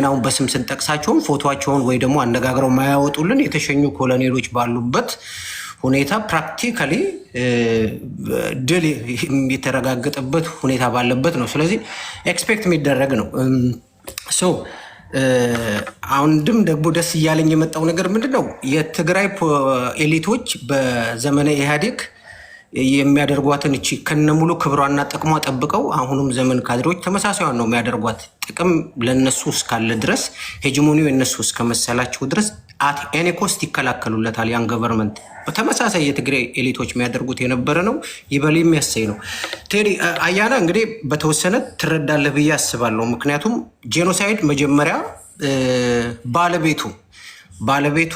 ኢቨናውን በስም ስንጠቅሳቸውን ፎቶቸውን ወይ ደግሞ አነጋግረው ማያወጡልን የተሸኙ ኮሎኔሎች ባሉበት ሁኔታ ፕራክቲካሊ ድል የተረጋገጠበት ሁኔታ ባለበት ነው። ስለዚህ ኤክስፔክት የሚደረግ ነው። ሶ አሁንም ደግሞ ደስ እያለኝ የመጣው ነገር ምንድነው? የትግራይ ኤሊቶች በዘመነ ኢህአዴግ የሚያደርጓትን እቺ ከነሙሉ ክብሯና ጥቅሟ ጠብቀው አሁንም ዘመን ካድሬዎች ተመሳሳዩን ነው የሚያደርጓት። ጥቅም ለነሱ እስካለ ድረስ ሄጂሞኒው የነሱ እስከመሰላቸው ድረስ አት ኤኒ ኮስት ይከላከሉለታል። ያን ገቨርንመንት በተመሳሳይ የትግራይ ኤሊቶች የሚያደርጉት የነበረ ነው። ይበል የሚያሰይ ነው። ቴዲ አያና እንግዲህ በተወሰነ ትረዳለህ ብዬ አስባለሁ። ምክንያቱም ጄኖሳይድ መጀመሪያ ባለቤቱ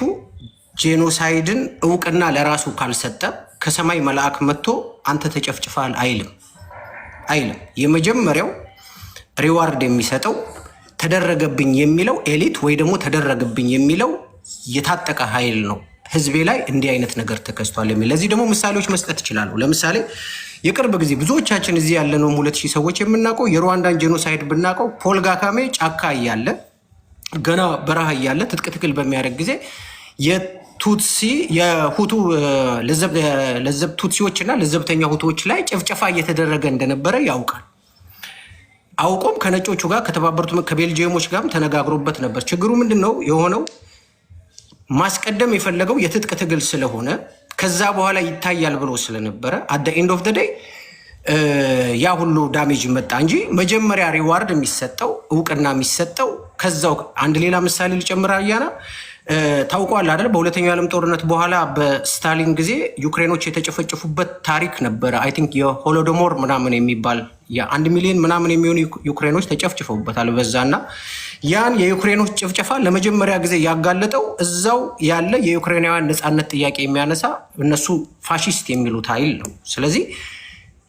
ጄኖሳይድን እውቅና ለራሱ ካልሰጠ ከሰማይ መልአክ መጥቶ አንተ ተጨፍጭፋል አይልም። የመጀመሪያው ሪዋርድ የሚሰጠው ተደረገብኝ የሚለው ኤሊት ወይ ደግሞ ተደረገብኝ የሚለው የታጠቀ ኃይል ነው። ህዝቤ ላይ እንዲህ አይነት ነገር ተከስቷል የሚል ለዚህ ደግሞ ምሳሌዎች መስጠት ይችላሉ። ለምሳሌ የቅርብ ጊዜ ብዙዎቻችን እዚህ ያለነው 2000 ሰዎች የምናውቀው የሩዋንዳን ጄኖሳይድ ብናውቀው ፖል ካጋሜ ጫካ እያለ ገና በረሃ እያለ ትጥቅ ትግል በሚያደርግ ጊዜ የቱትሲ የሁቱ ለዘብ ቱትሲዎችና ለዘብተኛ ሁቶች ላይ ጭፍጨፋ እየተደረገ እንደነበረ ያውቃል። አውቆም ከነጮቹ ጋር ከተባበሩት ከቤልጂየሞች ጋርም ተነጋግሮበት ነበር። ችግሩ ምንድነው የሆነው? ማስቀደም የፈለገው የትጥቅ ትግል ስለሆነ ከዛ በኋላ ይታያል ብሎ ስለነበረ አት ዘ ኤንድ ኦፍ ዘ ዴይ ያ ሁሉ ዳሜጅ መጣ እንጂ መጀመሪያ ሪዋርድ የሚሰጠው እውቅና የሚሰጠው ከዛው። አንድ ሌላ ምሳሌ ልጨምር። አያና ታውቋል አይደል? በሁለተኛው ዓለም ጦርነት በኋላ በስታሊን ጊዜ ዩክሬኖች የተጨፈጨፉበት ታሪክ ነበረ። አይ ቲንክ የሆሎዶሞር ምናምን የሚባል የ1 ሚሊዮን ምናምን የሚሆኑ ዩክሬኖች ተጨፍጭፈውበታል በዛና ያን የዩክሬኖች ጭፍጨፋ ለመጀመሪያ ጊዜ ያጋለጠው እዛው ያለ የዩክሬናውያን ነፃነት ጥያቄ የሚያነሳ እነሱ ፋሺስት የሚሉት ኃይል ነው። ስለዚህ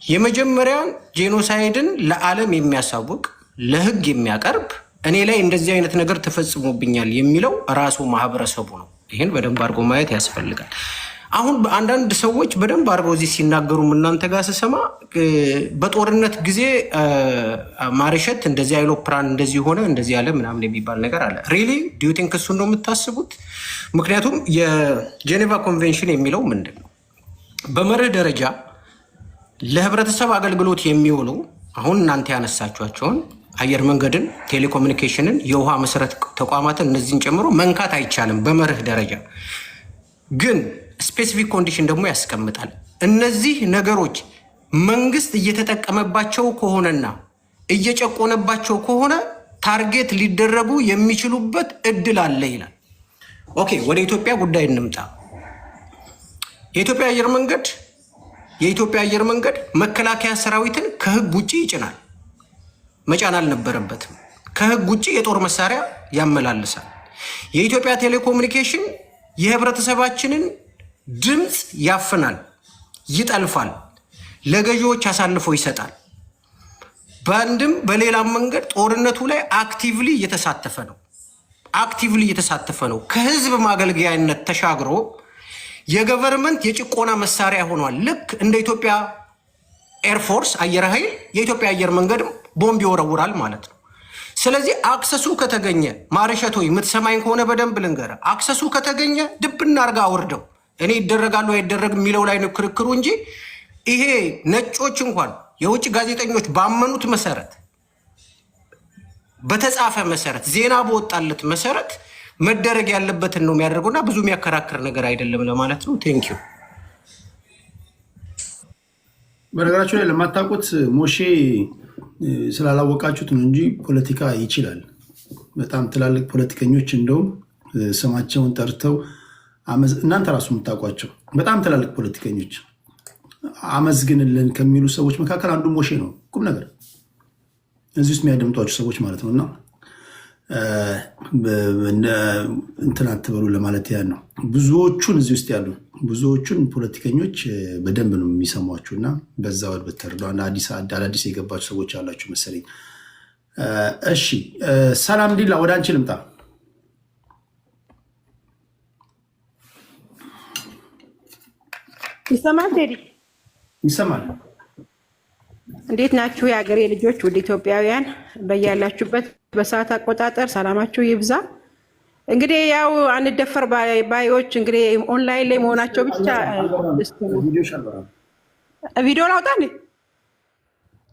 የመጀመሪያን ጄኖሳይድን ለዓለም የሚያሳውቅ ለህግ የሚያቀርብ እኔ ላይ እንደዚህ አይነት ነገር ተፈጽሞብኛል የሚለው ራሱ ማህበረሰቡ ነው። ይህን በደንብ አድርጎ ማየት ያስፈልጋል። አሁን አንዳንድ ሰዎች በደንብ አድርገው እዚህ ሲናገሩ እናንተ ጋር ስሰማ በጦርነት ጊዜ ማርሸት እንደዚህ አይሎፕራን እንደዚህ ሆነ እንደዚህ ያለ ምናምን የሚባል ነገር አለ። ሪሊ ዱ ዩ ቲንክ እሱን ነው የምታስቡት? ምክንያቱም የጄኔቫ ኮንቬንሽን የሚለው ምንድን ነው? በመርህ ደረጃ ለህብረተሰብ አገልግሎት የሚውሉ አሁን እናንተ ያነሳችኋቸውን አየር መንገድን፣ ቴሌኮሙኒኬሽንን፣ የውሃ መሰረት ተቋማትን እነዚህን ጨምሮ መንካት አይቻልም በመርህ ደረጃ። ግን ስፔሲፊክ ኮንዲሽን ደግሞ ያስቀምጣል። እነዚህ ነገሮች መንግስት እየተጠቀመባቸው ከሆነና እየጨቆነባቸው ከሆነ ታርጌት ሊደረጉ የሚችሉበት እድል አለ ይላል። ኦኬ፣ ወደ ኢትዮጵያ ጉዳይ እንምጣ። የኢትዮጵያ አየር መንገድ መከላከያ ሰራዊትን ከህግ ውጭ ይጭናል። መጫን አልነበረበትም። ከህግ ውጭ የጦር መሳሪያ ያመላልሳል። የኢትዮጵያ ቴሌኮሙኒኬሽን የህብረተሰባችንን ድምፅ ያፍናል፣ ይጠልፋል፣ ለገዢዎች አሳልፎ ይሰጣል። በአንድም በሌላም መንገድ ጦርነቱ ላይ አክቲቭሊ እየተሳተፈ ነው። ከህዝብ ማገልገያነት ተሻግሮ የገቨርንመንት የጭቆና መሳሪያ ሆኗል። ልክ እንደ ኢትዮጵያ ኤርፎርስ አየር ኃይል የኢትዮጵያ አየር መንገድም ቦምብ ይወረውራል ማለት ነው። ስለዚህ አክሰሱ ከተገኘ ማርሸቶ የምትሰማኝ ከሆነ በደንብ ልንገረ፣ አክሰሱ ከተገኘ ድብና አርጋ አውርደው። እኔ ይደረጋሉ አይደረግ የሚለው ላይ ነው ክርክሩ እንጂ ይሄ ነጮች እንኳን የውጭ ጋዜጠኞች ባመኑት መሰረት፣ በተጻፈ መሰረት፣ ዜና በወጣለት መሰረት መደረግ ያለበትን ነው የሚያደርገውና ብዙ የሚያከራክር ነገር አይደለም ለማለት ነው። ቴንኪዩ። በነገራችሁ ላይ ለማታውቁት ሞሼ ስላላወቃችሁት ነው እንጂ ፖለቲካ ይችላል። በጣም ትላልቅ ፖለቲከኞች እንደውም ስማቸውን ጠርተው እናንተ ራሱ የምታውቋቸው በጣም ትላልቅ ፖለቲከኞች አመዝግንልን ከሚሉ ሰዎች መካከል አንዱ ሞሼ ነው። ቁም ነገር እዚህ ውስጥ የሚያደምጧቸው ሰዎች ማለት ነው። እና እንትን አትበሉ ለማለት ያ ነው። ብዙዎቹን እዚህ ውስጥ ያሉ ብዙዎቹን ፖለቲከኞች በደንብ ነው የሚሰሟችሁ እና በዛ ወድ ብትረዱ አዳዲስ የገባችሁ ሰዎች አላችሁ መሰለኝ። እሺ ሰላም ዲላ ወደ አንቺ ልምጣ። ይሰማል ቴዲ? ይሰማል። እንዴት ናችሁ የሀገሬ ልጆች? ውድ ኢትዮጵያውያን በያላችሁበት በሰዓት አቆጣጠር ሰላማችሁ ይብዛ። እንግዲህ ያው አንደፈር ባዮች እንግዲህ ኦንላይን ላይ መሆናቸው ብቻ ቪዲዮ ላውጣ እንዴ?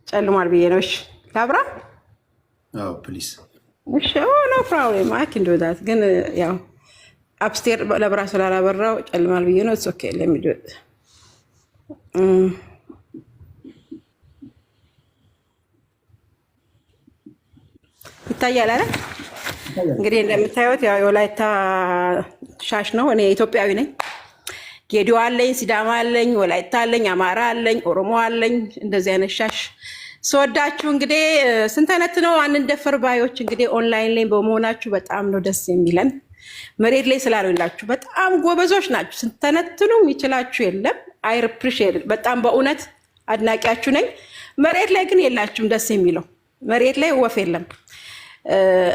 ጨልሟል ብዬ ነው። እሺ ላብራ? አዎ ፕሊዝ። እሺ ኖ ፕሮብሌም አይ ካን ዱ ዳት። ግን ያው አፕስቴር ለብራ ስላላበራው ጨልሟል ብዬ ነው። ኢትስ ኦኬ ሌት ሚ ዱ ኢት። ይታያል አይደል? እንግዲህ እንደምታዩት ያው የወላይታ ሻሽ ነው። እኔ ኢትዮጵያዊ ነኝ። ጌዲዮ አለኝ፣ ሲዳማ አለኝ፣ ወላይታ አለኝ፣ አማራ አለኝ፣ ኦሮሞ አለኝ። እንደዚህ አይነት ሻሽ ስወዳችሁ እንግዲህ ስንተነት ነው አንደፈር ባዮች እንግዲህ ኦንላይን ላይ በመሆናችሁ በጣም ነው ደስ የሚለን። መሬት ላይ ስላልላችሁ በጣም ጎበዞች ናችሁ። ስንተነትኑ የሚችላችሁ የለም። አይ አፕሪሺየት በጣም በእውነት አድናቂያችሁ ነኝ። መሬት ላይ ግን የላችሁም። ደስ የሚለው መሬት ላይ ወፍ የለም።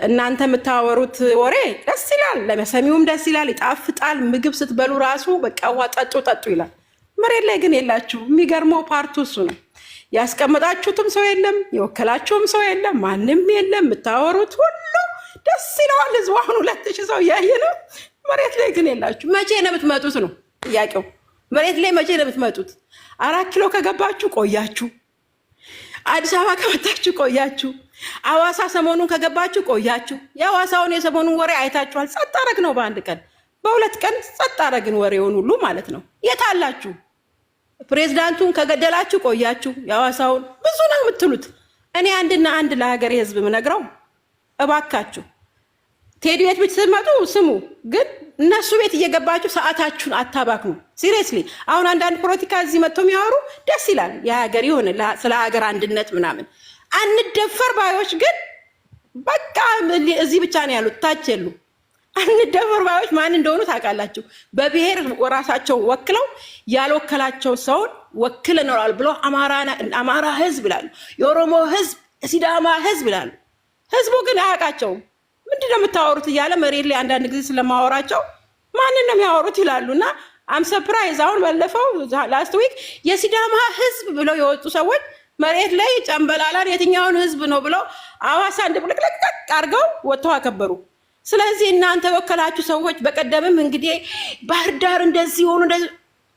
እናንተ የምታወሩት ወሬ ደስ ይላል፣ ለመሰሚውም ደስ ይላል፣ ይጣፍጣል። ምግብ ስትበሉ ራሱ በቃ ዋ ጠጡ ጠጡ ይላል። መሬት ላይ ግን የላችሁ። የሚገርመው ፓርቱ እሱ ነው። ያስቀመጣችሁትም ሰው የለም፣ የወከላችሁም ሰው የለም፣ ማንም የለም። የምታወሩት ሁሉ ደስ ይለዋል። ህዝቡ አሁን 2000 ሰው እያየ ነው። መሬት ላይ ግን የላችሁ። መቼ ነው የምትመጡት ነው ጥያቄው። መሬት ላይ መቼ ነው የምትመጡት? 4 ኪሎ ከገባችሁ ቆያችሁ። አዲስ አበባ ከመጣችሁ ቆያችሁ። አዋሳ ሰሞኑን ከገባችሁ ቆያችሁ። የአዋሳውን የሰሞኑን ወሬ አይታችኋል። ጸጥ አረግ ነው በአንድ ቀን በ2 ቀን ጸጥ አረግን ወሬውን ሁሉ ማለት ነው። የት አላችሁ? ፕሬዝዳንቱን ከገደላችሁ ቆያችሁ። የአዋሳውን ብዙ ነው የምትሉት። እኔ አንድና አንድ ለሀገሬ ህዝብ ምነግረው እባካችሁ ቴዲ ቤት ብትመጡ ስሙ፣ ግን እነሱ ቤት እየገባችሁ ሰዓታችሁን አታባክኑ። ሲሪየስሊ አሁን አንዳንድ ፖለቲካ እዚህ መጥተው የሚያወሩ ደስ ይላል። የሀገር ይሆን ስለ ሀገር አንድነት ምናምን አንደፈር ባዮች ግን በቃ እዚህ ብቻ ነው ያሉት፣ ታች የሉ። አንደፈር ባዮች ማን እንደሆኑ ታውቃላችሁ? በብሔር ራሳቸው ወክለው ያልወከላቸው ሰውን ወክለናል ብሎ አማራ ህዝብ ይላሉ፣ የኦሮሞ ህዝብ፣ ሲዳማ ህዝብ ይላሉ። ህዝቡ ግን አያውቃቸውም። ምንድነው የምታወሩት እያለ መሬት ላይ አንዳንድ ጊዜ ስለማወራቸው ማንን ነው የሚያወሩት ይላሉ። እና አም ሰርፕራይዝ አሁን ባለፈው ላስት ዊክ የሲዳማ ህዝብ ብለው የወጡ ሰዎች መሬት ላይ ጨምበላላን የትኛውን ህዝብ ነው ብለው አዋሳ እንድብልቅልቅ አድርገው ወጥተው አከበሩ። ስለዚህ እናንተ ወከላችሁ ሰዎች በቀደምም እንግዲህ ባህር ዳር እንደዚህ ሆኑ፣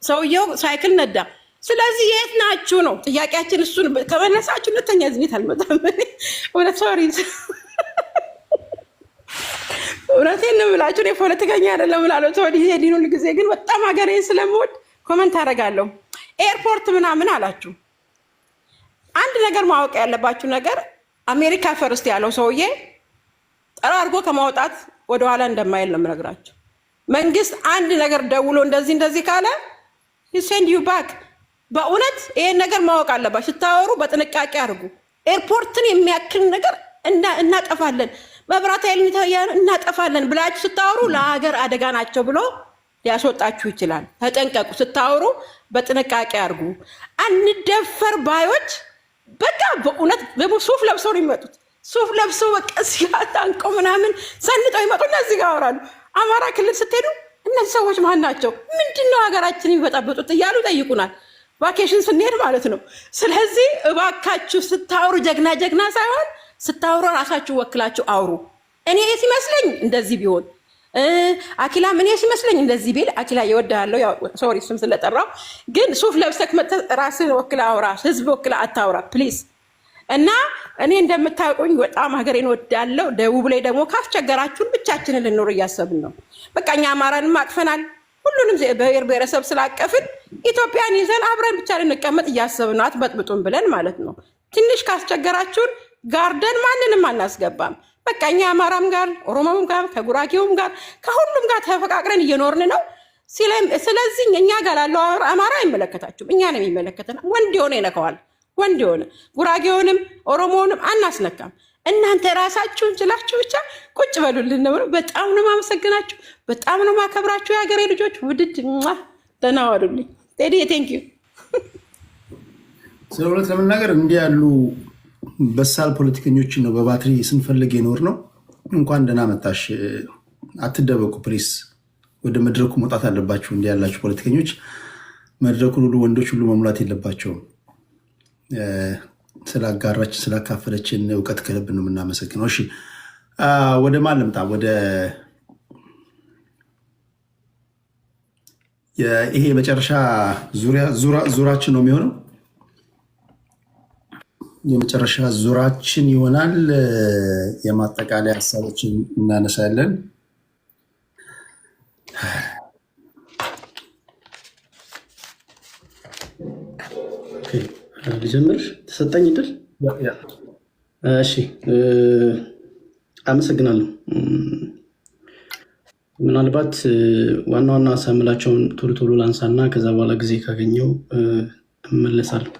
ሰውየው ሳይክል ነዳ። ስለዚህ የት ናችሁ ነው ጥያቄያችን። እሱን ከመለሳችሁ ሁለተኛ ዝቤት አልመጣም። እውነት ሶሪ እውነቴን ነው የምላችሁ። እኔ ፖለቲከኛ አይደለም እላለሁ። ተወዲ ሄዲን ሁሉ ጊዜ ግን በጣም ሀገሬን ስለምወድ ኮመንት አደርጋለሁ። ኤርፖርት ምናምን አላችሁ። አንድ ነገር ማወቅ ያለባችሁ ነገር አሜሪካ ፈርስት ያለው ሰውዬ ጠራርጎ ከማውጣት ወደኋላ እንደማይል ነው የምነግራችሁ። መንግስት አንድ ነገር ደውሎ እንደዚህ ካለ ሴንድ ዩ ባክ። በእውነት ይሄን ነገር ማወቅ አለባችሁ። ስታወሩ በጥንቃቄ አድርጉ። ኤርፖርትን የሚያክል ነገር እናጠፋለን፣ መብራት ኃይል እናጠፋለን ብላችሁ ስታወሩ ለሀገር አደጋ ናቸው ብሎ ሊያስወጣችሁ ይችላል። ተጠንቀቁ። ስታወሩ በጥንቃቄ አድርጉ። አንደፈር ባዮች በቃ በእውነት ሱፍ ለብሰው ነው የሚመጡት። ሱፍ ለብሰው በቃ ሲያታንቀው ምናምን ሰንጠው ይመጡና እዚህ ጋር ያወራሉ። አማራ ክልል ስትሄዱ እነዚህ ሰዎች ማን ናቸው? ምንድነው ሀገራችን የሚበጣበጡት እያሉ ጠይቁናል። ቫኬሽን ስንሄድ ማለት ነው። ስለዚህ እባካችሁ ስታወሩ ጀግና ሳይሆን ስታወሩ ራሳችሁ ወክላችሁ አውሩ። እኔ ሲመስለኝ እንደዚህ ቢሆን አኪላም እኔ ሲመስለኝ እንደዚህ ቢል አኪላ ይወዳለው። ያው ሶሪ ስም ስለጠራው፣ ግን ሱፍ ለብሰክ ራስን ወክላ አውራ፣ ህዝብ ወክላ አታውራ ፕሊዝ። እና እኔ እንደምታውቁኝ በጣም ሀገሬን ወዳለው። ደቡብ ላይ ደግሞ ካስቸገራችሁን ብቻችንን ልኖር እያሰብን ነው። በቃ እኛ አማራንም አቅፈናል። ሁሉንም ብሔር ብሔረሰብ ስላቀፍን ኢትዮጵያን ይዘን አብረን ብቻ ልንቀመጥ እያሰብን ነው። አትበጥብጡን ብለን ማለት ነው። ትንሽ ካስቸገራችሁን ጋርደን ማንንም አናስገባም። በቃ እኛ አማራም ጋር ኦሮሞም ጋር ከጉራጌውም ጋር ከሁሉም ጋር ተፈቃቅረን እየኖርን ነው። ስለዚህ እኛ ጋር ያለው አማራ አይመለከታችሁም፣ እኛ ነው የሚመለከተን። ወንድ የሆነ ይነካዋል፣ ወንድ የሆነ ጉራጌውንም ኦሮሞውንም አናስነካም። እናንተ ራሳችሁን ችላችሁ ብቻ ቁጭ በሉልን ነው። በጣም ነው ማመሰግናችሁ፣ በጣም ነው ማከብራችሁ። የሀገሬ ልጆች ውድድ ደህና ዋሉልኝ። ቴዲ ቴንክ ዩ። ስለ እውነት ለመናገር እንዲህ ያሉ በሳል ፖለቲከኞችን ነው በባትሪ ስንፈልግ የኖር ነው። እንኳን ደህና መጣሽ። አትደበቁ ፕሊስ። ወደ መድረኩ መውጣት አለባችሁ። እንዲህ ያላችሁ ፖለቲከኞች መድረኩን ሁሉ ወንዶች ሁሉ መሙላት የለባቸውም። ስላጋራችን ስላካፈለችን እውቀት ከልብ ነው የምናመሰግነው። እሺ ወደ ማን ልምጣ? ወደ ይሄ የመጨረሻ ዙራችን ነው የሚሆነው። የመጨረሻ ዙራችን ይሆናል። የማጠቃለያ ሀሳቦችን እናነሳለን። ልጀምር ተሰጠኝ ድል። እሺ አመሰግናለሁ። ምናልባት ዋና ዋና ሳምላቸውን ቶሎ ቶሎ ላንሳና ከዛ በኋላ ጊዜ ካገኘው እመለሳለሁ።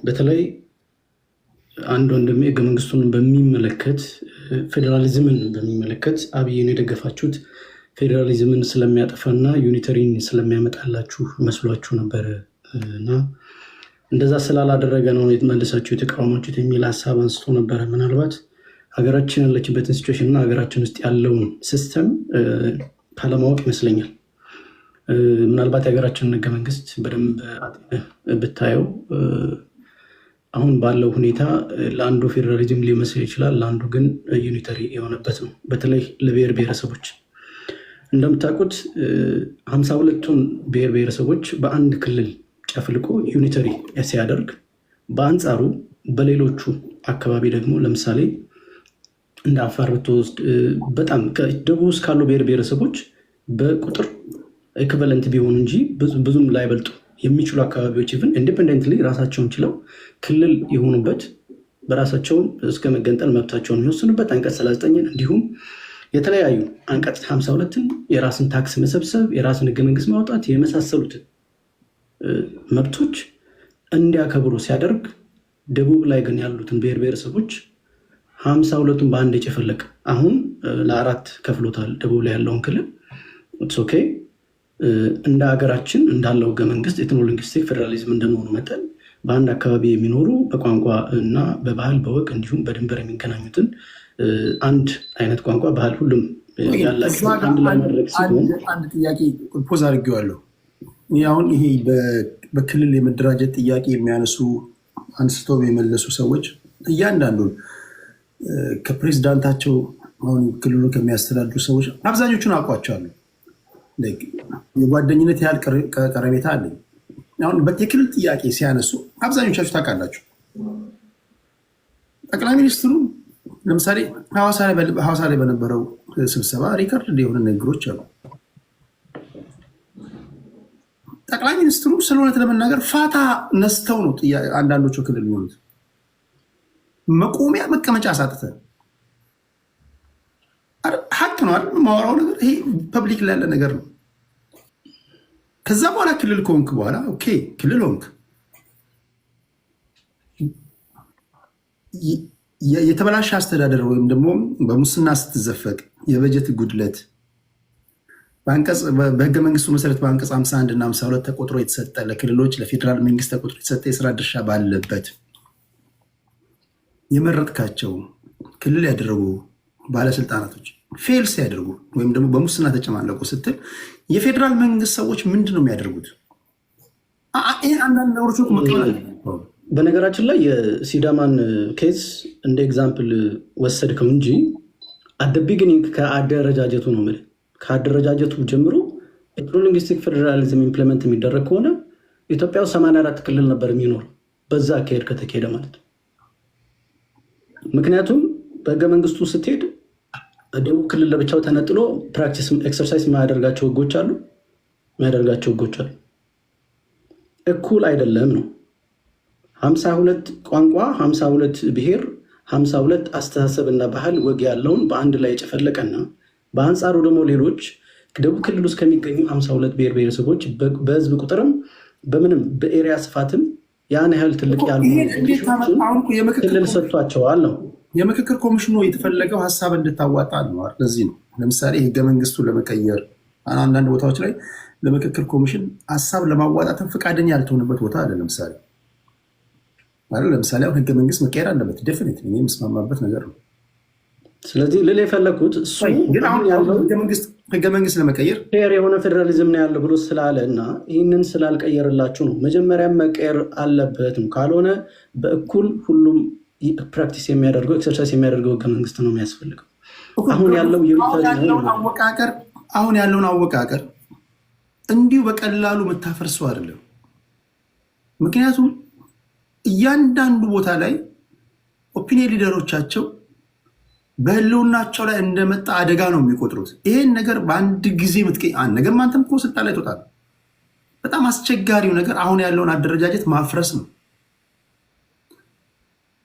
በተለይ አንድ ወንድሜ ህገ መንግስቱን በሚመለከት ፌዴራሊዝምን በሚመለከት አብይን የደገፋችሁት ፌዴራሊዝምን ስለሚያጠፋና ዩኒተሪን ስለሚያመጣላችሁ መስሏችሁ ነበር እና እንደዛ ስላላደረገ ነው መልሳችሁ የተቃወማችሁት የሚል ሀሳብ አንስቶ ነበረ። ምናልባት ሀገራችን ያለችበትን ሲቹዌሽን እና ሀገራችን ውስጥ ያለውን ሲስተም ካለማወቅ ይመስለኛል። ምናልባት የሀገራችንን ህገ መንግስት በደንብ ብታየው አሁን ባለው ሁኔታ ለአንዱ ፌዴራሊዝም ሊመስል ይችላል፣ ለአንዱ ግን ዩኒተሪ የሆነበት ነው። በተለይ ለብሔር ብሔረሰቦች እንደምታውቁት 52ቱን ብሔር ብሔረሰቦች በአንድ ክልል ጨፍልቆ ዩኒተሪ ሲያደርግ፣ በአንጻሩ በሌሎቹ አካባቢ ደግሞ ለምሳሌ እንደ አፋር ብትወስድ በጣም ደቡብ ውስጥ ካሉ ብሔር ብሔረሰቦች በቁጥር ኢኩቫለንት ቢሆኑ እንጂ ብዙም ላይበልጡ የሚችሉ አካባቢዎች ኢቭን ኢንዲፔንደንትሊ ራሳቸውን ችለው ክልል የሆኑበት በራሳቸውን እስከ መገንጠል መብታቸውን የሚወስኑበት አንቀጽ 39 እንዲሁም የተለያዩ አንቀጽ 52ን የራስን ታክስ መሰብሰብ፣ የራስን ህገ መንግስት ማውጣት የመሳሰሉትን መብቶች እንዲያከብሩ ሲያደርግ፣ ደቡብ ላይ ግን ያሉትን ብሔር ብሔረሰቦች 52ቱን በአንድ የጨፈለቀ አሁን ለአራት ከፍሎታል። ደቡብ ላይ ያለውን ክልል ኦኬ እንደ ሀገራችን እንዳለው ህገ መንግስት ኤትኖ ሊንግዊስቲክ ፌዴራሊዝም እንደመሆኑ መጠን በአንድ አካባቢ የሚኖሩ በቋንቋ እና በባህል በወግ እንዲሁም በድንበር የሚገናኙትን አንድ አይነት ቋንቋ ባህል ሁሉም ያላቸው አንድ ላይ ማድረግ ሲሆን አንድ ጥያቄ ፖዝ አድርጌዋለሁ። አሁን ይሄ በክልል የመደራጀት ጥያቄ የሚያነሱ አንስተው የመለሱ ሰዎች እያንዳንዱን ከፕሬዚዳንታቸው አሁን ክልሉ ከሚያስተዳድሩ ሰዎች አብዛኞቹን አውቋቸዋለሁ። የጓደኝነት ያህል ቀረቤታ አለኝ። አሁን የክልል ጥያቄ ሲያነሱ አብዛኞቻችሁ ታውቃላችሁ። ጠቅላይ ሚኒስትሩ ለምሳሌ ሐዋሳ ላይ በነበረው ስብሰባ ሪከርድ የሆነ ንግግሮች አሉ። ጠቅላይ ሚኒስትሩ ስለእውነት ለመናገር ፋታ ነስተው ነው አንዳንዶቹ ክልል የሚሆኑት። መቆሚያ መቀመጫ አሳጥተ ሀቅ ነው አይደል? የማወራው ነገር ይሄ ፐብሊክ ላይ ያለ ነገር ነው። ከዛ በኋላ ክልል ከሆንክ በኋላ ኦኬ ክልል ሆንክ፣ የተበላሸ አስተዳደር ወይም ደግሞ በሙስና ስትዘፈቅ የበጀት ጉድለት በህገ መንግስቱ መሰረት በአንቀጽ 51 እና 52 ተቆጥሮ የተሰጠ ለክልሎች ለፌዴራል መንግስት ተቆጥሮ የተሰጠ የስራ ድርሻ ባለበት የመረጥካቸው ክልል ያደረጉ ባለስልጣናቶች ፌል ሲያደርጉ ወይም ደግሞ በሙስና ተጨማለቁ ስትል የፌዴራል መንግስት ሰዎች ምንድን ነው የሚያደርጉት? ይህ አንዳንድ ነገሮች መቀበል። በነገራችን ላይ የሲዳማን ኬስ እንደ ኤግዛምፕል ወሰድከው እንጂ አደ ቢግኒንግ ከአደረጃጀቱ ነው የምልህ። ከአደረጃጀቱ ጀምሮ ኤትኖ ሊንግዊስቲክ ፌዴራሊዝም ኢምፕሊመንት የሚደረግ ከሆነ ኢትዮጵያ ውስጥ 84 ክልል ነበር የሚኖር በዛ አካሄድ ከተካሄደ ማለት ነው። ምክንያቱም በህገ መንግስቱ ስትሄድ ደቡብ ክልል ለብቻው ተነጥሎ ፕራክቲስ ኤክሰርሳይዝ የሚያደርጋቸው ህጎች አሉ። እኩል አይደለም ነው። 52 ቋንቋ፣ 52 ብሔር፣ 52 አስተሳሰብ እና ባህል ወግ ያለውን በአንድ ላይ የጨፈለቀና በአንጻሩ ደግሞ ሌሎች ደቡብ ክልል ውስጥ ከሚገኙ 52 ብሔር ብሔረሰቦች በህዝብ ቁጥርም በምንም በኤሪያ ስፋትም ያን ያህል ትልቅ ያሉ ክልል ሰጥቷቸዋል ነው። የምክክር ኮሚሽኑ የተፈለገው ሀሳብ እንድታዋጣ ነው። ለዚህ ነው ለምሳሌ ህገ መንግስቱ ለመቀየር አንዳንድ ቦታዎች ላይ ለምክክር ኮሚሽን ሀሳብ ለማዋጣትን ፈቃደኛ ያልተሆነበት ቦታ አለ። ለምሳሌ አሁን ህገ መንግስት መቀየር አለበት። ዴፊኒትሊ የምስማማበት ነገር ነው። ስለዚህ ልል የፈለግኩት እሱ ግን አሁን ያለው ህገ መንግስት ለመቀየር ፌር የሆነ ፌዴራሊዝም ነው ያለው ብሎ ስላለ እና ይህንን ስላልቀየርላችሁ ነው። መጀመሪያ መቀየር አለበት ነው። ካልሆነ በእኩል ሁሉም ፕራክቲስ የሚያደርገው ኤክሰርሳይዝ የሚያደርገው ህገ መንግስት ነው የሚያስፈልገው። አሁን ያለውን አወቃቀር እንዲሁ በቀላሉ የምታፈርሰው አይደለም። ምክንያቱም እያንዳንዱ ቦታ ላይ ኦፒኒየን ሊደሮቻቸው በህልውናቸው ላይ እንደመጣ አደጋ ነው የሚቆጥሩት። ይሄን ነገር በአንድ ጊዜ ነገር አንተም እኮ ስልጣን ላይ ትወጣለህ። በጣም አስቸጋሪው ነገር አሁን ያለውን አደረጃጀት ማፍረስ ነው።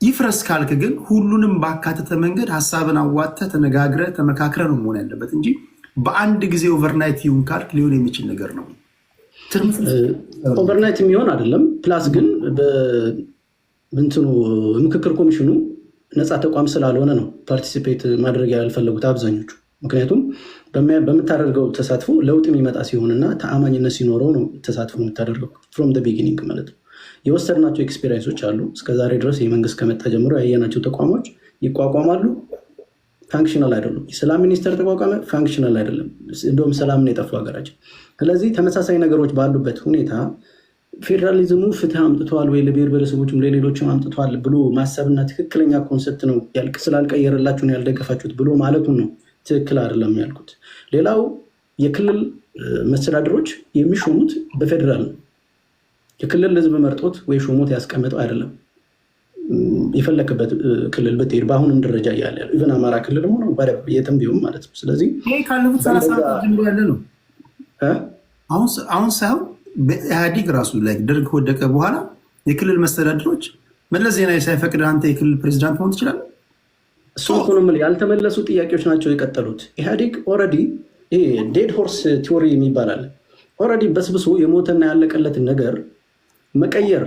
ይፍረስ ካልክ ግን ሁሉንም ባካተተ መንገድ ሀሳብን አዋጥተህ ተነጋግረህ ተመካክረህ ነው መሆን ያለበት እንጂ በአንድ ጊዜ ኦቨርናይት ይሁን ካልክ ሊሆን የሚችል ነገር ነው። ኦቨርናይት የሚሆን አይደለም። ፕላስ ግን በእንትኑ ምክክር ኮሚሽኑ ነፃ ተቋም ስላልሆነ ነው ፓርቲሲፔት ማድረግ ያልፈለጉት አብዛኞቹ። ምክንያቱም በምታደርገው ተሳትፎ ለውጥ የሚመጣ ሲሆንና ተአማኝነት ሲኖረው ነው ተሳትፎ የምታደርገው ፍሮም ቢጊኒንግ ማለት ነው። የወሰድናቸው ኤክስፔሪንሶች አሉ። እስከዛሬ ድረስ የመንግስት ከመጣ ጀምሮ ያየናቸው ተቋሞች ይቋቋማሉ፣ ፋንክሽናል አይደሉም። የሰላም ሚኒስቴር ተቋቋመ፣ ፋንክሽናል አይደለም። እንደውም ሰላምን የጠፉ ሀገራችን። ስለዚህ ተመሳሳይ ነገሮች ባሉበት ሁኔታ ፌዴራሊዝሙ ፍትህ አምጥተዋል ወይ ለብሔር ብሔረሰቦችም ለሌሎችም አምጥተዋል ብሎ ማሰብና ትክክለኛ ኮንሰፕት ነው ስላልቀየረላችሁ ነው ያልደገፋችሁት ብሎ ማለቱን ነው ትክክል አይደለም ያልኩት። ሌላው የክልል መስተዳድሮች የሚሾሙት በፌዴራል ነው። የክልል ህዝብ መርጦት ወይ ሾሞት ያስቀመጠው አይደለም። የፈለክበት ክልል ብትሄድ በአሁንም ደረጃ እያለ ያለ ኢቨን አማራ ክልል ሆነ የትም ቢሆን ማለት ነው። ስለዚህ ካለፉት 30 ዓመታት ጀምሮ ያለ ነው። አሁን ሳይሆን በኢህአዲግ ራሱ ላይ ደርግ ከወደቀ በኋላ የክልል መስተዳድሮች መለስ ዜናዊ ሳይፈቅድ አንተ የክልል ፕሬዚዳንት መሆን ትችላለህ። እሱ ኢኮኖሚ ያልተመለሱ ጥያቄዎች ናቸው የቀጠሉት። ኢህአዲግ ኦልሬዲ ዴድ ሆርስ ቲዎሪ የሚባል አለ። ኦልሬዲ በስብሶ የሞተና ያለቀለትን ነገር መቀየር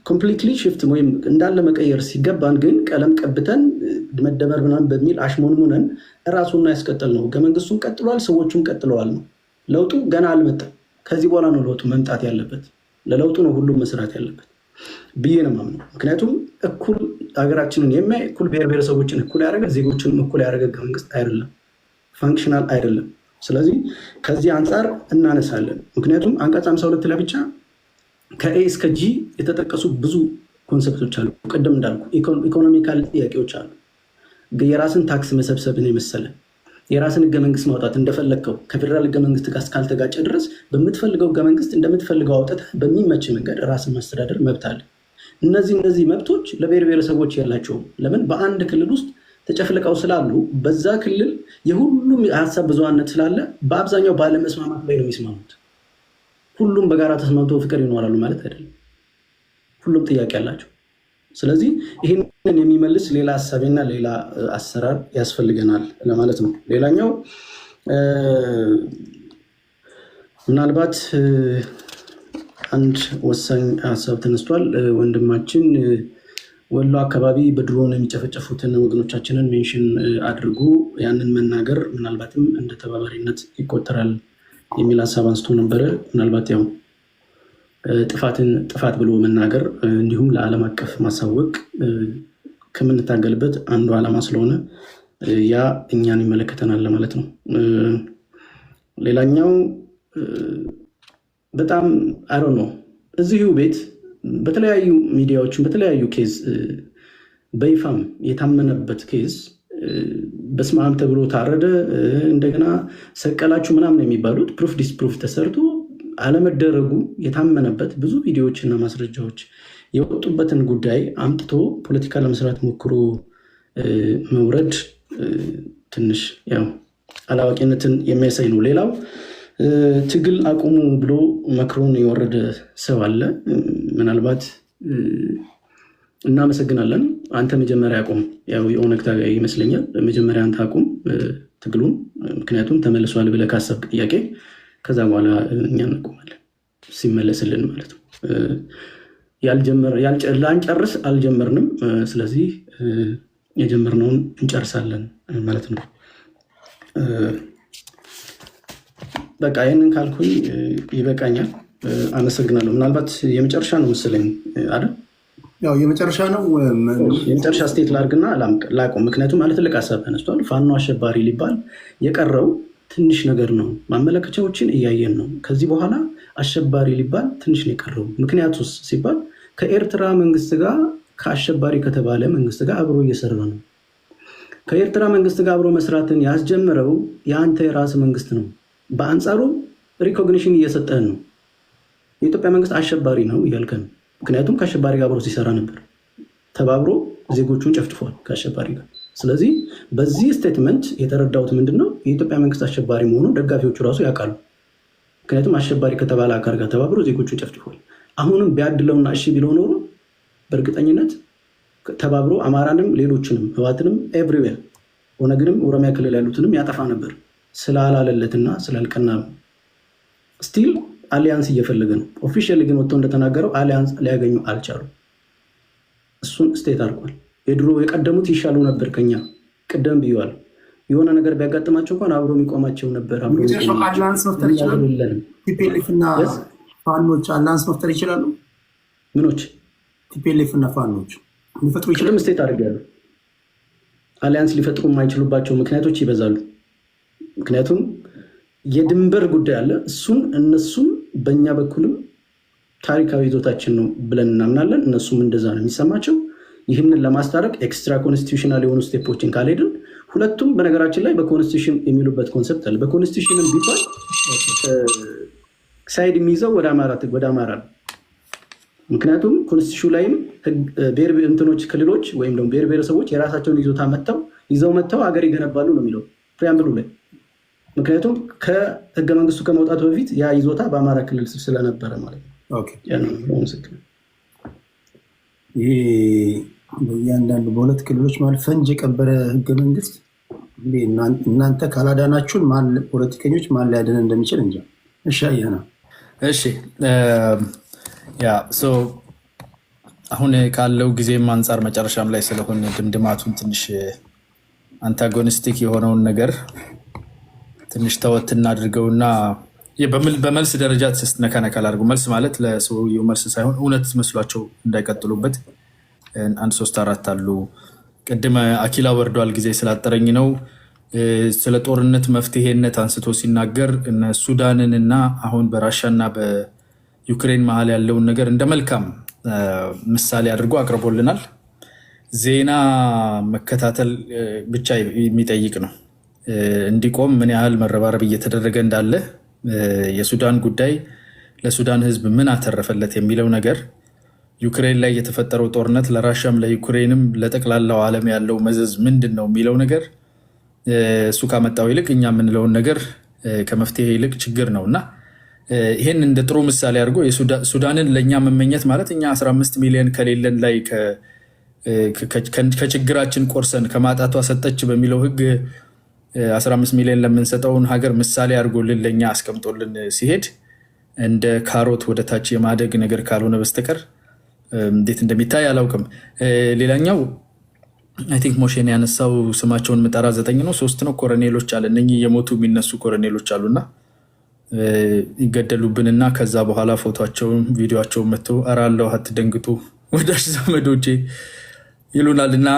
ኮምፕሊትሊ ሽፍት ወይም እንዳለ መቀየር ሲገባን ግን ቀለም ቀብተን መደመር ምናምን በሚል አሽሞንሙነን እራሱና ያስቀጥል ነው። ህገ መንግስቱም ቀጥሏል፣ ሰዎቹም ቀጥለዋል ነው። ለውጡ ገና አልመጣም። ከዚህ በኋላ ነው ለውጡ መምጣት ያለበት። ለለውጡ ነው ሁሉም መስራት ያለበት ብዬ ነው የማምነው። ምክንያቱም እኩል ሀገራችንን የሚያይ እኩል ብሔር ብሔረሰቦችን እኩል ያደረገ ዜጎችንም እኩል ያደረገ ህገ መንግስት አይደለም፣ ፋንክሽናል አይደለም። ስለዚህ ከዚህ አንጻር እናነሳለን። ምክንያቱም አንቀጽ 52 ላይ ብቻ ከኤ እስከ ጂ የተጠቀሱ ብዙ ኮንሰፕቶች አሉ። ቅድም እንዳልኩ ኢኮኖሚካል ጥያቄዎች አሉ። የራስን ታክስ መሰብሰብን የመሰለ የራስን ህገ መንግስት ማውጣት እንደፈለግከው ከፌዴራል ህገ መንግስት ጋር እስካልተጋጨ ድረስ በምትፈልገው ህገ መንግስት እንደምትፈልገው አውጥተህ በሚመች መንገድ ራስን ማስተዳደር መብት አለ። እነዚህ መብቶች ለብሔር ብሔረሰቦች የላቸውም። ለምን? በአንድ ክልል ውስጥ ተጨፍልቀው ስላሉ በዛ ክልል የሁሉም ሀሳብ ብዙሃነት ስላለ በአብዛኛው ባለመስማማት ላይ ነው የሚስማሙት። ሁሉም በጋራ ተስማምቶ ፍቅር ይኖራሉ ማለት አይደለም። ሁሉም ጥያቄ አላቸው። ስለዚህ ይህንን የሚመልስ ሌላ ሀሳቤና ሌላ አሰራር ያስፈልገናል ለማለት ነው። ሌላኛው ምናልባት አንድ ወሳኝ ሀሳብ ተነስቷል። ወንድማችን ወሎ አካባቢ በድሮን የሚጨፈጨፉትን ወገኖቻችንን ሜንሽን አድርጎ ያንን መናገር ምናልባትም እንደ ተባባሪነት ይቆጠራል የሚል ሀሳብ አንስቶ ነበረ። ምናልባት ያው ጥፋትን ጥፋት ብሎ መናገር እንዲሁም ለዓለም አቀፍ ማሳወቅ ከምንታገልበት አንዱ ዓላማ ስለሆነ ያ እኛን ይመለከተናል ለማለት ነው። ሌላኛው በጣም አሮ ነው እዚሁ ቤት በተለያዩ ሚዲያዎችን በተለያዩ ኬዝ በይፋም የታመነበት ኬዝ በስመ አብ ተብሎ ታረደ፣ እንደገና ሰቀላችሁ ምናምን የሚባሉት ፕሩፍ ዲስፕሩፍ ተሰርቶ አለመደረጉ የታመነበት ብዙ ቪዲዮዎች እና ማስረጃዎች የወጡበትን ጉዳይ አምጥቶ ፖለቲካ ለመስራት ሞክሮ መውረድ ትንሽ ያው አላዋቂነትን የሚያሳይ ነው። ሌላው ትግል አቁሙ ብሎ መክሮን የወረደ ሰው አለ። ምናልባት እናመሰግናለን። አንተ መጀመሪያ አቁም። ያው የኦነግ ታጋይ ይመስለኛል። መጀመሪያ አንተ አቁም ትግሉን፣ ምክንያቱም ተመልሷል ብለህ ካሰብክ ጥያቄ ከዛ በኋላ እኛ እናቆማለን ሲመለስልን ማለት ነው። ላንጨርስ አልጀመርንም። ስለዚህ የጀመርነውን እንጨርሳለን ማለት ነው። በቃ ይህንን ካልኩኝ ይበቃኛል። አመሰግናለሁ። ምናልባት የመጨረሻ ነው መሰለኝ አይደል? ያው የመጨረሻ ነው። የመጨረሻ ስቴት ላርግና ላቁም። ምክንያቱም ማለት ትልቅ ሀሳብ ተነስቷል። ፋኖ አሸባሪ ሊባል የቀረው ትንሽ ነገር ነው። ማመለከቻዎችን እያየን ነው። ከዚህ በኋላ አሸባሪ ሊባል ትንሽ ነው የቀረው። ምክንያቱስ ሲባል ከኤርትራ መንግስት ጋር ከአሸባሪ ከተባለ መንግስት ጋር አብሮ እየሰራ ነው። ከኤርትራ መንግስት ጋር አብሮ መስራትን ያስጀምረው የአንተ የራስ መንግስት ነው። በአንጻሩ ሪኮግኒሽን እየሰጠን ነው። የኢትዮጵያ መንግስት አሸባሪ ነው እያልከን፣ ምክንያቱም ከአሸባሪ ጋር አብሮ ሲሰራ ነበር። ተባብሮ ዜጎቹን ጨፍጭፏል ከአሸባሪ ጋር። ስለዚህ በዚህ ስቴትመንት የተረዳሁት ምንድን ነው? የኢትዮጵያ መንግስት አሸባሪ መሆኑን ደጋፊዎቹ ራሱ ያውቃሉ። ምክንያቱም አሸባሪ ከተባለ አካል ጋር ተባብሮ ዜጎቹን ጨፍጭፏል። አሁንም ቢያድለውና እሺ ቢለው ኖሮ በእርግጠኝነት ተባብሮ አማራንም ሌሎችንም ህዋትንም ኤቭሪዌር ኦነግንም ኦሮሚያ ክልል ያሉትንም ያጠፋ ነበር። ስላላለለትና ስላልቀና ስቲል አሊያንስ እየፈለገ ነው። ኦፊሻሊ ግን ወጥቶ እንደተናገረው አሊያንስ ሊያገኙ አልቻሉ። እሱን ስቴት አድርጓል። የድሮ የቀደሙት ይሻሉ ነበር ከኛ ቅደም ብየዋል። የሆነ ነገር ቢያጋጥማቸው እንኳን አብሮ የሚቆማቸው ነበር። አላንስ መፍጠር ይችላሉ። ቲፒኤልኤፍ እና ፋኖች አላንስ መፍጠር ይችላሉ። ምኖች ቲፒኤልኤፍ እና ፋኖች ሊፈጥሩ ይችላሉ። ስቴት አድርጋሉ። አሊያንስ ሊፈጥሩ የማይችሉባቸው ምክንያቶች ይበዛሉ። ምክንያቱም የድንበር ጉዳይ አለ። እሱን እነሱም በእኛ በኩልም ታሪካዊ ይዞታችን ነው ብለን እናምናለን። እነሱም እንደዛ ነው የሚሰማቸው። ይህንን ለማስታረቅ ኤክስትራ ኮንስቲቱሽናል የሆኑ ስቴፖችን ካልሄድን ሁለቱም በነገራችን ላይ በኮንስቲቱሽን የሚሉበት ኮንሰፕት አለ። በኮንስቲቱሽንም ቢባል ሳይድ የሚይዘው ወደ አማራ ነው። ምክንያቱም ኮንስቲቱሽን ላይም እንትኖች ክልሎች ወይም ደግሞ ብሔር ብሔረሰቦች የራሳቸውን ይዞታ ይዘው መጥተው ሀገር ይገነባሉ ነው የሚለው ፕሪያምብሉ ላይ። ምክንያቱም ከህገ መንግስቱ ከመውጣቱ በፊት ያ ይዞታ በአማራ ክልል ስር ስለነበረ ማለት ነው። ይሄ በእያንዳንዱ በሁለት ክልሎች ማለት ፈንጅ የቀበረ ህገ መንግስት እናንተ ካላዳናችሁን ፖለቲከኞች ማን ሊያድን እንደሚችል እንጃ። እሺ አያና እሺ አሁን ካለው ጊዜም አንጻር መጨረሻም ላይ ስለሆነ ድምድማቱን ትንሽ አንታጎኒስቲክ የሆነውን ነገር ትንሽ ተወት እናድርገውና በመልስ ደረጃ ነካነካ ላድርገው። መልስ ማለት ለሰውየው መልስ ሳይሆን እውነት መስሏቸው እንዳይቀጥሉበት 1 3 4 አሉ። ቅድመ አኪላ ወርዷል፣ ጊዜ ስላጠረኝ ነው። ስለ ጦርነት መፍትሄነት አንስቶ ሲናገር እነ ሱዳንን እና አሁን በራሻና በዩክሬን መሀል ያለውን ነገር እንደ መልካም ምሳሌ አድርጎ አቅርቦልናል። ዜና መከታተል ብቻ የሚጠይቅ ነው። እንዲቆም ምን ያህል መረባረብ እየተደረገ እንዳለ፣ የሱዳን ጉዳይ ለሱዳን ህዝብ ምን አተረፈለት የሚለው ነገር፣ ዩክሬን ላይ የተፈጠረው ጦርነት ለራሻም ለዩክሬንም ለጠቅላላው ዓለም ያለው መዘዝ ምንድን ነው የሚለው ነገር እሱ ካመጣው ይልቅ እኛ የምንለውን ነገር ከመፍትሄ ይልቅ ችግር ነው እና ይህን እንደ ጥሩ ምሳሌ አድርጎ ሱዳንን ለእኛ መመኘት ማለት እኛ 15 ሚሊዮን ከሌለን ላይ ከችግራችን ቆርሰን ከማጣቷ ሰጠች በሚለው ህግ 15 ሚሊዮን ለምንሰጠውን ሀገር ምሳሌ አድርጎልን ለእኛ አስቀምጦልን ሲሄድ እንደ ካሮት ወደ ታች የማደግ ነገር ካልሆነ በስተቀር እንዴት እንደሚታይ አላውቅም። ሌላኛው አይ ቲንክ ሞሼን ያነሳው ስማቸውን ምጠራ 9 ነው 3 ነው ኮሎኔሎች አለ። እነኚህ የሞቱ የሚነሱ ኮሎኔሎች አሉና ይገደሉብንና ከዛ በኋላ ፎቶቸውን ቪዲዮቸውን መጥተው አራለው አትደንግጡ ወዳጅ ዘመዶቼ ይሉናልና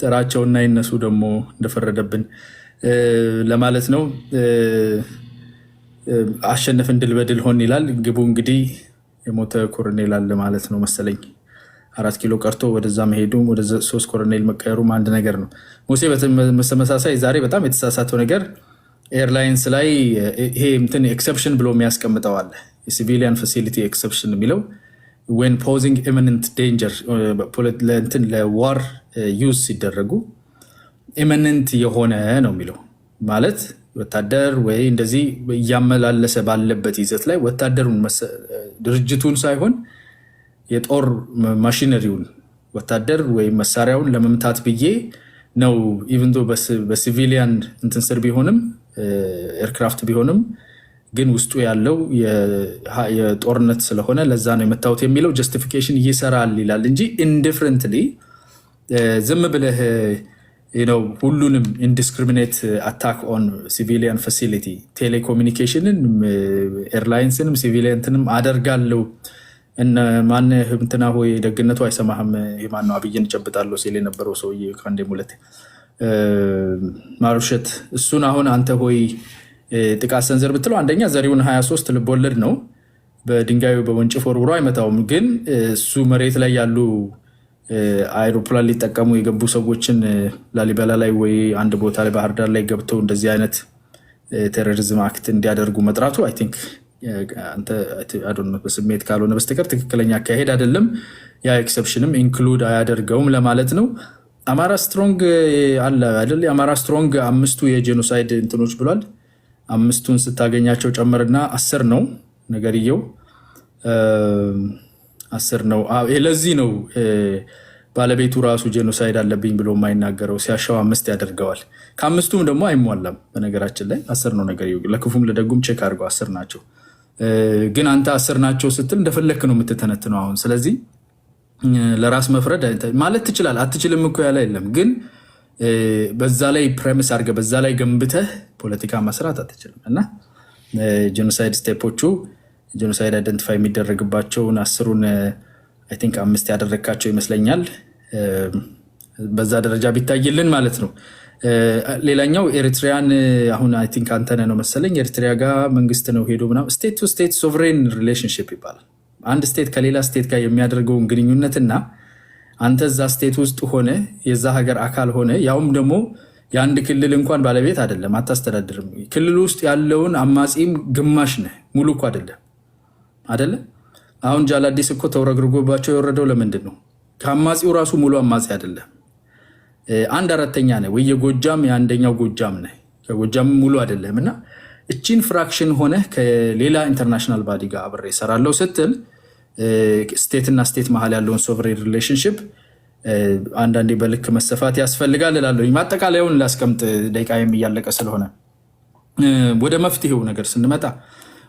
ጥራቸውና ይነሱ ደግሞ እንደፈረደብን ለማለት ነው። አሸነፍን ድል በድል ሆን ይላል። ግቡ እንግዲህ የሞተ ኮሎኔል አለ ማለት ነው መሰለኝ። 4 ኪሎ ቀርቶ ወደዛ መሄዱ ወደ 3 ኮሎኔል መቀየሩም አንድ ነገር ነው። ሙሴ በተመሳሳይ ዛሬ በጣም የተሳሳተው ነገር ኤርላይንስ ላይ ይሄ እንትን ኤክሰፕሽን ብሎ የሚያስቀምጠው አለ። የሲቪሊያን ፋሲሊቲ ኤክሰፕሽን የሚለው ዌን ፖዚንግ ኢሚነንት ዴንጀር ለእንትን ለዋር ዩዝ ሲደረጉ ኢሚነንት የሆነ ነው የሚለው ማለት ወታደር ወይ እንደዚህ እያመላለሰ ባለበት ይዘት ላይ ወታደሩን ድርጅቱን ሳይሆን የጦር ማሽነሪውን ወታደር ወይም መሳሪያውን ለመምታት ብዬ ነው። ኢቭን ዶ በሲቪሊያን እንትን ስር ቢሆንም ኤርክራፍት ቢሆንም ግን ውስጡ ያለው የጦርነት ስለሆነ ለዛ ነው የመታወት የሚለው ጀስቲፊኬሽን ይሰራል ይላል እንጂ ኢንዲፍረንትሊ ዝም ብለህ ሁሉንም ኢንዲስክሪሚኔት አታክ ኦን ሲቪሊያን ፋሲሊቲ ቴሌኮሙኒኬሽንን ኤርላይንስንም ሲቪሊያንትንም አደርጋለሁ እነ ማነህ እንትና ሆይ ደግነቱ አይሰማህም ማነው አብይን ጨብጣለሁ ሲል የነበረው ሰውዬ ከአንዴም ሁለቴ ማሩሸት እሱን አሁን አንተ ሆይ ጥቃት ሰንዘር ብትለው አንደኛ ዘሪውን 23 ልቦለድ ነው። በድንጋዩ በወንጭፍ ወርውሮ አይመታውም። ግን እሱ መሬት ላይ ያሉ አይሮፕላን ሊጠቀሙ የገቡ ሰዎችን ላሊበላ ላይ ወይ አንድ ቦታ ላይ ባህር ዳር ላይ ገብተው እንደዚህ አይነት ቴሮሪዝም አክት እንዲያደርጉ መጥራቱ አይ ቲንክ አንተ በስሜት ካልሆነ በስተቀር ትክክለኛ አካሄድ አይደለም። ያ ኤክሰፕሽንም ኢንክሉድ አያደርገውም ለማለት ነው። አማራ ስትሮንግ አለ አይደል? የአማራ ስትሮንግ 5ቱ የጄኖሳይድ እንትኖች ብሏል። 5ቱን ስታገኛቸው ጨምርና 10 ነው ነገርየው 10 ነው። ለዚህ ነው ባለቤቱ ራሱ ጄኖሳይድ አለብኝ ብሎ የማይናገረው። ሲያሻው 5 ያደርገዋል። ከ5ቱም ደግሞ አይሟላም። በነገራችን ላይ 10 ነው ነገርየው። ለክፉም ለደጉም ቼክ አድርገው 10 ናቸው። ግን አንተ 10 ናቸው ስትል እንደፈለክ ነው የምትተነትነው አሁን። ስለዚህ ለራስ መፍረድ ማለት ትችላል። አትችልም እኮ ያለ የለም። ግን በዛ ላይ ፕሬሚስ አድርገህ በዛ ላይ ገንብተህ ፖለቲካ መስራት አትችልም። እና ጄኖሳይድ ስቴፖቹ ጄኖሳይድ አይደንቲፋይ የሚደረግባቸውን 10ሩን አይ ቲንክ 5 ያደረግካቸው ይመስለኛል። በዛ ደረጃ ቢታይልን ማለት ነው። ሌላኛው ኤሪትሪያን አሁን አይ ቲንክ አንተነህ ነው መሰለኝ ኤሪትሪያ ጋር መንግስት ነው ሄዶ ምናምን ስቴት ቱ ስቴት ሶቨሬን ሪሌሽንሽፕ ይባላል። አንድ ስቴት ከሌላ ስቴት ጋር የሚያደርገውን ግንኙነትና አንተ እዛ ስቴት ውስጥ ሆነ የዛ ሀገር አካል ሆነ ያውም ደግሞ የአንድ ክልል እንኳን ባለቤት አይደለም፣ አታስተዳድርም። ክልል ውስጥ ያለውን አማጺም ግማሽ ነህ፣ ሙሉ እኮ አይደለ? አሁን ጃላዲስ እኮ ተወረግርጎባቸው የወረደው ለምንድን ነው? ከአማጺው ራሱ ሙሉ አማጺ አይደለም። 1/4 ነህ ወይ የጎጃም የአንደኛው ጎጃም ነህ፣ ከጎጃም ሙሉ አይደለም። እና እቺን ፍራክሽን ሆነ ከሌላ ኢንተርናሽናል ባዲ ጋር አብሬ እሰራለሁ ስትል ስቴትና ስቴት መሀል ያለውን ሶቨሬን ሪሌሽንሽፕ አንዳንዴ በልክ መሰፋት ያስፈልጋል እላለሁ። ማጠቃለያውን ላስቀምጥ፣ ደቂቃዬም እያለቀ ስለሆነ ወደ መፍትሄው ነገር ስንመጣ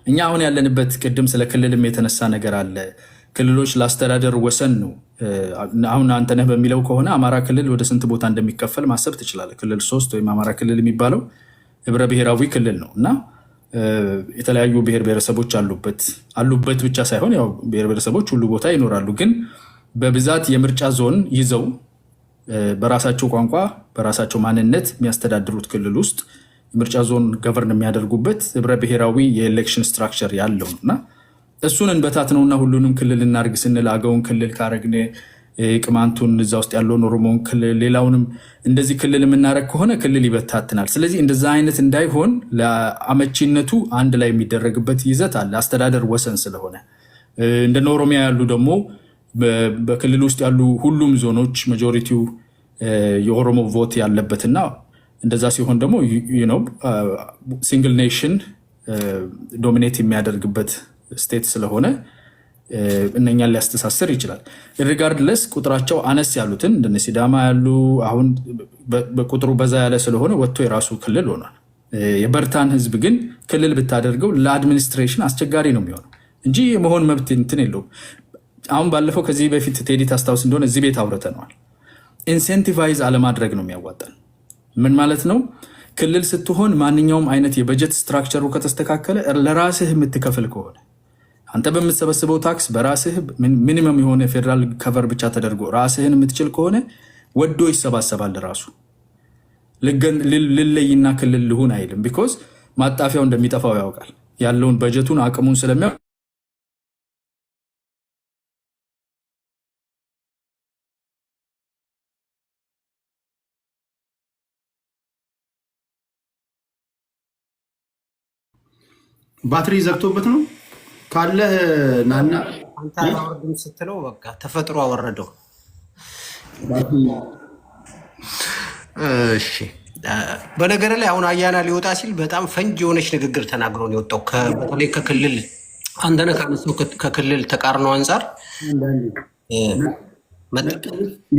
እኛ አሁን ያለንበት ቅድም ስለ ክልልም የተነሳ ነገር አለ። ክልሎች ለአስተዳደር ወሰን ነው። አሁን አንተነህ በሚለው ከሆነ አማራ ክልል ወደ ስንት ቦታ እንደሚከፈል ማሰብ ትችላለህ። ክልል 3 ወይም አማራ ክልል የሚባለው ህብረ ብሔራዊ ክልል ነው እና የተለያዩ ብሔር ብሔረሰቦች አሉበት ብቻ ሳይሆን ያው ብሔር ብሔረሰቦች ሁሉ ቦታ ይኖራሉ። ግን በብዛት የምርጫ ዞን ይዘው በራሳቸው ቋንቋ በራሳቸው ማንነት የሚያስተዳድሩት ክልል ውስጥ ምርጫ ዞን ገቨርን የሚያደርጉበት ህብረ ብሔራዊ የኤሌክሽን ስትራክቸር ያለው እና እሱን እንበታት ነውና ሁሉንም ክልል እናርግ ስንል አገውን ክልል ካረግን ቅማንቱን እዛ ውስጥ ያለውን ኦሮሞን ክልል ሌላውንም እንደዚህ ክልል የምናረግ ከሆነ ክልል ይበታትናል። ስለዚህ እንደዛ አይነት እንዳይሆን ለአመቺነቱ አንድ ላይ የሚደረግበት ይዘት አለ። አስተዳደር ወሰን ስለሆነ እንደነ ኦሮሚያ ያሉ ደግሞ በክልል ውስጥ ያሉ ሁሉም ዞኖች ማጆሪቲው የኦሮሞ ቮት ያለበትና እንደዛ ሲሆን ደግሞ ሲንግል ኔሽን ዶሚኔት የሚያደርግበት ስቴት ስለሆነ እነኛን ሊያስተሳስር ይችላል። ሪጋርድለስ ቁጥራቸው አነስ ያሉትን እንደነ ሲዳማ ያሉ አሁን በቁጥሩ በዛ ያለ ስለሆነ ወጥቶ የራሱ ክልል ሆኗል። የበርታን ህዝብ ግን ክልል ብታደርገው ለአድሚኒስትሬሽን አስቸጋሪ ነው የሚሆነው እንጂ የመሆን መብት እንትን የለውም። አሁን ባለፈው ከዚህ በፊት ቴዲ ታስታውስ እንደሆነ እዚህ ቤት አውርተነዋል። ኢንሴንቲቫይዝ አለማድረግ ነው የሚያዋጣን። ምን ማለት ነው? ክልል ስትሆን ማንኛውም አይነት የበጀት ስትራክቸሩ ከተስተካከለ ለራስህ የምትከፍል ከሆነ አንተ በምትሰበስበው ታክስ በራስህ ሚኒመም የሆነ ፌዴራል ከቨር ብቻ ተደርጎ ራስህን የምትችል ከሆነ ወዶ ይሰባሰባል። ራሱ ልለይና ክልል ልሁን አይልም። ቢኮዝ ማጣፊያው እንደሚጠፋው ያውቃል። ያለውን በጀቱን አቅሙን ስለሚያ ባትሪ ዘግቶበት ነው ካለህ ናና አንተ አወርድም ስትለው በቃ ተፈጥሮ አወረደው። እሺ በነገር ላይ አሁን አያና ሊወጣ ሲል በጣም ፈንጅ የሆነች ንግግር ተናግሮ ነው የወጣው። በተለይ ከክልል አንተነህ ካነሳው ከክልል ተቃርኖ አንጻር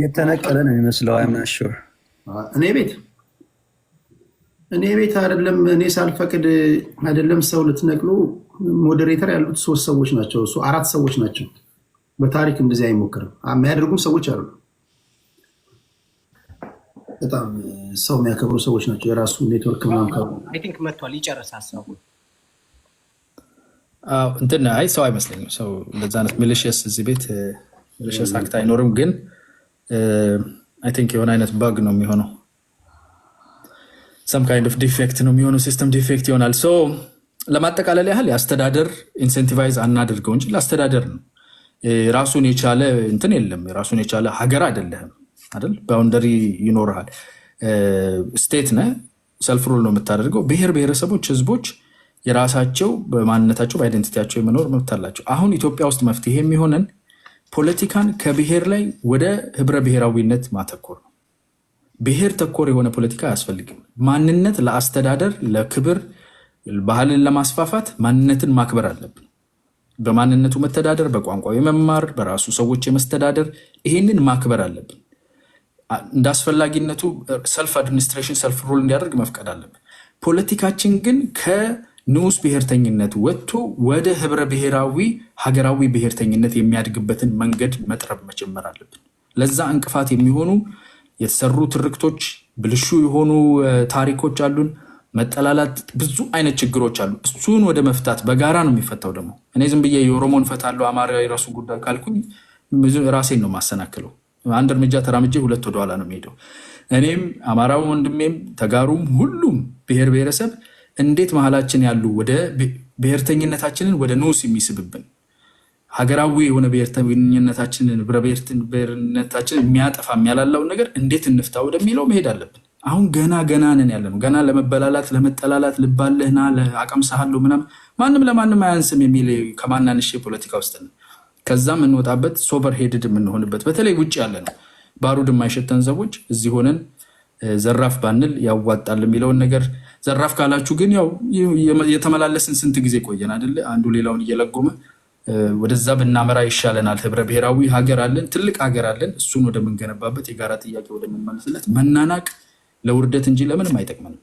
የተነቀለ ነው የሚመስለው። አይምናሹር እኔ ቤት አይደለም እኔ ሳልፈቅድ አይደለም ሰው ልትነቅሉ ሞዴሬተር ያሉት 3 ሰዎች ናቸው። 4 ሰዎች ናቸው። በታሪክ እንደዚህ አይሞክርም። የሚያደርጉም ሰዎች አሉ። በጣም ሰው የሚያከብሩ ሰዎች ናቸው። የራሱ ኔትወርክ ምናምን አይ ቲንክ መጥቷል። ይጨርስ ሀሳቡ። እንትን አይ ሰው አይመስለኝም። ሰው እንደዛ አይነት ሚሊሽየስ እዚህ ቤት ሚሊሽየስ አክት አይኖርም። ግን አይ ቲንክ የሆነ አይነት ባግ ነው የሚሆነው። ሰም ካይንድ ኦፍ ዲፌክት ነው የሚሆነው። ሲስተም ዲፌክት ይሆናል። ሶ ለማጠቃለል ያህል የአስተዳደር ኢንሴንቲቫይዝ አናድርገው እንጂ ለአስተዳደር ነው። ራሱን የቻለ እንትን የለም። ራሱን የቻለ ሀገር አይደለህም አይደል? ባውንደሪ ይኖርሃል። ስቴት ነህ። ሰልፍ ሩል ነው የምታደርገው። ብሔር ብሔረሰቦች፣ ህዝቦች የራሳቸው በማንነታቸው በአይደንቲቲያቸው የመኖር መብት አላቸው። አሁን ኢትዮጵያ ውስጥ መፍትሄ የሚሆነን ፖለቲካን ከብሔር ላይ ወደ ህብረ ብሔራዊነት ማተኮር ነው። ብሔር ተኮር የሆነ ፖለቲካ አያስፈልግም። ማንነት ለአስተዳደር ለክብር ባህልን ለማስፋፋት ማንነትን ማክበር አለብን። በማንነቱ መተዳደር፣ በቋንቋ የመማር በራሱ ሰዎች የመስተዳደር ይሄንን ማክበር አለብን። እንደ አስፈላጊነቱ ሰልፍ አድሚኒስትሬሽን ሰልፍ ሩል እንዲያደርግ መፍቀድ አለብን። ፖለቲካችን ግን ከንዑስ ብሔርተኝነት ወጥቶ ወደ ህብረ ብሔራዊ ሀገራዊ ብሔርተኝነት የሚያድግበትን መንገድ መጥረብ መጀመር አለብን። ለዛ እንቅፋት የሚሆኑ የተሰሩ ትርክቶች፣ ብልሹ የሆኑ ታሪኮች አሉን። መጠላላት፣ ብዙ አይነት ችግሮች አሉ። እሱን ወደ መፍታት በጋራ ነው የሚፈታው። ደግሞ እኔ ዝም ብዬ የኦሮሞን ፈታለሁ አማራ የራሱ ጉዳይ ካልኩኝ ራሴን ነው ማሰናክለው። አንድ እርምጃ ተራምጄ ሁለት ወደኋላ ነው የሚሄደው። እኔም አማራው ወንድሜም ተጋሩም ሁሉም ብሔር ብሔረሰብ እንዴት መሀላችን ያሉ ወደ ብሔርተኝነታችንን ወደ ንዑስ የሚስብብን ሀገራዊ የሆነ ብሔርተኝነታችንን ብሔርነታችንን የሚያጠፋ የሚያላላውን ነገር እንዴት እንፍታ ወደሚለው መሄድ አለብን። አሁን ገና ነን ያለ ነው። ገና ለመበላላት ለመጠላላት ልባለህና ለአቀምሳሃለሁ ምናምን ማንም ለማንም አያንስም የሚል ከማናንሽ ፖለቲካ ውስጥ ነው። ከዛም እንወጣበት ሶበር ሄድድ የምንሆንበት በተለይ ውጭ ያለ ነው ባሩድ የማይሸተን ሰዎች እዚህ ሆነን ዘራፍ ባንል ያዋጣል የሚለውን ነገር ዘራፍ ካላችሁ ግን ያው የተመላለስን ስንት ጊዜ ቆየን አይደለ? አንዱ ሌላውን እየለጎመ ወደዛ ብናመራ ይሻለናል። ህብረ ብሔራዊ ሀገር አለን፣ ትልቅ ሀገር አለን። እሱን ወደምንገነባበት የጋራ ጥያቄ ወደምንመልስለት መናናቅ ለውርደት እንጂ ለምንም አይጠቅመንም።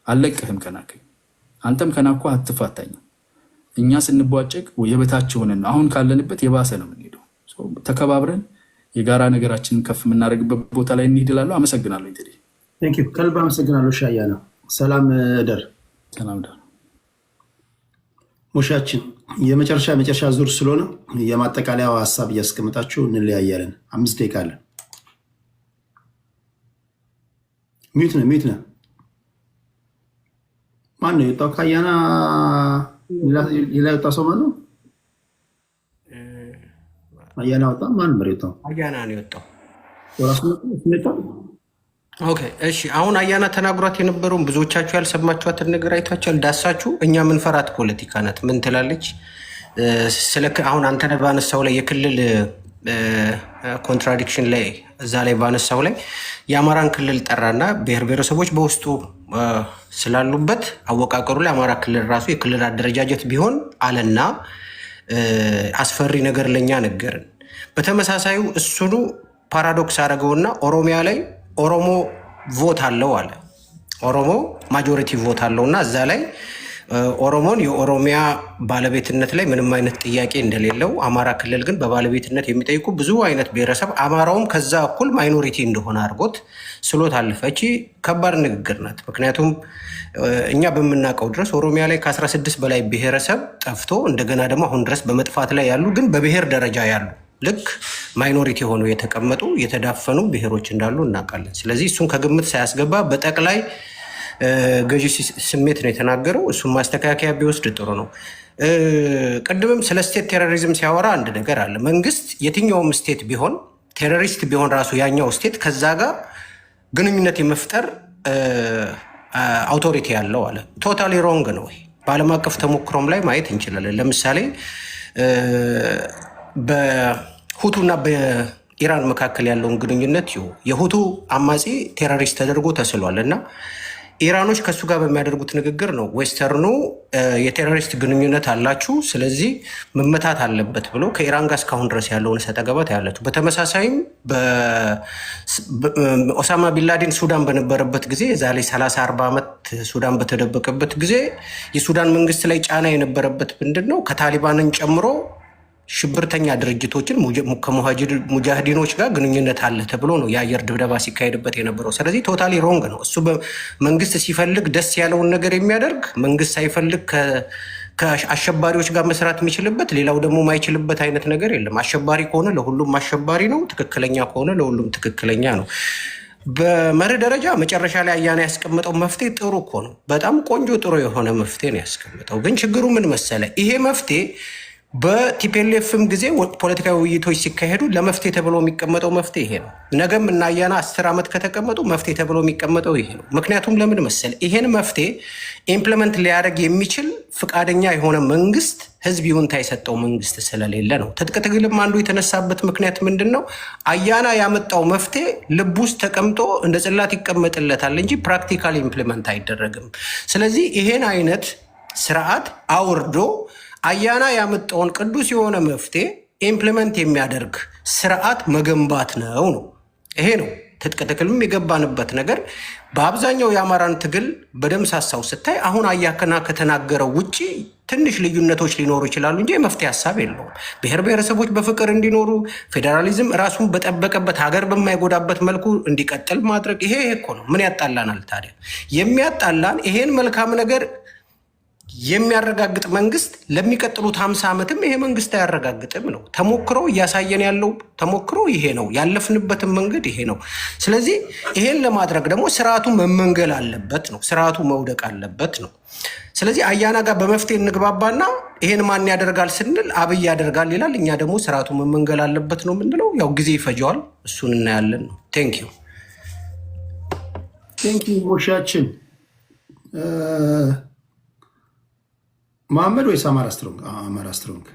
አለቅህም ከናከኝ አንተም ከናኳ አትፋታኝም። እኛ ስንቧጨቅ የበታች ሆነን አሁን ካለንበት የባሰ ነው የምንሄደው። ተከባብረን የጋራ ነገራችንን ከፍ የምናደርግበት ቦታ ላይ እንሂድ እላለሁ። አመሰግናለሁ። እንግዲህ ከልብ አመሰግናለሁ። ሻያ ነው። ሰላም እደር። ሰላም እደር። ሙሻችን የመጨረሻ ዙር ስለሆነ የማጠቃለያው ሀሳብ እያስቀምጣችሁ እንለያያለን። 5 ደቂቃ አለ። ሚዩት ነህ። ማን ነው የወጣው? ከአያና ሌላ የወጣ ሰው ማን ነው? አያና ወጣ። ማን ነበር የወጣው? አያና ነው የወጣው። ኦኬ እሺ። አሁን አያና ተናግሯት የነበረውን ብዙዎቻችሁ ያልሰማችኋትን ነገር አይታችኋል። ዳሳችሁ እኛ ምንፈራት ፖለቲካ ናት። ምን ትላለች? አሁን አንተ ባነሳው ላይ የክልል ኮንትራዲክሽን ላይ እዛ ላይ ባነሳው ላይ የአማራን ክልል ጠራና ብሔር ብሔረሰቦች በውስጡ ስላሉበት አወቃቀሩ ላይ አማራ ክልል ራሱ የክልል አደረጃጀት ቢሆን አለና አስፈሪ ነገር ለኛ ነገርን። በተመሳሳዩ እሱኑ ፓራዶክስ አደረገውና ኦሮሚያ ላይ ኦሮሞ ቮት አለው አለ። ኦሮሞ ማጆሪቲ ቮት አለውና እዛ ላይ ኦሮሞን የኦሮሚያ ባለቤትነት ላይ ምንም አይነት ጥያቄ እንደሌለው፣ አማራ ክልል ግን በባለቤትነት የሚጠይቁ ብዙ አይነት ብሔረሰብ አማራውም ከዛ እኩል ማይኖሪቲ እንደሆነ አድርጎት ስሎት አለፈች። ከባድ ንግግር ናት። ምክንያቱም እኛ በምናውቀው ድረስ ኦሮሚያ ላይ ከ16 በላይ ብሔረሰብ ጠፍቶ እንደገና ደግሞ አሁን ድረስ በመጥፋት ላይ ያሉ ግን በብሔር ደረጃ ያሉ ልክ ማይኖሪቲ ሆነው የተቀመጡ የተዳፈኑ ብሔሮች እንዳሉ እናውቃለን። ስለዚህ እሱን ከግምት ሳያስገባ በጠቅላይ ገዢ ስሜት ነው የተናገረው። እሱም ማስተካከያ ቢወስድ ጥሩ ነው። ቅድምም ስለ ስቴት ቴሮሪዝም ሲያወራ አንድ ነገር አለ። መንግስት የትኛውም ስቴት ቢሆን ቴሮሪስት ቢሆን ራሱ ያኛው ስቴት ከዛ ጋር ግንኙነት የመፍጠር አውቶሪቲ ያለው አለ። ቶታሊ ሮንግ ነው። በዓለም አቀፍ ተሞክሮም ላይ ማየት እንችላለን። ለምሳሌ በሁቱና በኢራን መካከል ያለውን ግንኙነት የሁቱ አማጺ ቴሮሪስት ተደርጎ ተስሏል እና ኢራኖች ከእሱ ጋር በሚያደርጉት ንግግር ነው ዌስተርኑ የቴሮሪስት ግንኙነት አላችሁ፣ ስለዚህ መመታት አለበት ብሎ ከኢራን ጋር እስካሁን ድረስ ያለውን ሰጣ ገባ ያላችሁ። በተመሳሳይም ኦሳማ ቢንላዴን ሱዳን በነበረበት ጊዜ ዛሬ 30-40 ዓመት ሱዳን በተደበቀበት ጊዜ የሱዳን መንግስት ላይ ጫና የነበረበት ምንድን ነው? ከታሊባንን ጨምሮ ሽብርተኛ ድርጅቶችን ከሙጃሂዲኖች ጋር ግንኙነት አለ ተብሎ ነው የአየር ድብደባ ሲካሄድበት የነበረው። ስለዚህ ቶታሊ ሮንግ ነው። እሱ መንግስት ሲፈልግ ደስ ያለውን ነገር የሚያደርግ መንግስት ሳይፈልግ ከአሸባሪዎች ጋር መስራት የሚችልበት ሌላው ደግሞ ማይችልበት አይነት ነገር የለም። አሸባሪ ከሆነ ለሁሉም አሸባሪ ነው፣ ትክክለኛ ከሆነ ለሁሉም ትክክለኛ ነው። በመርህ ደረጃ መጨረሻ ላይ አያና ያስቀመጠው መፍትሄ ጥሩ እኮ ነው። በጣም ቆንጆ ጥሩ የሆነ መፍትሄ ነው ያስቀመጠው። ግን ችግሩ ምን መሰለ? ይሄ መፍትሄ በቲፒኤልኤፍም ጊዜ ፖለቲካዊ ውይይቶች ሲካሄዱ ለመፍትሄ ተብሎ የሚቀመጠው መፍትሄ ይሄ ነው። ነገም እና አያና 10 ዓመት ከተቀመጡ መፍትሄ ተብሎ የሚቀመጠው ይሄ ነው። ምክንያቱም ለምን መሰለ? ይሄን መፍትሄ ኢምፕሊመንት ሊያደርግ የሚችል ፍቃደኛ የሆነ መንግስት፣ ህዝብ ይሁንታ የሰጠው መንግስት ስለሌለ ነው። ትጥቅ ትግልም አንዱ የተነሳበት ምክንያት ምንድን ነው? አያና ያመጣው መፍትሄ ልብ ውስጥ ተቀምጦ እንደ ጽላት ይቀመጥለታል እንጂ ፕራክቲካል ኢምፕሊመንት አይደረግም። ስለዚህ ይሄን አይነት ስርዓት አውርዶ አያና ያመጣውን ቅዱስ የሆነ መፍትሄ ኢምፕሊመንት የሚያደርግ ስርዓት መገንባት ነው። ይሄ ነው ትጥቅ ትግልም የገባንበት ነገር። በአብዛኛው የአማራን ትግል በደምሳሳው ስታይ አሁን አያና ከተናገረው ውጭ ትንሽ ልዩነቶች ሊኖሩ ይችላሉ እንጂ የመፍትሄ ሀሳብ የለውም። ብሔር ብሔረሰቦች በፍቅር እንዲኖሩ፣ ፌዴራሊዝም ራሱን በጠበቀበት ሀገር በማይጎዳበት መልኩ እንዲቀጥል ማድረግ፣ ይሄ እኮ ነው። ምን ያጣላናል ታዲያ? የሚያጣላን ይሄን መልካም ነገር የሚያረጋግጥ መንግስት ለሚቀጥሉት 50 ዓመትም ይሄ መንግስት አያረጋግጥም ነው። ተሞክሮ እያሳየን ያለው ተሞክሮ ይሄ ነው። ያለፍንበትን መንገድ ይሄ ነው። ስለዚህ ይሄን ለማድረግ ደግሞ ስርዓቱ መመንገል አለበት ነው። ስርዓቱ መውደቅ አለበት ነው። ስለዚህ አያና ጋር በመፍትሄ እንግባባና ይሄን ማን ያደርጋል ስንል አብይ ያደርጋል ይላል። እኛ ደግሞ ስርዓቱ መመንገል አለበት ነው የምንለው። ያው ጊዜ ይፈጀዋል፣ እሱን እናያለን ነው። ቴንኪዩ ሞሻችን መሐመድ ወይስ አማራ ስትሮንግ? አማራ ስትሮንግ።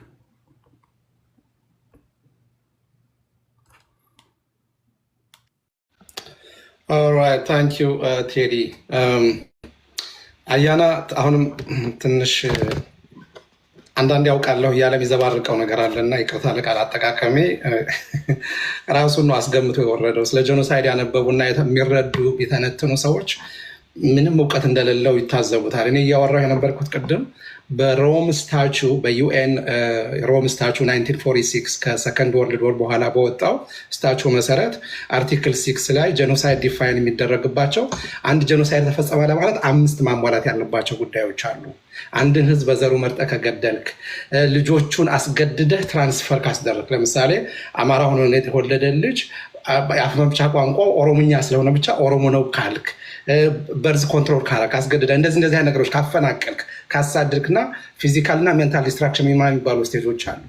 ኦልራይት ታንክ ዩ ቴዲ። አያና አሁንም ትንሽ አንዳንድ ያውቃለሁ እያለ የሚዘባርቀው ነገር አለና ይቅርታ ለቃል አጠቃቀሜ ራሱን ነው አስገምቶ የወረደው። ስለ ጄኖሳይድ ያነበቡና የሚረዱ የተነትኑ ሰዎች ምንም እውቀት እንደሌለው ይታዘቡታል። እኔ እያወራሁ የነበርኩት ቅድም በሮም ስታቹ በዩኤን ሮም ስታቹ 1946 ከሰከንድ ወርልድ ወር በኋላ በወጣው ስታቹ መሰረት አርቲክል 6 ላይ ጄኖሳይድ ዲፋይን የሚደረግባቸው አንድ ጄኖሳይድ ተፈጸመ ለማለት 5 ማሟላት ያለባቸው ጉዳዮች አሉ። አንድን ህዝብ በዘሩ መርጠህ ከገደልክ፣ ልጆቹን አስገድደህ ትራንስፈር ካስደረግ፣ ለምሳሌ አማራ ሆኖ የተወለደ ልጅ የአፍ መፍቻ ቋንቋ ኦሮምኛ ስለሆነ ብቻ ኦሮሞ ነው ካልክ፣ በርዝ ኮንትሮል ካረክ፣ አስገድደህ እንደዚህ አይነት ነገሮች ካፈናቀልክ፣ ካሳድርክና ፊዚካልና ሜንታል ዲስትራክሽን የሚባሉ ስቴጆች አሉ፣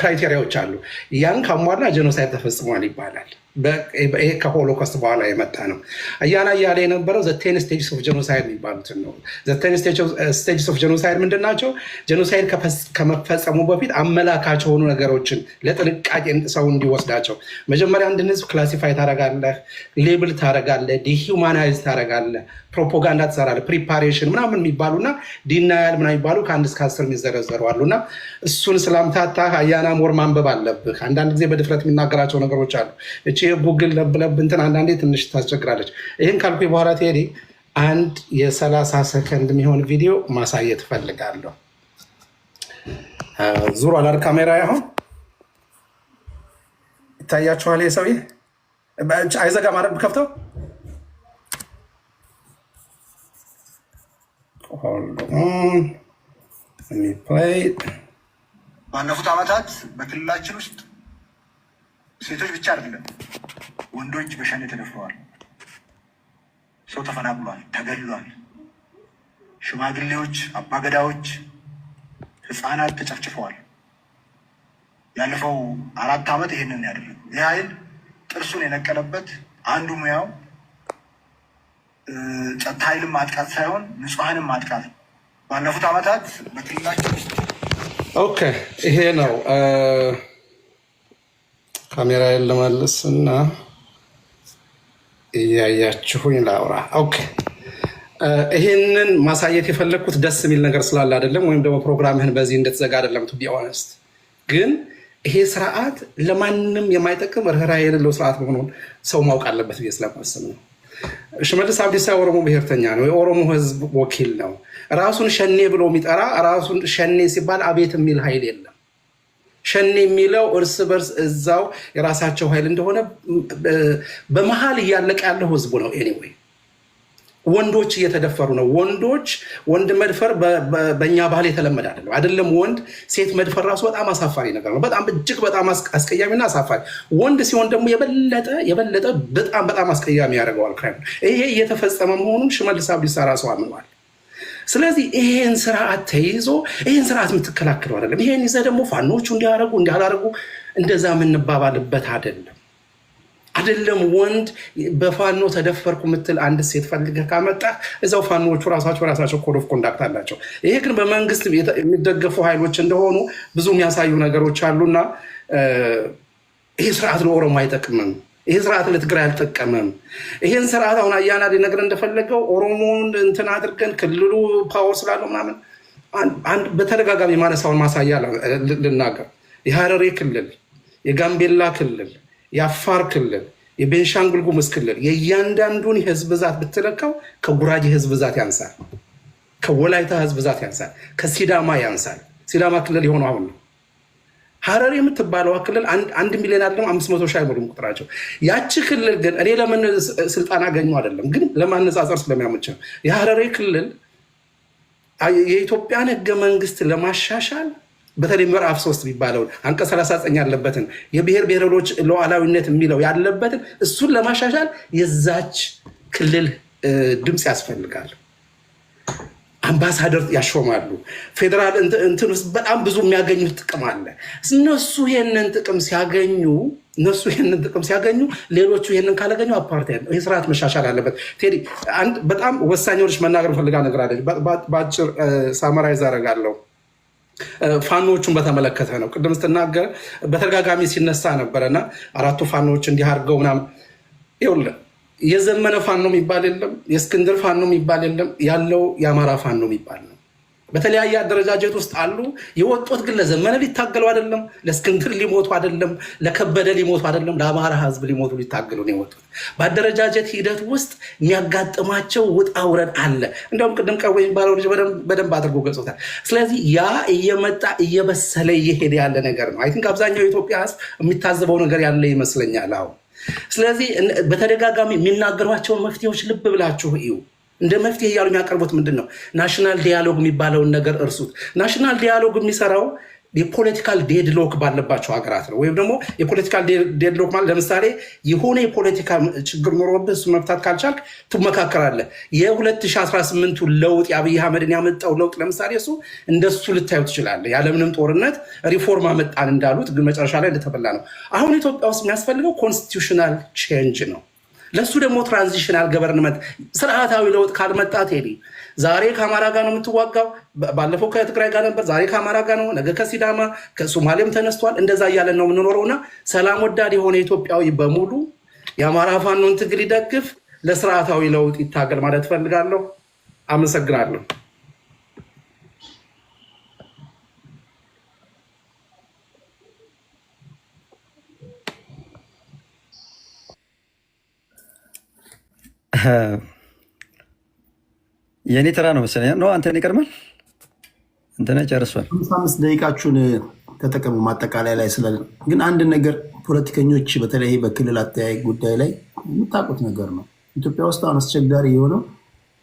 ክራይቴሪያዎች አሉ። ያን ካሟላ ጄኖሳይድ ተፈጽሟል ይባላል። ይሄ ከሆሎኮስት በኋላ የመጣ ነው። አያና እያለ የነበረው ዘ10 ስቴጅስ ኦፍ ጄኖሳይድ የሚባሉትን ነው። ዘ10 ስቴጅስ ኦፍ ጄኖሳይድ ምንድን ናቸው? ጄኖሳይድ ከመፈጸሙ በፊት አመላካች የሆኑ ነገሮችን ለጥንቃቄ ሰው እንዲወስዳቸው፣ መጀመሪያ አንድን ህዝብ ክላሲፋይ ታደርጋለህ፣ ሌብል ታደርጋለህ፣ ዲሂውማናይዝ ታደርጋለህ፣ ፕሮፓጋንዳ ትሰራለህ፣ ፕሪፓሬሽን ምናምን የሚባሉና ዲናያል ምናምን የሚባሉ ከ1 እስከ 10 የሚዘረዘሩ አሉና እሱን ስላምታታ አያና ሞር ማንበብ አለብህ። አንዳንድ ጊዜ በድፍረት የሚናገራቸው ነገሮች አሉ። እቺ ጉግል ለብለብ እንትን አንዳንዴ ትንሽ ታስቸግራለች። ይህን ካልኩ በኋላ ቴዲ አንድ የ30 ሰከንድ የሚሆን ቪዲዮ ማሳየት ፈልጋለሁ። ዙር አላር ካሜራ ያሁን ይታያችኋል። የሰውዬ አይዘጋ ማድረግ ከፍተው ባለፉት ዓመታት በክልላችን ውስጥ ሴቶች ብቻ አይደለም ወንዶች በሸኔ ተደፍረዋል። ሰው ተፈናቅሏል፣ ተገድሏል። ሽማግሌዎች፣ አባገዳዎች፣ ህፃናት ተጨፍጭፈዋል። ያለፈው 4 ዓመት ይህንን ያደረገው ይህ ኃይል ጥርሱን የነቀለበት አንዱ ሙያው ጸጥታ ኃይልን ማጥቃት ሳይሆን ንጹሐንን ማጥቃት ነው። ባለፉት ዓመታት በክልላችን ውስጥ ኦኬ፣ ይሄ ነው። ካሜራ ልመልስ እና እያያችሁኝ ላውራ። ኦኬ፣ ይሄንን ማሳየት የፈለግኩት ደስ የሚል ነገር ስላለ አይደለም፣ ወይም ደግሞ ፕሮግራምህን በዚህ እንድትዘጋ አይደለም። ቱ ቢ ኦነስት ግን ይሄ ስርዓት ለማንም የማይጠቅም ርህራሄ የሌለው ስርዓት መሆኑን ሰው ማወቅ አለበት ብዬ ስለማስብ ነው። ሽመልስ አብዲሳ የኦሮሞ ብሔርተኛ ነው፣ የኦሮሞ ህዝብ ወኪል ነው። ራሱን ሸኔ ብሎ የሚጠራ ራሱን ሸኔ ሲባል አቤት የሚል ኃይል የለም። ሸኔ የሚለው እርስ በርስ እዛው የራሳቸው ኃይል እንደሆነ በመሀል እያለቀ ያለው ህዝቡ ነው። ኤኒዌይ ወንዶች እየተደፈሩ ነው። ወንድ መድፈር በእኛ ባህል የተለመደ አይደለም። ወንድ ሴት መድፈር ራሱ በጣም አሳፋሪ ነገር ነው። በጣም እጅግ በጣም አስቀያሚና አሳፋሪ። ወንድ ሲሆን ደግሞ የበለጠ በጣም አስቀያሚ ያደርገዋል ክራይም። ይሄ እየተፈጸመ መሆኑን ሽመልስ አብዲሳ ራሱ አምኗል። ስለዚህ ይሄን ስርዓት ተይዞ ይሄን ስርዓት የምትከላከለው አይደለም። ይሄን ይዘህ ደግሞ ፋኖቹ እንዲያደርጉ እንዲያላደርጉ እንደዛ የምንባባልበት አይደለም። ወንድ በፋኖ ተደፈርኩ ምትል አንድ ሴት ፈልገህ ካመጣህ እዛው ፋኖቹ ራሳቸው ኮድ ኦፍ ኮንዳክት አላቸው። ይሄ ግን በመንግስት የሚደገፉ ኃይሎች እንደሆኑ ብዙ የሚያሳዩ ነገሮች አሉና ይሄ ስርዓት ለኦሮሞ አይጠቅምም። ይሄ ስርዓት ለትግራይ አልጠቀመም። ይሄን ስርዓት አሁን አያና ሊነግር እንደፈለገው ኦሮሞን እንትን አድርገን ክልሉ ፓወር ስላለው ምናምን አንድ በተደጋጋሚ ማነሳውን ማሳያ ልናገር። የሀረሬ ክልል፣ የጋምቤላ ክልል፣ የአፋር ክልል፣ የቤንሻንጉል ጉሙዝ ክልል የእያንዳንዱን የህዝብ ብዛት ብትለካው ከጉራጌ ህዝብ ብዛት ያንሳል፣ ከወላይታ ህዝብ ብዛት ያንሳል፣ ከሲዳማ ያንሳል። ሲዳማ ክልል የሆነው አሁን ነው። ሀረር የምትባለው ክልል 1 ሚሊዮን አይደለም 500 ሺህ አይሞሉም ቁጥራቸው። ያቺ ክልል ግን እኔ ለምን ስልጣን አገኘው አይደለም፣ ግን ለማነጻጸር ስለሚያመች ነው። የሀረሬ ክልል የኢትዮጵያን ህገ መንግስት ለማሻሻል በተለይ ምዕራፍ 3 የሚባለው አንቀጽ 39 ያለበትን የብሔር ብሔሮች ሉዓላዊነት የሚለው ያለበትን እሱን ለማሻሻል የዛች ክልል ድምፅ ያስፈልጋል። አምባሳደር ያሾማሉ። ፌደራል እንትን ውስጥ በጣም ብዙ የሚያገኙት ጥቅም አለ። እነሱ ይሄንን ጥቅም ሲያገኙ ሌሎቹ ይሄንን ካላገኙ አፓርታይድ ነው። ይህ ስርዓት መሻሻል አለበት። ቴዲ አንድ በጣም ወሳኞች መናገር ፈልጋ ነገር አለች። በአጭር ሳመራይዝ አደርጋለሁ። ፋኖቹን በተመለከተ ነው። ቅድም ስትናገር በተደጋጋሚ ሲነሳ ነበረና 4ቱ ፋኖች እንዲህ አድርገው ምናምን ይኸውልህ የዘመነ ፋኖ የሚባል የለም፣ የእስክንድር ፋኖ የሚባል የለም። ያለው የአማራ ፋኖ የሚባል ነው። በተለያየ አደረጃጀት ውስጥ አሉ። የወጡት ግን ለዘመነ ሊታገሉ አይደለም፣ ለእስክንድር ሊሞቱ አይደለም፣ ለከበደ ሊሞቱ አይደለም፣ ለአማራ ህዝብ ሊሞቱ ሊታገሉ ነው የወጡት። በአደረጃጀት ሂደት ውስጥ የሚያጋጥማቸው ውጣ ውረድ አለ። እንደውም ቅድም ቀወ የሚባለው ልጅ በደንብ አድርጎ ገልጾታል። ስለዚህ ያ እየመጣ እየበሰለ እየሄደ ያለ ነገር ነው። አይ ቲንክ አብዛኛው የኢትዮጵያ ህዝብ የሚታዘበው ነገር ያለ ይመስለኛል አሁን። ስለዚህ በተደጋጋሚ የሚናገሯቸውን መፍትሄዎች ልብ ብላችሁ እዩ። እንደ መፍትሄ እያሉ የሚያቀርቡት ምንድን ነው? ናሽናል ዲያሎግ የሚባለውን ነገር እርሱት። ናሽናል ዲያሎግ የሚሰራው የፖለቲካል ዴድሎክ ባለባቸው ሀገራት ነው። ወይም ደግሞ የፖለቲካል ዴድሎክ ማለት ለምሳሌ የሆነ የፖለቲካ ችግር ኖሮብህ እሱ መፍታት ካልቻልክ ትመካከራለህ። የ2018 ለውጥ የአብይ አህመድን ያመጣው ለውጥ ለምሳሌ እሱ እንደሱ ልታዩ ትችላለህ። ያለምንም ጦርነት ሪፎርም አመጣን እንዳሉት ግን መጨረሻ ላይ እንደተበላ ነው። አሁን ኢትዮጵያ ውስጥ የሚያስፈልገው ኮንስቲቱሽናል ቼንጅ ነው። ለሱ ደግሞ ትራንዚሽናል ገቨርንመንት ስርዓታዊ ለውጥ ካልመጣ ቴዲ ዛሬ ከአማራ ጋር ነው የምትዋጋው። ባለፈው ከትግራይ ጋር ነበር፣ ዛሬ ከአማራ ጋር ነው፣ ነገ ከሲዳማ ከሶማሌም ተነስቷል። እንደዛ እያለን ነው የምንኖረውና ሰላም ወዳድ የሆነ ኢትዮጵያዊ በሙሉ የአማራ ፋኖን ትግል ይደግፍ፣ ለስርዓታዊ ለውጥ ይታገል ማለት ፈልጋለሁ። አመሰግናለሁ። የኔ ተራ ነው መሰለኝ ነው። አንተን ይቀርማል። እንተነ ጨርሷል። 5 ደቂቃችሁን ተጠቀሙ። ማጠቃለያ ላይ ስለ ግን አንድ ነገር ፖለቲከኞች በተለይ በክልል አተያይ ጉዳይ ላይ የምታውቁት ነገር ነው። ኢትዮጵያ ውስጥ አሁን አስቸጋሪ የሆነው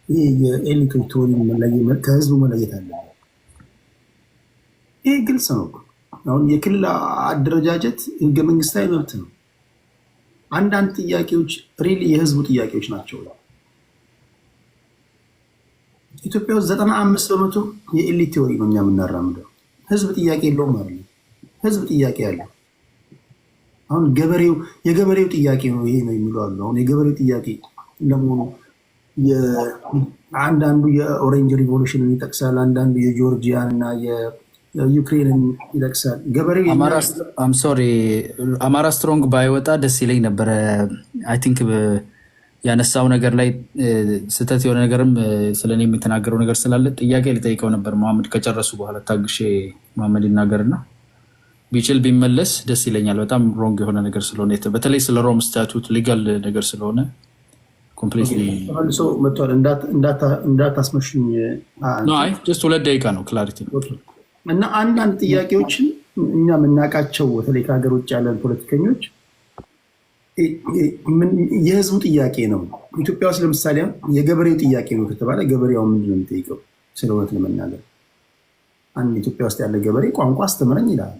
ይህ የኤሊቶች ቶኒ ከህዝቡ መለየት አለ። ይህ ግልጽ ነው። አሁን የክልል አደረጃጀት ህገ መንግስታዊ መብት ነው። አንዳንድ ጥያቄዎች ሪሊ የህዝቡ ጥያቄዎች ናቸው። ኢትዮጵያ ውስጥ 95% የኤሊት ቴዎሪ ነው እኛ የምናራምደው። ህዝብ ጥያቄ የለውም ማለት ነው። ህዝብ ጥያቄ ያለው አሁን የገበሬው ጥያቄ ነው ይሄ ነው የሚሉ አሉ። አሁን የገበሬው ጥያቄ ለመሆኑ አንዳንዱ የኦሬንጅ ሪቮሉሽንን ይጠቅሳል፣ አንዳንዱ የጆርጂያን እና የዩክሬንን ይጠቅሳል። ገበሬው ሶሪ አማራ ስትሮንግ ባይወጣ ደስ ይለኝ ነበረ። አይ ቲንክ ያነሳው ነገር ላይ ስህተት የሆነ ነገርም ስለኔ የሚተናገረው ነገር ስላለ ጥያቄ ሊጠይቀው ነበር። መሐመድ ከጨረሱ በኋላ ታግሼ መሐመድ ይናገርና ቢችል ቢመለስ ደስ ይለኛል። በጣም ሮንግ የሆነ ነገር ስለሆነ በተለይ ስለ ሮም ስታቱት ሊጋል ነገር ስለሆነ ኮምፕሊትሊ መጥቷል። እንዳታስመሽኝ። ጀስት 2 ደቂቃ ነው ክላሪቲ ነው። እና አንዳንድ ጥያቄዎችን እኛ የምናውቃቸው በተለይ ከሀገር ውጭ ያለን ፖለቲከኞች የህዝቡ ጥያቄ ነው። ኢትዮጵያ ውስጥ ለምሳሌ የገበሬው ጥያቄ ነው ከተባለ ገበሬው ምንድን ነው የሚጠይቀው? ስለ እውነት ለመናገር አንድ ኢትዮጵያ ውስጥ ያለ ገበሬ ቋንቋ አስተምረኝ ይላል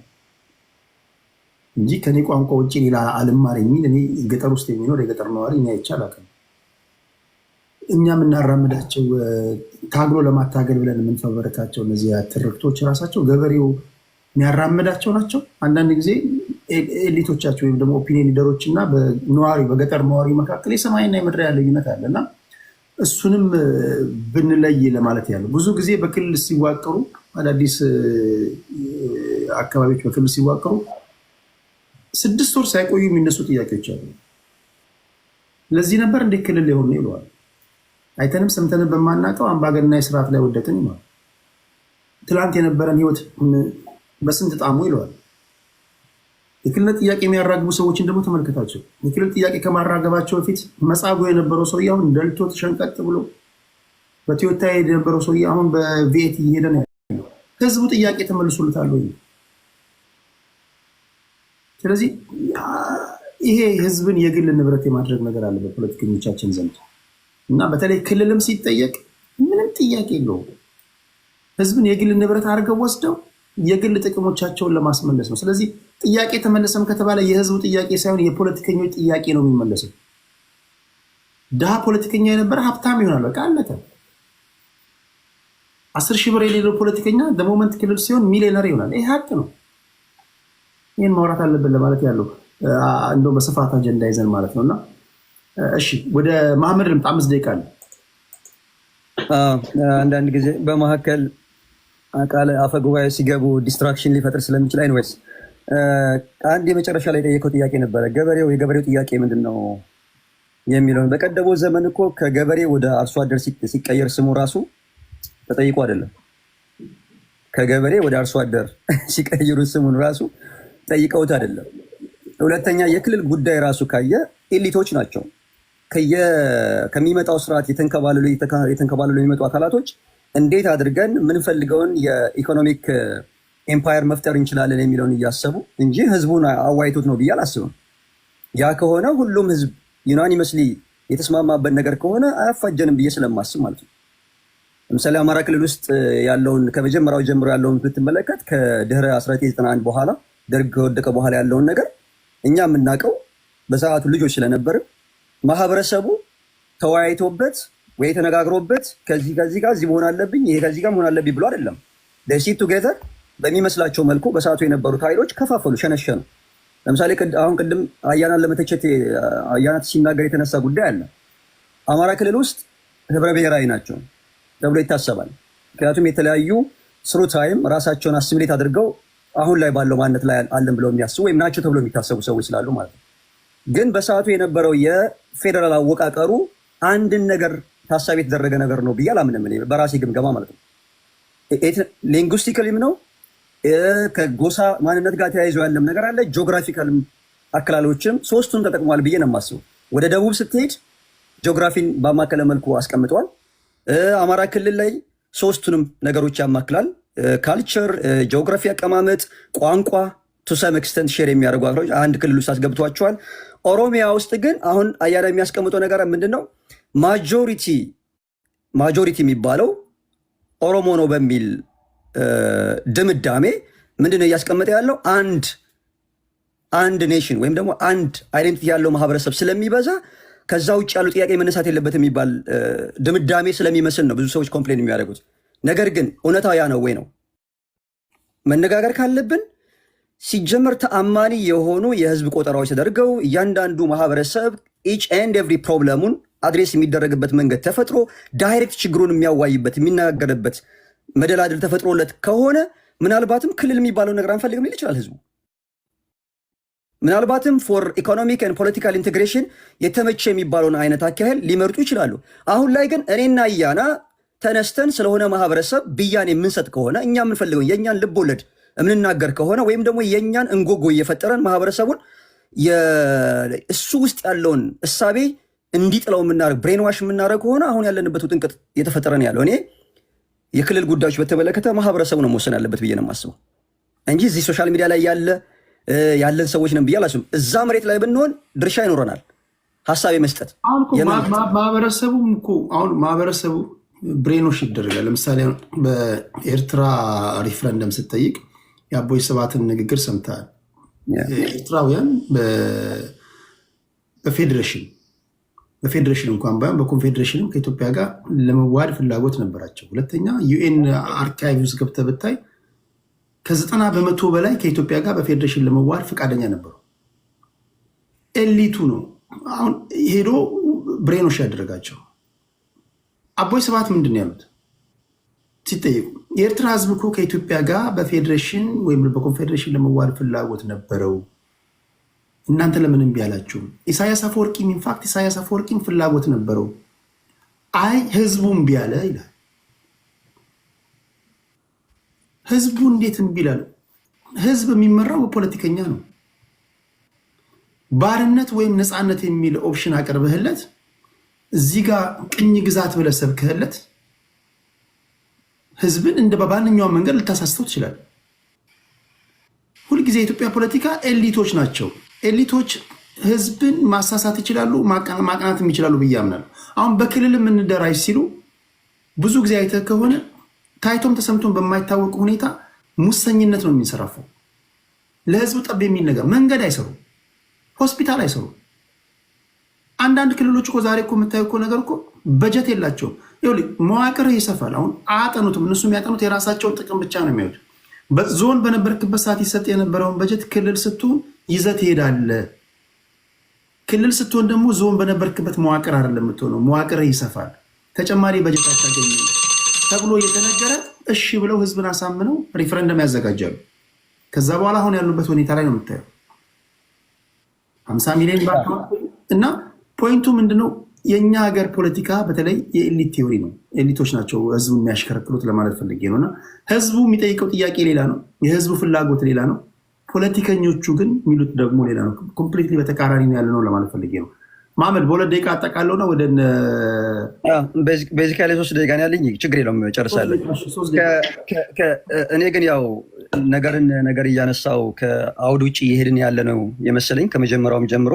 እንጂ ከኔ ቋንቋ ውጭ ሌላ አልማር የሚል እኔ ገጠር ውስጥ የሚኖር የገጠር ነዋሪ እኛ ይቻላል። እኛ የምናራምዳቸው ታግሎ ለማታገል ብለን የምንፈበረካቸው እነዚህ ትርክቶች ራሳቸው ገበሬው የሚያራምዳቸው ናቸው። አንዳንድ ጊዜ ኤሊቶቻቸው ወይም ደግሞ ኦፒኒየን ሊደሮች እና በገጠር ነዋሪ መካከል የሰማይና የምድር ያለ ልዩነት አለ እና እሱንም ብንለይ ለማለት ያለው ብዙ ጊዜ በክልል ሲዋቀሩ አዳዲስ አካባቢዎች በክልል ሲዋቀሩ 6 ወር ሳይቆዩ የሚነሱ ጥያቄዎች አሉ። ለዚህ ነበር እንደ ክልል የሆነ ይለዋል። አይተንም ሰምተንም በማናውቀው አምባገነናዊ ስርዓት ላይ ወደቅን ይለዋል። ትላንት የነበረን ህይወት በስንት ጣሙ ይለዋል። የክልል ጥያቄ የሚያራግቡ ሰዎችን ደግሞ ተመልከታቸው። የክልል ጥያቄ ከማራገባቸው በፊት መጻጉዕ የነበረው ሰውዬ አሁን ደልቶት ሸንቀጥ ብሎ በቶዮታ የሄደ የነበረው ሰውዬ አሁን በቪኤት እየሄደ ነው ያለው። ህዝቡ ጥያቄ ተመልሶለታል ወይ? ስለዚህ ይሄ ህዝብን የግል ንብረት የማድረግ ነገር አለ በፖለቲከኞቻችን ዘንድ እና በተለይ ክልልም ሲጠየቅ ምንም ጥያቄ የለውም። ህዝብን የግል ንብረት አድርገው ወስደው የግል ጥቅሞቻቸውን ለማስመለስ ነው። ስለዚህ ጥያቄ ተመለሰም ከተባለ የህዝቡ ጥያቄ ሳይሆን የፖለቲከኞች ጥያቄ ነው የሚመለሰው። ድሃ ፖለቲከኛ የነበረ ሀብታም ይሆናል። በቃ አለቀ። 10 ሺህ ብር የሌለው ፖለቲከኛ በሞመንት ክልል ሲሆን ሚሊዮነር ይሆናል። ይህ ሀቅ ነው። ይህን ማውራት አለብን ለማለት ያለው እንደው በስፋት አጀንዳ ይዘን ማለት ነው። እና እሺ ወደ መሐመድ ልምጣ። 5 ደቂቃ አለ። አንዳንድ ጊዜ በመካከል ቃል አፈ ጉባኤ ሲገቡ ዲስትራክሽን ሊፈጥር ስለሚችል አይንወይስ አንድ የመጨረሻ ላይ የጠየቀው ጥያቄ ነበረ። የገበሬው ጥያቄ ምንድን ነው የሚለውን በቀደመው ዘመን እኮ ከገበሬ ወደ አርሶ አደር ሲቀየር ስሙ ራሱ ተጠይቆ አይደለም። ከገበሬ ወደ አርሶ አደር ሲቀይሩ ስሙን ራሱ ጠይቀውት አይደለም። ሁለተኛ የክልል ጉዳይ ራሱ ካየ ኤሊቶች ናቸው ከሚመጣው ስርዓት የተንከባለሉ የሚመጡ አካላቶች እንዴት አድርገን የምንፈልገውን የኢኮኖሚክ ኤምፓየር መፍጠር እንችላለን የሚለውን እያሰቡ እንጂ ህዝቡን አዋይቶት ነው ብዬ አላስብም። ያ ከሆነ ሁሉም ህዝብ ዩናኒመስሊ የተስማማበት ነገር ከሆነ አያፋጀንም ብዬ ስለማስብ ማለት ነው። ለምሳሌ አማራ ክልል ውስጥ ያለውን ከመጀመሪያው ጀምሮ ያለውን ብትመለከት ከድህረ 1991 በኋላ ደርግ ከወደቀ በኋላ ያለውን ነገር እኛ የምናውቀው በሰዓቱ ልጆች ስለነበርን ማህበረሰቡ ተወያይቶበት ወይ ተነጋግሮበት ከዚህ ጋር እዚህ መሆን አለብኝ ይሄ ከዚህ ጋር መሆን አለብኝ ብሎ አይደለም። ሲት ቱጌዘር በሚመስላቸው መልኩ በሰዓቱ የነበሩት ኃይሎች ከፋፈሉ፣ ሸነሸኑ። ለምሳሌ አሁን ቅድም አያናን ለመተቸት አያናት ሲናገር የተነሳ ጉዳይ አለ። አማራ ክልል ውስጥ ህብረ ብሔራዊ ናቸው ተብሎ ይታሰባል። ምክንያቱም የተለያዩ ስሩ ታይም ራሳቸውን አሲሚሌት አድርገው አሁን ላይ ባለው ማንነት ላይ አለን ብለው የሚያስቡ ወይም ናቸው ተብሎ የሚታሰቡ ሰዎች ስላሉ ማለት ነው። ግን በሰዓቱ የነበረው የፌዴራል አወቃቀሩ አንድን ነገር ታሳቢ የተደረገ ነገር ነው ብዬ አላምንም፣ በራሴ ግምገማ ማለት ነው። ሊንጉስቲካሊም ነው ከጎሳ ማንነት ጋር ተያይዞ ያለም ነገር አለ። ጂኦግራፊካልም አከላሎችም ሶስቱን ተጠቅሟል ብዬ ነው የማስበው። ወደ ደቡብ ስትሄድ ጂኦግራፊን ባማከለ መልኩ አስቀምጠዋል። አማራ ክልል ላይ ሶስቱንም ነገሮች ያማክላል። ካልቸር፣ ጂኦግራፊ አቀማመጥ፣ ቋንቋ ቱሰም ኤክስተንት ሼር የሚያደርጉ አገሮች አንድ ክልል ውስጥ አስገብቷቸዋል። ኦሮሚያ ውስጥ ግን አሁን አያዳ የሚያስቀምጠው ነገር ምንድን ነው? ማጆሪቲ የሚባለው ኦሮሞ ነው በሚል ድምዳሜ ምንድን ነው እያስቀመጠ ያለው? አንድ ኔሽን ወይም ደግሞ አንድ አይደንቲቲ ያለው ማህበረሰብ ስለሚበዛ ከዛ ውጭ ያለው ጥያቄ መነሳት የለበት የሚባል ድምዳሜ ስለሚመስል ነው ብዙ ሰዎች ኮምፕሌን የሚያደርጉት። ነገር ግን እውነታው ያ ነው ወይ ነው መነጋገር ካለብን። ሲጀመር ተአማኒ የሆኑ የህዝብ ቆጠራዎች ተደርገው እያንዳንዱ ማህበረሰብ ኢች ኤንድ ኤቭሪ ፕሮብለሙን አድሬስ የሚደረግበት መንገድ ተፈጥሮ ዳይሬክት ችግሩን የሚያዋይበት የሚናገርበት መደላድል ተፈጥሮለት ከሆነ ምናልባትም ክልል የሚባለው ነገር አንፈልግም ሊል ይችላል ህዝቡ። ምናልባትም ፎር ኢኮኖሚክ ኤንድ ፖለቲካል ኢንቴግሬሽን የተመቸ የሚባለውን አይነት አካሄድ ሊመርጡ ይችላሉ። አሁን ላይ ግን እኔና እያና ተነስተን ስለሆነ ማህበረሰብ ብያን የምንሰጥ ከሆነ እኛ የምንፈልገው የእኛን ልብ ወለድ የምንናገር ከሆነ ወይም ደግሞ የእኛን እንጎጎ እየፈጠረን ማህበረሰቡን እሱ ውስጥ ያለውን እሳቤ እንዲጥለው የምናደርግ ብሬንዋሽ የምናደርግ ከሆነ አሁን ያለንበት ውጥንቅጥ እየተፈጠረ ነው ያለው። እኔ የክልል ጉዳዮች በተመለከተ ማህበረሰቡ ነው መወሰን ያለበት ብዬ ነው የማስበው እንጂ እዚህ ሶሻል ሚዲያ ላይ ያለ ያለን ሰዎች ነን ብዬ አላስብም። እዛ መሬት ላይ ብንሆን ድርሻ ይኖረናል፣ ሀሳብ የመስጠት ማህበረሰቡ ብሬኖሽ ይደረጋል። ለምሳሌ በኤርትራ ሪፍረንደም ስትጠይቅ የአቦይ ስብሃትን ንግግር ሰምተሃል። ኤርትራውያን በፌዴሬሽን እንኳን ባይሆን በኮንፌዴሬሽንም ከኢትዮጵያ ጋር ለመዋሃድ ፍላጎት ነበራቸው። ሁለተኛ ዩኤን አርካይቭ ውስጥ ገብተህ ብታይ ከ90% በላይ ከኢትዮጵያ ጋር በፌዴሬሽን ለመዋሃድ ፈቃደኛ ነበሩ። ኤሊቱ ነው አሁን ሄዶ ብሬኖሽ ያደረጋቸው። አቦይ ስብሃት ምንድን ነው ያሉት ሲጠየቁ የኤርትራ ህዝብ እኮ ከኢትዮጵያ ጋር በፌዴሬሽን ወይም በኮንፌዴሬሽን ለመዋሃድ ፍላጎት ነበረው፣ እናንተ ለምን እምቢ አላችሁ? ኢሳያስ አፈወርቂም ኢንፋክት ኢሳያስ አፈወርቂም ፍላጎት ነበረው፣ አይ ህዝቡ እምቢ አለ ይላል። ህዝቡ እንዴት እምቢ ይላል? ህዝብ የሚመራው በፖለቲከኛ ነው። ባርነት ወይም ነፃነት የሚል ኦፕሽን አቀርበህለት እዚህ ጋር ቅኝ ግዛት ብለህ ሰብከህለት ህዝብን እንደ በማንኛውም መንገድ ልታሳስተው ትችላል። ሁልጊዜ የኢትዮጵያ ፖለቲካ ኤሊቶች ናቸው። ኤሊቶች ህዝብን ማሳሳት ይችላሉ፣ ማቅናትም ይችላሉ ብዬ አምናለሁ። አሁን በክልል የምንደራጅ ሲሉ ብዙ ጊዜ አይተህ ከሆነ ታይቶም ተሰምቶም በማይታወቅ ሁኔታ ሙሰኝነት ነው የሚንሰራፈው። ለህዝቡ ጠብ የሚል ነገር መንገድ አይሰሩ፣ ሆስፒታል አይሰሩ። አንዳንድ ክልሎች እኮ ዛሬ እኮ የምታየው እኮ ነገር እኮ በጀት የላቸውም። መዋቅር ይሰፋል። አሁን አያጠኑትም። እነሱ የሚያጠኑት የራሳቸውን ጥቅም ብቻ ነው የሚያዩት። ዞን በነበርክበት ሰዓት ይሰጥ የነበረውን በጀት ክልል ስትሆን ይዘህ ትሄዳለህ። ክልል ስትሆን ደግሞ ዞን በነበርክበት መዋቅር አይደለም የምትሆነው። መዋቅር ይሰፋል። ተጨማሪ በጀት አታገኝ ተብሎ እየተነገረ እሺ ብለው ህዝብን አሳምነው ሪፈረንደም ያዘጋጃሉ። ከዛ በኋላ አሁን ያሉበት ሁኔታ ላይ ነው የምታየው። 50 ሚሊዮን እና ፖይንቱ ምንድነው? የእኛ ሀገር ፖለቲካ በተለይ የኤሊት ቴዎሪ ነው። ኤሊቶች ናቸው ህዝቡ የሚያሽከረክሩት ለማለት ፈልጌ ነው። እና ህዝቡ የሚጠይቀው ጥያቄ ሌላ ነው፣ የህዝቡ ፍላጎት ሌላ ነው። ፖለቲከኞቹ ግን የሚሉት ደግሞ ሌላ ነው። ኮምፕሊትሊ በተቃራኒ ያለ ነው ለማለት ፈልጌ ነው። ማመድ በ2 ደቂቃ አጠቃለውና ወደ ቤዚካሊ 3 ደቂቃ ያለኝ ችግር የለውም ጨርሳለሁ። እኔ ግን ያው ነገር እያነሳው ከአውድ ውጭ እየሄድን ያለ ነው የመሰለኝ ከመጀመሪያውም ጀምሮ።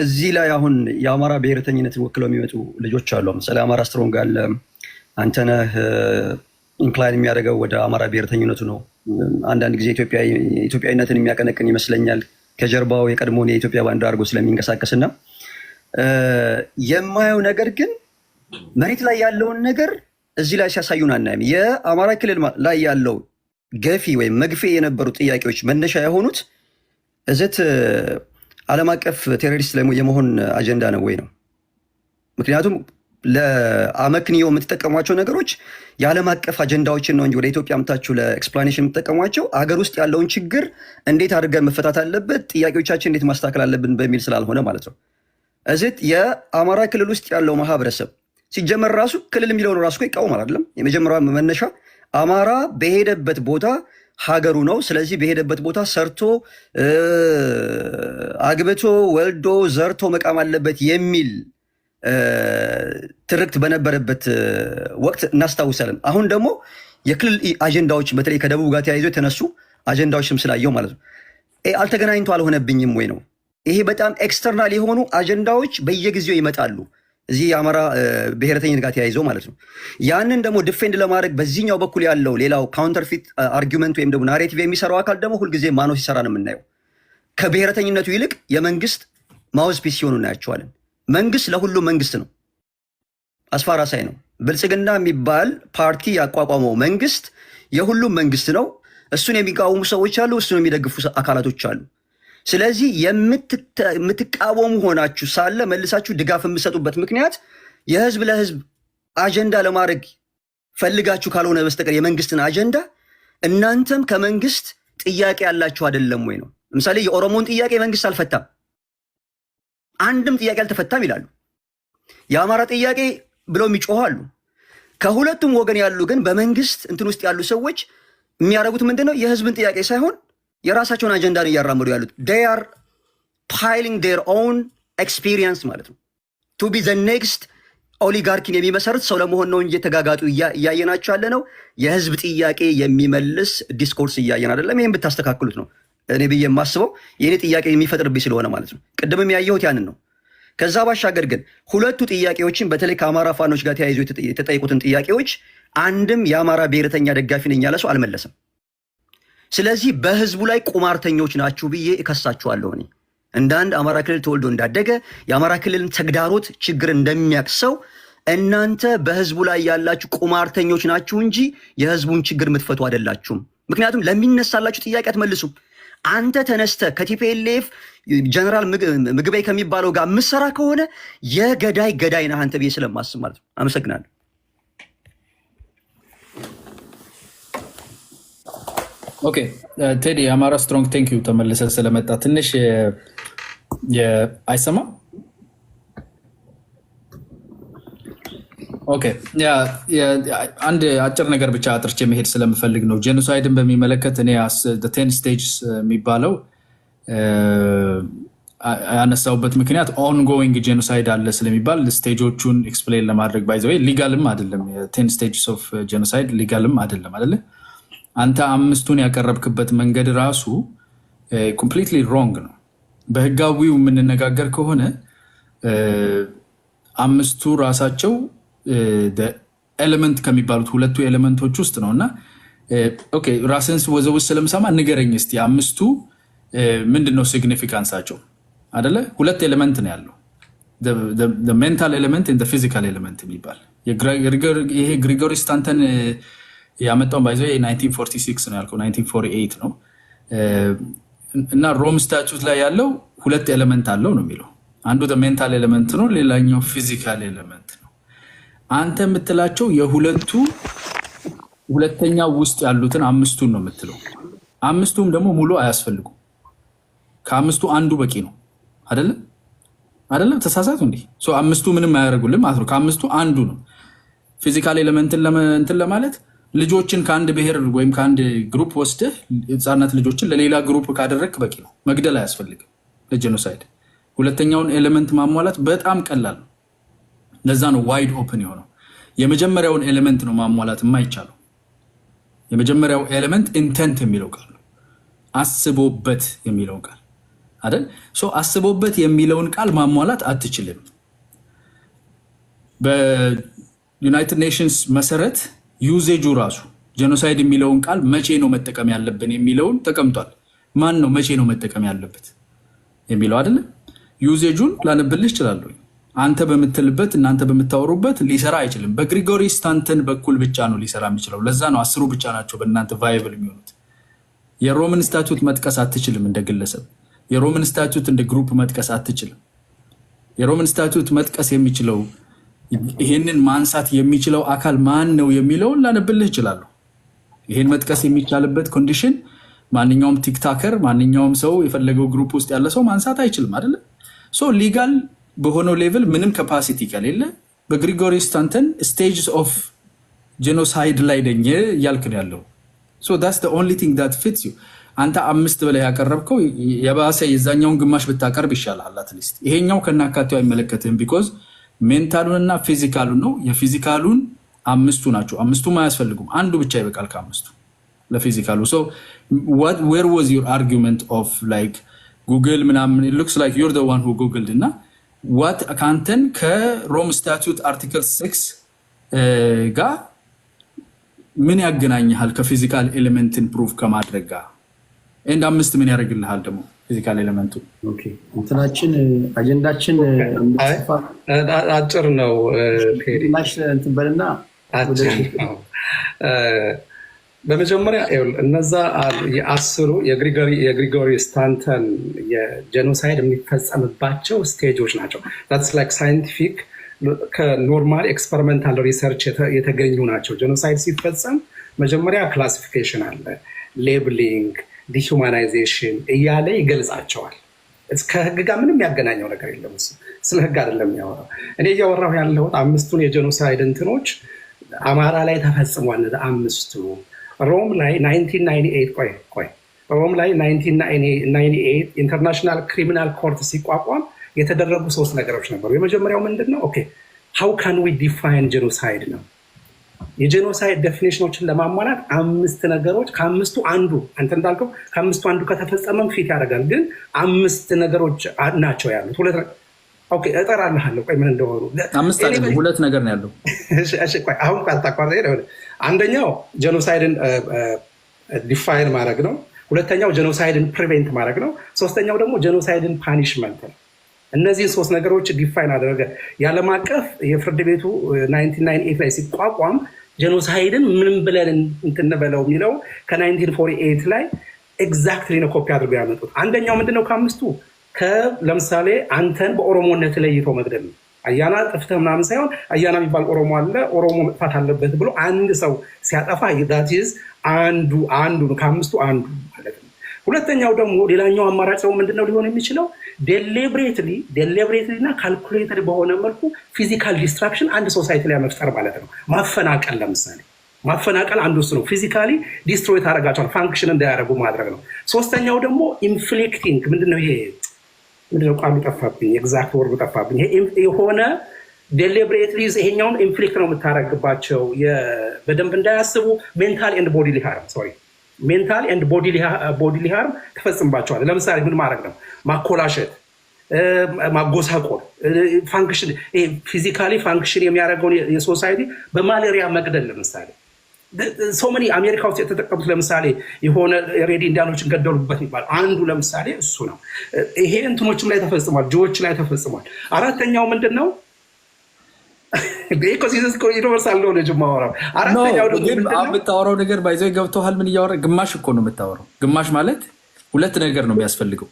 እዚህ ላይ አሁን የአማራ ብሔርተኝነትን ወክለው የሚመጡ ልጆች አሉ። ምሳሌ አማራ ስትሮንግ አለ። አንተነህ ኢንክላይን የሚያደርገው ወደ አማራ ብሔርተኝነቱ ነው። አንዳንድ ጊዜ ኢትዮጵያዊነትን የሚያቀነቅን ይመስለኛል ከጀርባው የቀድሞውን የኢትዮጵያ ባንዲራ አድርጎ ስለሚንቀሳቀስና የማየው ነገር ግን መሬት ላይ ያለውን ነገር እዚህ ላይ ሲያሳዩን አናይም። የአማራ ክልል ላይ ያለው ገፊ ወይም መግፌ የነበሩ ጥያቄዎች መነሻ የሆኑት እዘት ዓለም አቀፍ ቴሮሪስት የመሆን አጀንዳ ነው ወይ ነው? ምክንያቱም ለአመክንዮ የምትጠቀሟቸው ነገሮች የዓለም አቀፍ አጀንዳዎችን ነው እንጂ ወደ ኢትዮጵያ አምታችሁ ለኤክስፕላኔሽን የምትጠቀሟቸው አገር ውስጥ ያለውን ችግር እንዴት አድርገን መፈታት አለበት፣ ጥያቄዎቻችን እንዴት ማስተካከል አለብን በሚል ስላልሆነ ማለት ነው። እዚህ የአማራ ክልል ውስጥ ያለው ማህበረሰብ ሲጀመር ራሱ ክልል የሚለውን ራሱ ይቃወማል አይደለም። የመጀመሪያ መነሻ አማራ በሄደበት ቦታ ሀገሩ ነው። ስለዚህ በሄደበት ቦታ ሰርቶ አግብቶ ወልዶ ዘርቶ መቃም አለበት የሚል ትርክት በነበረበት ወቅት እናስታውሳለን። አሁን ደግሞ የክልል አጀንዳዎች በተለይ ከደቡብ ጋር ተያይዞ የተነሱ አጀንዳዎችም ስላየው ማለት ነው አልተገናኝቶ አልሆነብኝም ወይ ነው። ይሄ በጣም ኤክስተርናል የሆኑ አጀንዳዎች በየጊዜው ይመጣሉ እዚህ የአማራ ብሔረተኝነት ጋር ተያይዞ ማለት ነው። ያንን ደግሞ ዲፌንድ ለማድረግ በዚህኛው በኩል ያለው ሌላው ካውንተርፊት አርጊመንት ወይም ደግሞ ናሬቲቭ የሚሰራው አካል ደግሞ ሁልጊዜ ማኖ ሲሰራ ነው የምናየው። ከብሔረተኝነቱ ይልቅ የመንግስት ማውዝፒስ ሲሆኑ እናያቸዋለን። መንግስት ለሁሉም መንግስት ነው፣ አስፋራሳይ ነው። ብልጽግና የሚባል ፓርቲ ያቋቋመው መንግስት የሁሉም መንግስት ነው። እሱን የሚቃወሙ ሰዎች አሉ፣ እሱን የሚደግፉ አካላቶች አሉ። ስለዚህ የምትቃወሙ ሆናችሁ ሳለ መልሳችሁ ድጋፍ የምሰጡበት ምክንያት የህዝብ ለህዝብ አጀንዳ ለማድረግ ፈልጋችሁ ካልሆነ በስተቀር የመንግስትን አጀንዳ እናንተም ከመንግስት ጥያቄ ያላችሁ አይደለም ወይ ነው። ለምሳሌ የኦሮሞን ጥያቄ መንግስት አልፈታም፣ አንድም ጥያቄ አልተፈታም ይላሉ። የአማራ ጥያቄ ብለው የሚጮሁ አሉ። ከሁለቱም ወገን ያሉ ግን በመንግስት እንትን ውስጥ ያሉ ሰዎች የሚያደርጉት ምንድነው? የህዝብን ጥያቄ ሳይሆን የራሳቸውን አጀንዳ ነው እያራመዱ ያሉት። they are piling their own experience ማለት ነው to be the next ኦሊጋርኪን የሚመሰርት ሰው ለመሆን ነው እንጂ የተጋጋጡ እያየናቸው ያለ ነው። የህዝብ ጥያቄ የሚመልስ ዲስኮርስ እያየን አይደለም። ይህም ብታስተካክሉት ነው እኔ ብዬ የማስበው፣ የእኔ ጥያቄ የሚፈጥርብኝ ስለሆነ ማለት ነው። ቅድምም ያየሁት ያንን ነው። ከዛ ባሻገር ግን ሁለቱ ጥያቄዎችን በተለይ ከአማራ ፋኖች ጋር ተያይዞ የተጠየቁትን ጥያቄዎች አንድም የአማራ ብሔረተኛ ደጋፊ ነኝ ያለ ሰው አልመለሰም። ስለዚህ በህዝቡ ላይ ቁማርተኞች ናችሁ ብዬ እከሳችኋለሁ። እኔ እንደ አንድ አማራ ክልል ተወልዶ እንዳደገ የአማራ ክልልን ተግዳሮት ችግር እንደሚያቅሰው እናንተ በህዝቡ ላይ ያላችሁ ቁማርተኞች ናችሁ እንጂ የህዝቡን ችግር የምትፈቱ አይደላችሁም። ምክንያቱም ለሚነሳላችሁ ጥያቄ አትመልሱም። አንተ ተነስተ ከቲፒኤልኤፍ ጀነራል ምግበይ ከሚባለው ጋር ምሰራ ከሆነ የገዳይ ገዳይ ነህ አንተ ብዬ ስለማስብ ማለት ነው። አመሰግናለሁ። ኦኬ ቴዲ አማራ ስትሮንግ ቴንክ ዩ ተመልሰ ስለመጣ ትንሽ አይሰማም። ኦኬ አንድ አጭር ነገር ብቻ አጥርቼ መሄድ ስለምፈልግ ነው። ጄኖሳይድን በሚመለከት እኔ 10 ስቴጅስ የሚባለው ያነሳውበት ምክንያት ኦንጎይንግ ጄኖሳይድ አለ ስለሚባል ስቴጆቹን ኤክስፕሌን ለማድረግ ባይ ዘ ወይ ሊጋልም አይደለም። 10 ስቴጅስ ኦፍ ጄኖሳይድ ሊጋልም አይደለም አይደለ? አንተ 5ቱን ያቀረብክበት መንገድ ራሱ ኮምፕሊትሊ ሮንግ ነው። በህጋዊው የምንነጋገር ከሆነ 5ቱ ራሳቸው ኤሌመንት ከሚባሉት ሁለቱ ኤሌመንቶች ውስጥ ነው እና ኦኬ ራስን ወዘውስ ስለምሰማ ንገረኝ እስቲ 5ቱ ምንድነው ሲግኒፊካንሳቸው? አደለ? ሁለት ኤሌመንት ነው ያለው፣ ሜንታል ኤሌመንት እና ፊዚካል ኤሌመንት የሚባል ይሄ ግሪጎሪ ስታንተን ያመጣውን ባይዘ 1946 ነው ያልከው 1948 ነው እና ሮም ስታቹት ላይ ያለው ሁለት ኤሌመንት አለው ነው የሚለው። አንዱ ሜንታል ኤሌመንት ነው፣ ሌላኛው ፊዚካል ኤሌመንት ነው። አንተ የምትላቸው የሁለቱ ሁለተኛው ውስጥ ያሉትን 5ቱን ነው የምትለው። 5ቱም ደግሞ ሙሉ አያስፈልጉም። ከ5ቱ አንዱ በቂ ነው አይደለም? አይደለም? ተሳሳቱ እንዴ? 5ቱ ምንም አያደርጉልም ማለት ነው። ከ5ቱ አንዱ ነው። ፊዚካል ኤሌመንትን ለማለት ልጆችን ከአንድ ብሔር ወይም ከአንድ ግሩፕ ወስደህ ህፃናት ልጆችን ለሌላ ግሩፕ ካደረግክ በቂ ነው። መግደል አያስፈልግም ለጄኖሳይድ። ሁለተኛውን ኤሌመንት ማሟላት በጣም ቀላል ነው። ለዛ ነው ዋይድ ኦፕን የሆነው። የመጀመሪያውን ኤሌመንት ነው ማሟላት የማይቻለው። የመጀመሪያው ኤሌመንት ኢንተንት የሚለው ቃል ነው፣ አስቦበት የሚለው ቃል አይደል? አስቦበት የሚለውን ቃል ማሟላት አትችልም። በዩናይትድ ኔሽንስ መሰረት ዩዜጁ ራሱ ጄኖሳይድ የሚለውን ቃል መቼ ነው መጠቀም ያለብን የሚለውን ተቀምጧል። ማን ነው መቼ ነው መጠቀም ያለበት የሚለው አይደለም? ዩዜጁን ላነብልህ እችላለሁ። አንተ በምትልበት እናንተ በምታወሩበት ሊሰራ አይችልም። በግሪጎሪ ስታንተን በኩል ብቻ ነው ሊሰራ የሚችለው። ለዛ ነው 10 ብቻ ናቸው በእናንተ ቫይብል የሚሆኑት። የሮምን ስታቱት መጥቀስ አትችልም እንደ ግለሰብ። የሮምን ስታቱት እንደ ግሩፕ መጥቀስ አትችልም። የሮምን ስታቱት መጥቀስ የሚችለው ይህንን ማንሳት የሚችለው አካል ማን ነው የሚለውን ላነብልህ እችላለሁ። ይህን መጥቀስ የሚቻልበት ኮንዲሽን ማንኛውም ቲክታከር፣ ማንኛውም ሰው የፈለገው ግሩፕ ውስጥ ያለ ሰው ማንሳት አይችልም አይደለ? ሊጋል በሆነው ሌቭል ምንም ካፓሲቲ ከሌለ በግሪጎሪ ስታንተን ስቴጅስ ኦፍ ጄኖሳይድ ላይ ደኘ እያልክ ነው ያለው። that's the only thing that fits you። አንተ 5 በላይ ያቀረብከው የባሰ የዛኛውን ግማሽ ብታቀርብ ይሻላል። አትሊስት ይሄኛው ከናካቴው አይመለከትህም። ቢኮዝ ሜንታሉንና ፊዚካሉን ነው። የፊዚካሉን 5ቱ ናቸው። 5ቱም አያስፈልጉም፣ አንዱ ብቻ ይበቃል ከ5ቱ ለፊዚካሉ። where was your argument of like ጉግል ምናምን? it looks like you're the one who googled እና what ካንተን ከሮም ስታቱት አርቲክል 6 ጋር ምን ያገናኝሃል ከፊዚካል ኤሌመንትን ፕሩፍ ከማድረግ ጋር? ኤንድ 5 ምን ያደርግልሃል ደግሞ ፊዚካል ኤሌመንቱ? እንትናችን አጀንዳችን አጭር ነው። እንትበልና በመጀመሪያ እነዛ የ10 የግሪጎሪ ስታንተን የጄኖሳይድ የሚፈጸምባቸው ስቴጆች ናቸው። ሳይንቲፊክ ከኖርማል ኤክስፐሪመንታል ሪሰርች የተገኙ ናቸው። ጄኖሳይድ ሲፈጸም መጀመሪያ ክላሲፊኬሽን አለ፣ ሌብሊንግ፣ ዲሁማናይዜሽን እያለ ይገልጻቸዋል። ከህግ ጋር ምንም ያገናኘው ነገር የለም። ስለ ህግ አይደለም የሚያወራው። እኔ እያወራሁ ያለሁት 5ቱን የጄኖሳይድ እንትኖች አማራ ላይ ተፈጽሟል። 5ቱ ሮም ላይ 1998 ሮም ላይ 1998 ኢንተርናሽናል ክሪሚናል ኮርት ሲቋቋም የተደረጉ 3 ነገሮች ነበሩ። የመጀመሪያው ምንድን ነው? how can we define genocide ነው የጄኖሳይድ ዴፊኒሽኖችን ለማሟላት 5 ነገሮች ከአምስቱ አንዱ አንተ እንዳልከው ከአምስቱ አንዱ ከተፈጸመም ፊት ያደርጋል ግን 5 ነገሮች ናቸው ያሉት ሁለት ኦኬ እጠራልሃለሁ ቆይ ምን እንደሆኑ 5 አይደለም ሁለት ነገር ነው ያለው እሺ ቆይ አሁን ካልታቋረጠ ይሄ አንደኛው ጄኖሳይድን ዲፋይን ማድረግ ነው ሁለተኛው ጄኖሳይድን ፕሪቬንት ማድረግ ነው ሶስተኛው ደግሞ ጄኖሳይድን ፓኒሽመንት ነው እነዚህ ሶስት ነገሮች ዲፋይን አደረገ ያለም አቀፍ የፍርድ ቤቱ 1998 ላይ ሲቋቋም ጄኖሳይድን ምንም ብለን እንትነበለው የሚለው ከ1948 ላይ ኤግዛክትሊ ነው ኮፒ አድርገው ያመጡት አንደኛው ምንድነው ከአምስቱ ለምሳሌ አንተን በኦሮሞነት ለይቶ መግደል ነው አያና ጥፍተህ ምናምን ሳይሆን አያና የሚባል ኦሮሞ አለ ኦሮሞ መጥፋት አለበት ብሎ አንድ ሰው ሲያጠፋ that is አንዱ ከአምስቱ አንዱ ማለት ነው ሁለተኛው ደግሞ ሌላኛው አማራጭ ነው ምንድነው ሊሆን የሚችለው deliberately እና calculated በሆነ መልኩ ፊዚካል ዲስትራክሽን አንድ ሶሳይቲ ላይ መፍጠር ማለት ነው ማፈናቀል ለምሳሌ ማፈናቀል አንዱ እሱ ነው ፊዚካሊ ዲስትሮይ ታደርጋቸዋል ፋንክሽን እንዳያደርጉ ማድረግ ነው ሶስተኛው ደግሞ ኢንፍሊክቲንግ ምንድነው ቃሉ ጠፋብኝ ኤግዛክት ወርዱ ጠፋብኝ የሆነ deliberately ይሄኛውን ኢንፍሊክት ነው የምታረግባቸው በደንብ እንዳያስቡ ሜንታል ኤንድ ቦዲሊ ሃርም ሜንታል ኤንድ ቦዲሊ ሃርም ተፈጽምባቸዋል ለምሳሌ ምን ማድረግ ነው ማኮላሸት ማጎሳቆል ፋንክሽን ፊዚካሊ ፋንክሽን የሚያደርገውን የሶሳይቲ በማሌሪያ መግደል ለምሳሌ ሶመኒ አሜሪካ ውስጥ የተጠቀሙት ለምሳሌ የሆነ ሬዲ ኢንዲያኖችን ገደሉበት ይባል አንዱ ለምሳሌ እሱ ነው ይሄ እንትኖችም ላይ ተፈጽሟል ጆዎች ላይ ተፈጽሟል አራተኛው ምንድነው በኢኮሲስተም ዩኒቨርሳል ነው ለጅማወራ አራተኛው ደግሞ የምታወራው ነገር ባይዘው ገብቶሃል ምን እያወራ ግማሽ እኮ ነው የምታወራው ግማሽ ማለት ሁለት ነገር ነው የሚያስፈልገው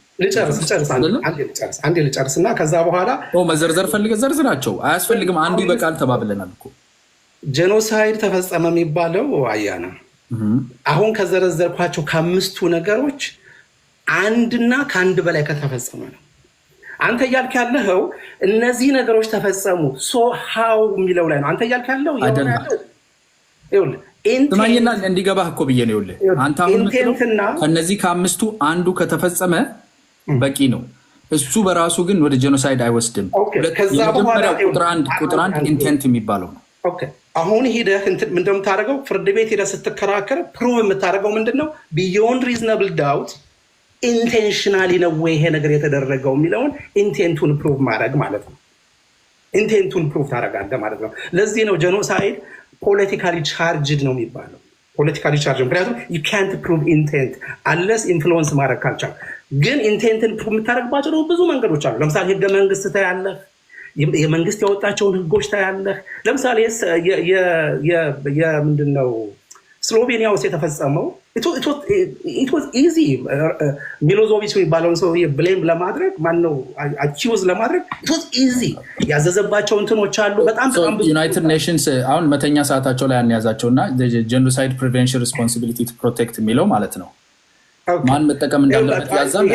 አንዴ ልጨርስና ከዛ በኋላ መዘርዘር ፈልገህ ዘርዝራቸው አያስፈልግም አንዱ በቃል ተባብለናል እኮ ጄኖሳይድ ተፈጸመ የሚባለው አያና አሁን ከዘረዘርኳቸው ከአምስቱ ነገሮች አንድና ከአንድ በላይ ከተፈጸመ ነው አንተ ያልክ ያለው እነዚህ ነገሮች ተፈጸሙ ሶ ሃው የሚለው ላይ ነው አንተ ያልክ ያለው ይሁን ተማኝና እንዲገባህ እኮ ብዬ ነው ይኸውልህ አንተ አሁን ከነዚህ ከአምስቱ አንዱ ከተፈጸመ በቂ ነው እሱ በራሱ ግን ወደ ጄኖሳይድ አይወስድም የመጀመሪያው ቁጥር 1 ኢንቴንት የሚባለው ነው ኦኬ አሁን ሄደህ ምንድነው የምታደርገው ፍርድ ቤት ሄደህ ስትከራከር ፕሩቭ የምታደርገው ምንድነው ቢዮንድ ሪዝናብል ዳውት ኢንቴንሽናሊ ነው ይሄ ነገር የተደረገው የሚለውን ኢንቴንቱን ፕሩቭ ማድረግ ማለት ነው ኢንቴንቱን ፕሩቭ ታደርጋለህ ማለት ነው ለዚህ ነው ጄኖሳይድ ፖለቲካሊ ቻርጅድ ነው የሚባለው ፖለቲካሊ ቻርጅድ ምክንያቱም you can't prove intent unless influence ማድረግ ካልቻልክ ግን ኢንቴንትን ፕሩቭ የምታደርግባቸው ነው ብዙ መንገዶች አሉ ለምሳሌ ህገ መንግስት ታያለህ የመንግስት ያወጣቸውን ህጎች ታያለህ ለምሳሌ ምንድነው ስሎቬኒያ ውስጥ የተፈጸመው it was easy ሚሎዞቪች የሚባለውን ሰው ብሌም ለማድረግ ማነው አኪውዝ ለማድረግ it was easy ያዘዘባቸው እንትኖች አሉ በጣም ዩናይትድ ኔሽንስ አሁን መተኛ ሰዓታቸው ላይ ያያዛቸውና ጄኖሳይድ ፕሪቨንሽን ሪስፖንሲቢሊቲ ቱ ፕሮቴክት የሚለው ማለት ነው ማን መጠቀም እንዳለበት ያዛል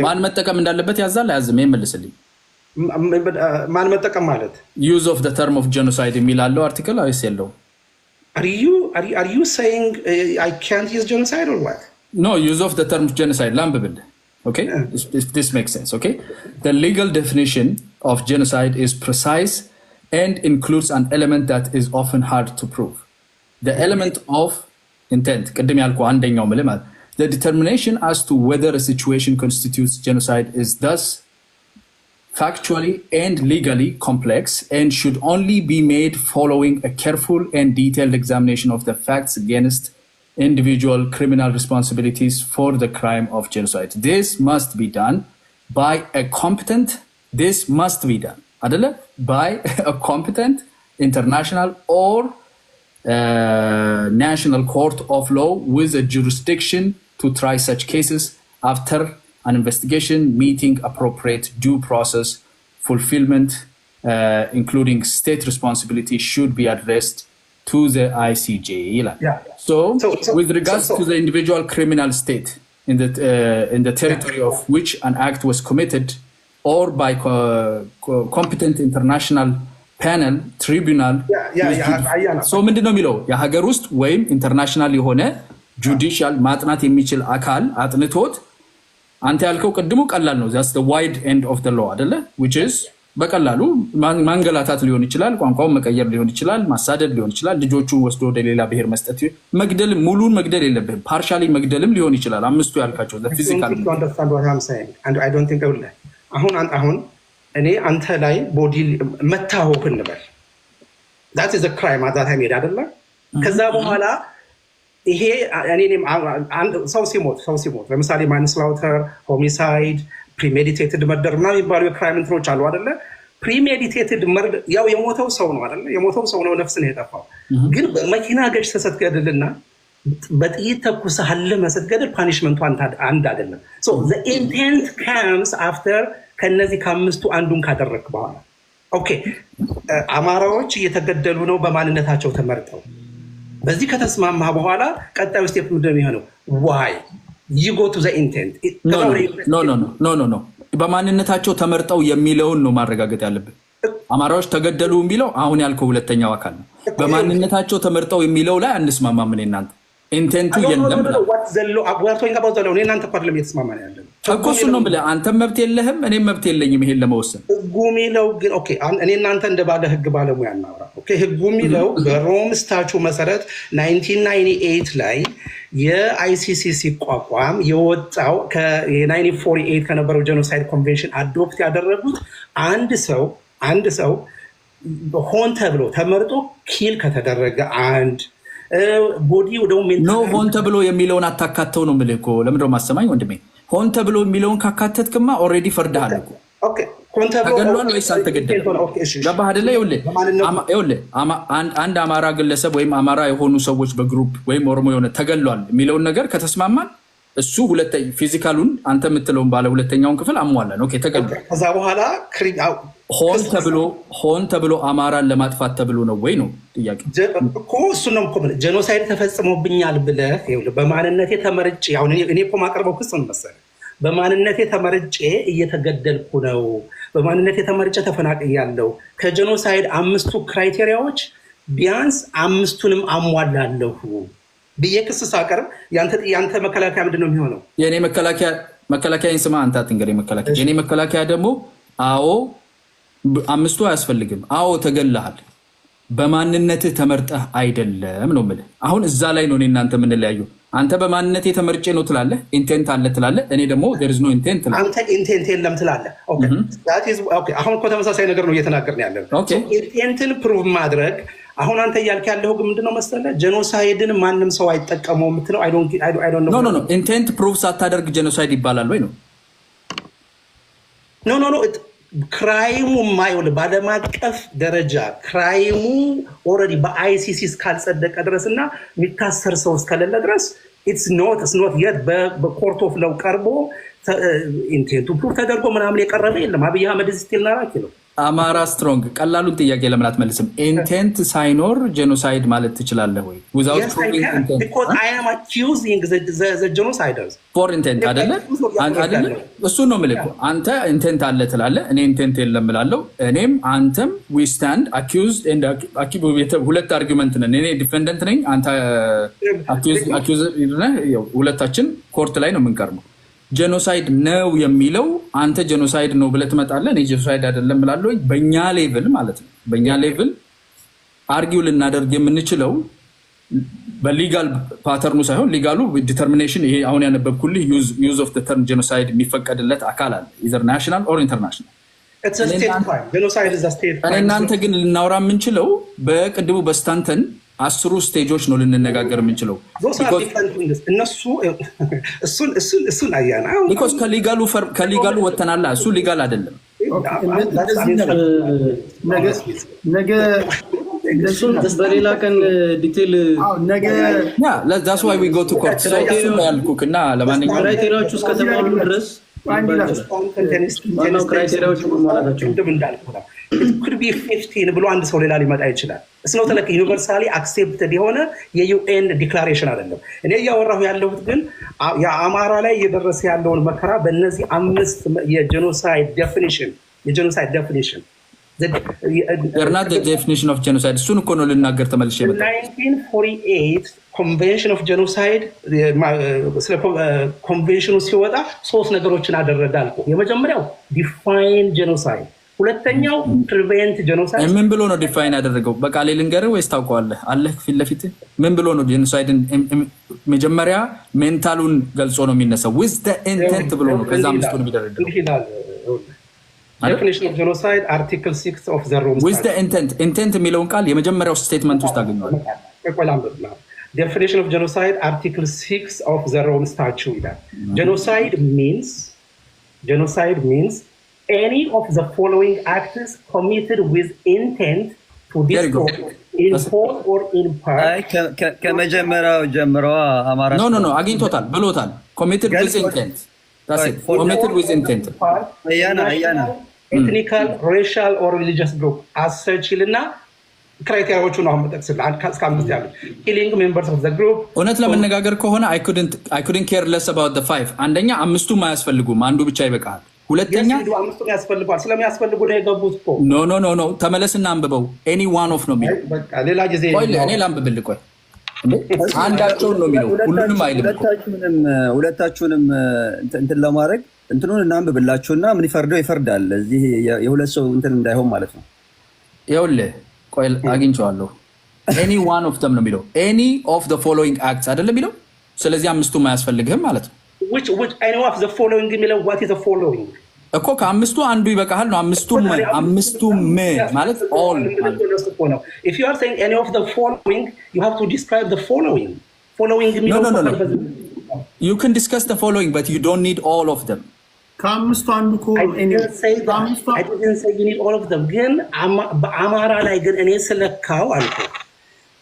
ማን መጠቀም እንዳለበት ያዛል አያዝም ይመልስልኝ ማን መጠቀም ማለት use of the term of genocide የሚላለው አርቲክል አይስ የለው Are you saying I can't use genocide or what? No, use of the term genocide. Lambabil. Okay, if this makes sense. Okay, the legal definition of genocide is precise and includes an element that is often hard to prove. The element of intent. The determination as to whether a situation constitutes genocide is thus factually and legally complex and should only be made following a careful and detailed examination of the facts against individual criminal responsibilities for the crime of genocide. This must be done by a competent international or national court of law with a jurisdiction to try such cases after an investigation meeting appropriate due process fulfillment, including state responsibility, should be addressed to the ICJ. So with regards to the individual criminal state in the territory of which an act was committed, or by competent international panel, tribunal. So ምንድነው የሚለው የሀገር ውስጥ ወይም ኢንተርናሽናል የሆነ ጁዲሻል ማጥናት የሚችል አካል አጥንቶት አንተ ያልከው ቀድሞ ቀላል ነው that's the wide end of the law አይደለ which is በቀላሉ ማንገላታት ሊሆን ይችላል፣ ቋንቋውን መቀየር ሊሆን ይችላል፣ ማሳደድ ሊሆን ይችላል፣ ልጆቹን ወስዶ ወደ ሌላ ብሔር መስጠት፣ መግደል፣ ሙሉን መግደል የለብህም ፓርሻሊ መግደልም ሊሆን ይችላል። አምስቱ ያልካቸው ፊዚካል አሁን እኔ አንተ ላይ ቦዲ መታወክ እንበል that is a crime at that time አይደለ? ከዛ በኋላ ይሄ ሰው ሲሞት ለምሳሌ ማንስላውተር፣ ሆሚሳይድ፣ ፕሪሜዲቴትድ መርደር ምናምን የሚባሉ የክራይም እንትኖች አሉ አይደለ? ፕሪሜዲቴትድ መርደር ያው የሞተው ሰው ነው አይደለ? የሞተው ሰው ነው፣ ነፍስ ነው የጠፋው። ግን መኪና ገጭተህ ስትገድልና በጥይት ተኩሰህ አልመህ ስትገድል ፓኒሽመንቱ አንድ አይደለም። the intent comes after ከነዚህ ከአምስቱ አንዱን ካደረግክ በኋላ ኦኬ። አማራዎች እየተገደሉ ነው በማንነታቸው ተመርጠው። በዚህ ከተስማማ በኋላ ቀጣዩ ስቴፕ ምንድን ነው የሚሆነው? ዋይ you go to the intent ኖ በማንነታቸው ተመርጠው የሚለውን ነው ማረጋገጥ ያለብን። አማራዎች ተገደሉ የሚለው አሁን ያልከው ሁለተኛው አካል ነው። በማንነታቸው ተመርጠው የሚለው ላይ አንስማማም። ምን እናንተ ኢንቴንቱ የለም እኮ እሱን ነው ብለህ አንተም መብት የለህም እኔም መብት የለኝም ይሄን ለመወሰን። ህጉ የሚለው ግን ኦኬ እኔ እናንተ እንደ ባለ ህግ ባለሙያ እናውራ። ኦኬ ህጉ የሚለው በሮም ስታቹ መሰረት 1998 ላይ የአይሲሲ ሲቋቋም የወጣው ከ1948 ከነበረው ጄኖሳይድ ኮንቬንሽን አዶፕት ያደረጉት አንድ ሰው ሆን ተብሎ ተመርጦ ኪል ከተደረገ አንድ ቦዲ ሆን ተብሎ የሚለውን አታካተው ነው የምልህ እኮ። ለምንድነው ማሰማኝ ወንድሜ? ሆን ተብሎ የሚለውን ካካተትክማ ኦልሬዲ ፈርድሃል እኮ። ተገድሏል ወይስ አልተገደለም? ገባህ አይደለ? ይኸውልህ አንድ አማራ ግለሰብ ወይም አማራ የሆኑ ሰዎች በግሩፕ ወይም ኦሮሞ የሆነ ተገድሏል የሚለውን ነገር ከተስማማን እሱ ፊዚካሉን አንተ የምትለውን ባለ ሁለተኛውን ክፍል አሟለን። ኦኬ ተገድሏል። ከዛ በኋላ ሆን ተብሎ አማራን ለማጥፋት ተብሎ ነው ወይ ነው ጥያቄ እኮ። እሱ ነው እኮ ጄኖሳይድ ተፈጽሞብኛል ብለህ በማንነቴ ተመርጬ አሁን እኔ እኮ ማቀርበው ክስ ነው መሰለህ። በማንነቴ ተመርጬ እየተገደልኩ ነው፣ በማንነቴ ተመርጬ ተፈናቅያለሁ። ከጄኖሳይድ 5ቱ ክራይቴሪያዎች ቢያንስ 5ቱንም አሟላለሁ ብዬ ክስ ሳቀርብ ያንተ መከላከያ ምንድን ነው የሚሆነው? የእኔ መከላከያን ስማ አንተ አትንገረኝ። መከላከያ የእኔ መከላከያ ደግሞ አዎ 5ቱ አያስፈልግም፣ አዎ ተገለሃል፣ በማንነትህ ተመርጠህ አይደለም ነው የምልህ። አሁን እዛ ላይ ነው እኔ እናንተ የምንለያየው። አንተ በማንነቴ ተመርጬ ነው ትላለህ፣ ኢንቴንት አለ ትላለህ። እኔ ደግሞ there is no intent ትላለህ። አንተ ኢንቴንት የለም ትላለህ። አሁን እኮ ተመሳሳይ ነገር ነው እየተናገርን ያለን። ኢንቴንትን ፕሩቭ ማድረግ አሁን አንተ እያልክ ያለው ግን ምንድነው መሰለህ? ጄኖሳይድን ማንም ሰው አይጠቀመው የምትለው ኖ ኢንቴንት ፕሩቭ ሳታደርግ ጄኖሳይድ ይባላል ወይ ነው? ኖ ክራይሙ ማይወል በዓለም አቀፍ ደረጃ ክራይሙ ኦልሬዲ በአይሲሲ እስካልጸደቀ ድረስ እና የሚታሰር ሰው እስከሌለ ድረስ ኢትስ ኖት የት በኮርት ኦፍ ለው ቀርቦ ኢንቴንቱ ፕሩቭ ተደርጎ ምናምን የቀረበ የለም። አብይ አህመድ ስቲል ናራኪ ነው። አማራ ስትሮንግ ቀላሉን ጥያቄ ለምን አትመልስም? ኢንቴንት ሳይኖር ጄኖሳይድ ማለት ትችላለህ ወይ? ፎር ኢንቴንት አይደለ? እሱን ነው የምልህ። አንተ ኢንቴንት አለ ትላለህ፣ እኔ ኢንቴንት የለም እላለሁ። እኔም አንተም ዊ ስታንድ አኪውዝድ ሁለት አርጊመንት ነን። እኔ ዲፌንደንት ነኝ፣ አንተ አኪውዝድ ነህ። ሁለታችን ኮርት ላይ ነው የምንቀርበው። ጄኖሳይድ ነው የሚለው አንተ ጄኖሳይድ ነው ብለህ ትመጣለህ፣ እኔ ጄኖሳይድ አይደለም እላለሁ። በእኛ ሌቭል ማለት ነው። በእኛ ሌቭል አርጊው ልናደርግ የምንችለው በሊጋል ፓተርኑ ሳይሆን ሊጋሉ ዲተርሚኔሽን፣ ይሄ አሁን ያነበብኩልህ ዩዝ ኦፍ ተርም ጄኖሳይድ የሚፈቀድለት አካል አለ፣ ኢዘር ናሽናል ኦር ኢንተርናሽናል። እኔ እናንተ ግን ልናወራ የምንችለው በቅድሙ በስታንተን 10 ስቴጆች ነው ልንነጋገር የምንችለው። እሱን አያና ቢኮዝ ከሊጋሉ ወተናላ። እሱ ሊጋል አይደለም። በሌላ ቀን ዲቴል ዛስ ዋይ ዊ ጎ ቱ ኮርት ያልኩክ እና ለማንኛውም ክራይቴሪያዎች ውስጥ ከተሟሉ ድረስ ክራይቴሪያዎች ማለታቸው could be 15 ብሎ አንድ ሰው ሌላ ሊመጣ ይችላል። እስነው ተለክ ዩኒቨርሳሊ አክሴፕትድ የሆነ የዩኤን ዲክላሬሽን አይደለም። እኔ እያወራሁ ያለሁት ግን የአማራ ላይ እየደረሰ ያለውን መከራ በእነዚህ 5 የጄኖሳይድ ዴፊኒሽን not the definition of genocide እሱን እኮ ነው ልናገር ተመልሼ መጣ 1948 ኮንቬንሽን ኦፍ ጄኖሳይድ ስለ ኮንቬንሽኑ ሲወጣ 3 ነገሮችን አደረጋልኩ። የመጀመሪያው ዲፋይን ጄኖሳይድ ሁለተኛው ፕሪቬንት ጄኖሳይድ ምን ብሎ ነው ዲፋይን ያደረገው? በቃሌ ልንገርህ ወይስ ታውቀዋለህ? አለ ፊት ለፊት ምን ብሎ ነው ጄኖሳይድን? መጀመሪያ ሜንታሉን ገልጾ ነው የሚነሳው ዊዝ ዘ ኢንቴንት ብሎ ነው ከዛ አምስቱ ነው የሚደረገው። ዴፊኒሽን ኦፍ ጄኖሳይድ አርቲክል 6 ኦፍ ዘ ሮም ዊዝ ዘ ኢንቴንት የሚለውን ቃል የመጀመሪያው ስቴትመንት ውስጥ አገኘዋለሁ። Definition of genocide, Article 6 of the Rome Statute. Genocide means any of the following acts committed with intent to destroy in whole or in part. ከመጀመሪያው ጀምሮ አማራ ኖ አግኝቶታል ብሎታል። committed with intent. That's it. Committed with intent. አያና ethnical, racial or religious group as such ይልና ክራይቴሪያዎቹ ነው አመጣጥስልህ እስከ 5 ያሉት killing members of the group። እውነት ለመነጋገር ከሆነ I couldn't care less about the 5። አንደኛ አምስቱም አያስፈልጉም፣ አንዱ ብቻ ይበቃል። ሁለተኛ አምስቱም ያስፈልጋል። ስለሚያስፈልጉ ነው የገቡት እኮ። ኖ ተመለስና አንብበው። any one of ነው የሚለው። በቃ ሌላ ጊዜ ቆይ እኔ ላንብብልህ። ቆይ አንዳቸውን ነው የሚለው፣ ሁሉንም አይልም። ሁለታችሁንም እንትን ለማድረግ እንትኑን እናንብብላችሁና ምን ይፈርደው ይፈርዳል። እዚህ የሁለት ሰው እንትን እንዳይሆን ማለት ነው። ይኸውልህ ቆይ አግኝቼዋለሁ። any one of them ነው የሚለው። any of the following acts አይደለም የሚለው። ስለዚህ አምስቱም አያስፈልግህም ማለት ነው። which any of the following የሚለው what is the following እኮ ከአምስቱ አንዱ ይበቃሃል ነው። አምስቱም ማለት all ማለት። if you are saying any of the following you have to describe the following no you can discuss the following but you don't need all of them። ከአምስቱ አንዱ እኮ I didn't say you need all of them። ግን በአማራ ላይ ግን እኔ ስለካው አልኩ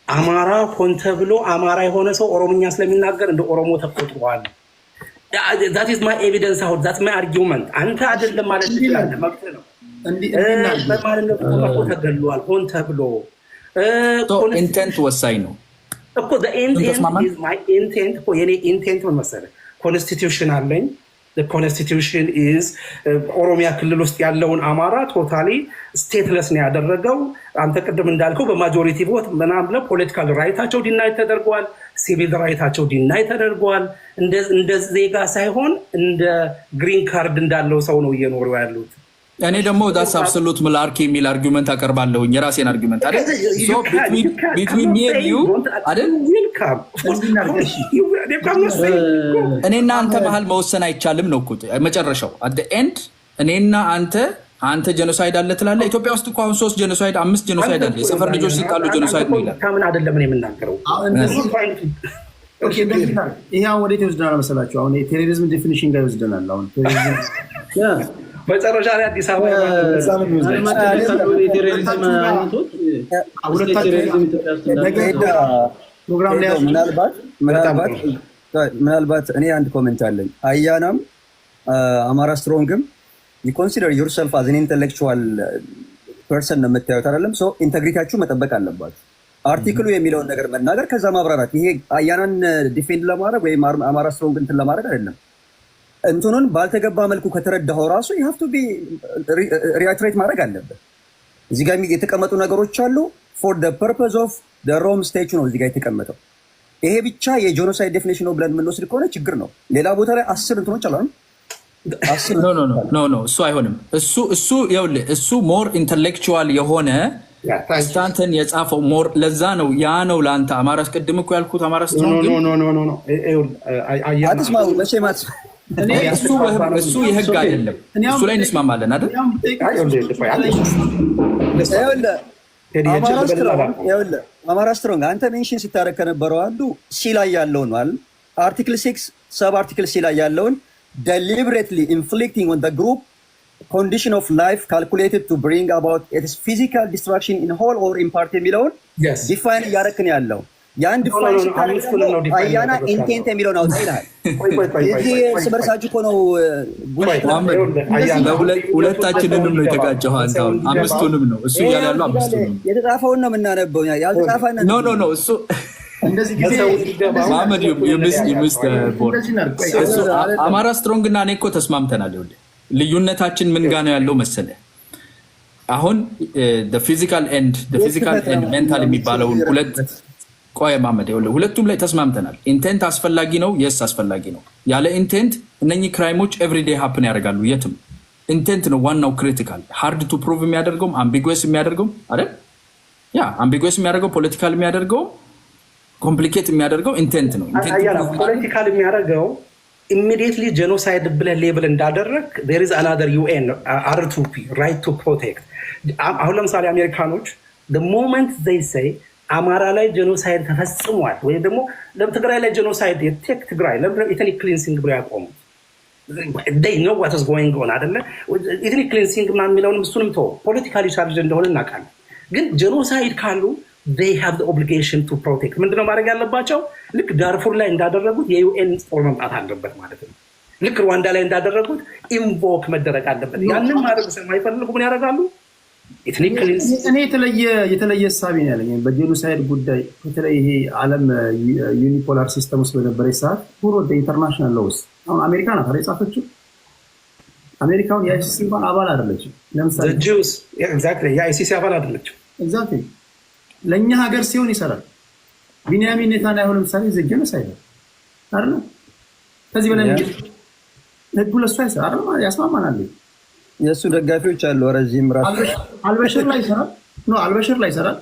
አማራ ሆን ተብሎ አማራ የሆነ ሰው ኦሮሞኛ ስለሚናገር እንደ ኦሮሞ ተቆጥሯል። that is my evidence out that's my argument። አንተ አይደለም ማለት ትችላለህ፣ መብት ነው። በማለት ነው ተገሏል ሆን ተብሎ ኢንቴንት ወሳኝ ነው እኮ the intent is my intent እኮ የኔ ኢንቴንት ምን መሰለህ? ኮንስቲቲዩሽን አለኝ። the constitution is ኦሮሚያ ክልል ውስጥ ያለውን አማራ ቶታሊ ስቴትለስ ነው ያደረገው። አንተ ቅድም እንዳልከው በማጆሪቲ ቮት ምናምን ፖለቲካል ራይታቸው ዲናይ ተደርጓል፣ ሲቪል ራይታቸው ዲናይ ተደርጓል። እንደ ዜጋ ሳይሆን እንደ ግሪን ካርድ እንዳለው ሰው ነው እየኖሩ ያሉት። እኔ ደግሞ ዳስ አብሶሉት ሞናርኪ የሚል አርጊውመንት አቀርባለሁ፣ የራሴን አርጊውመንት አይደል? ሶ between me and you አይደል? እኔና አንተ መሀል መወሰን አይቻልም ነው እኮ መጨረሻው። at the end እኔና አንተ ጄኖሳይድ አለ ትላለህ። ኢትዮጵያ ውስጥ እኮ አሁን 3 ጄኖሳይድ 5 ጄኖሳይድ አለ። የሰፈር ልጆች ሲጣሉ ጄኖሳይድ ነው ይላል። ታምን አይደለም እኔ የምናገረው። ይሄ ወዴት ይወስደናል መሰላችሁ? አሁን የቴሮሪዝም ዴፊኒሽን ጋር ይወስደናል። አሁን መጨረሻ ላይ አዲስ አበባ ምናልባት እኔ አንድ ኮሜንት አለኝ። አያናም አማራ ስትሮንግም ኮንሲደር ዩርሰልፍ አዝ ኢንተሌክቹዋል ፐርሰን ነው የምታዩት አይደለም? ሶ ኢንተግሪቲያችሁ መጠበቅ አለባችሁ። አርቲክሉ የሚለውን ነገር መናገር ከዛ ማብራራት። ይሄ አያናን ዲፌንድ ለማድረግ ወይም አማራ ስትሮንግ እንትን ለማድረግ አይደለም። እንትኑን ባልተገባ መልኩ ከተረዳኸው ራሱ you have to be reiterate ማድረግ አለበት። እዚህ ጋር የተቀመጡ ነገሮች አሉ for the purpose of the Rome Statute ነው እዚህ ጋር የተቀመጠው። ይሄ ብቻ የጄኖሳይድ ዴፊኒሽን ነው ብለን የምንወስድ ከሆነ ችግር ነው። ሌላ ቦታ ላይ 10 እንትኖች አሉ። ኖ እሱ አይሆንም። እሱ ይኸውልህ እሱ ሞር ኢንተሌክቹዋል የሆነ ስታንተን የጻፈው ሞር ለዛ ነው ያ ነው ለአንተ አማራ ቅድም እኮ ያልኩት አማራ ስትሮንግ እሱ የህግ አይደለም። እሱ ላይ እንስማማለን አይደል? አማራ ስትሮንግ አንተ ሜንሽን ስታደርግ ከነበረው አንዱ ሲ ላይ ያለውን ማለት አርቲክል 6 ሰብ አርቲክል ሲ ላይ ያለውን deliberately inflicting on the group condition of life calculated to bring about its physical destruction in whole or in part የሚለውን ዲፋይን እያደረክን ያለው ያን ዲፋይን አያና ኢንቴንት የሚለውን አውጣ ይላል። ይሄ ስበርሳችሁ እኮ ነው። ሁለታችንንም ነው የተጋጨው። አንተ አሁን አምስቱንም ነው እሱ እያለ ያለው አምስቱንም የተጻፈውን ነው የምናነበው። ያልተጻፈን ኖ እሱ እንደዚህ ጊዜ ማመድ አማራ ስትሮንግ እና እኔ እኮ ተስማምተናል። ይኸውልህ ልዩነታችን ምን ጋር ነው ያለው መሰለህ? አሁን ፊዚካል ኤንድ ሜንታል የሚባለውን ሁለት ቆይ ማመድ ይኸውልህ ሁለቱም ላይ ተስማምተናል። ኢንቴንት አስፈላጊ ነው። የስ አስፈላጊ ነው። ያለ ኢንቴንት እነኚህ ክራይሞች ኤቭሪዴይ ሃፕን ያደርጋሉ የትም። ኢንቴንት ነው ዋናው ክሪቲካል። ሃርድ ቱ ፕሩቭ የሚያደርገውም አምቢጉዌስ የሚያደርገውም አይደል? ያ አምቢጉዌስ የሚያደርገው ፖለቲካል የሚያደርገው ኮምፕሊኬት የሚያደርገው ኢንቴንት ነው። ፖለቲካል የሚያደርገው ኢሚዲየትሊ ጄኖሳይድ ብለህ ሌብል እንዳደረግ there is another UN R2P right to protect። አሁን ለምሳሌ አሜሪካኖች the moment they say አማራ ላይ ጄኖሳይድ ተፈጽሟል ወይም ደግሞ ለትግራይ ላይ ጄኖሳይድ የቴክ ትግራይ ኢትኒክ ክሊንሲንግ ብሎ ያቆሙ they know what is going on አይደለ? ኢትኒክ ክሊንሲንግ ምናምን የሚለውንም እሱንም ተወው፣ ፖለቲካሊ ቻርጅ እንደሆነ እናውቃለን። ግን ጄኖሳይድ ካሉ they have the obligation to protect። ምንድነው ማድረግ ያለባቸው? ልክ ዳርፉር ላይ እንዳደረጉት የዩኤን ጦር መምጣት አለበት ማለት ነው። ልክ ሩዋንዳ ላይ እንዳደረጉት ኢንቮክ መደረግ አለበት። ያንን ማድረግ ስለማይፈልጉ ምን ያደርጋሉ? እኔ የተለየ እሳቤ ነው ያለኝ በጄኖሳይድ ጉዳይ። በተለይ ይሄ ዓለም ዩኒፖላር ሲስተም ውስጥ በነበረ ሰዓት ሁሉ ኢንተርናሽናል ሎውስ አሁን አሜሪካ ናት አይደል የጻፈችው። አሜሪካውን የአይሲሲ እንኳን አባል አይደለችም። ለምሳሌ ጁስ ኤግዛክትሊ የአይሲሲ አባል አይደለችም። ኤግዛክትሊ ለእኛ ሀገር ሲሆን ይሰራል። ቢንያሚን ኔታንያሁ ለምሳሌ ጄኖሳይድ አይደል? ከዚህ በላይ ህጉ ለእሱ አይሰራ ያስማማናል። የእሱ ደጋፊዎች አሉ። ረዚህም ራሱ አልበሽር ላይ ይሰራል። አልበሽር ላይ ይሰራል።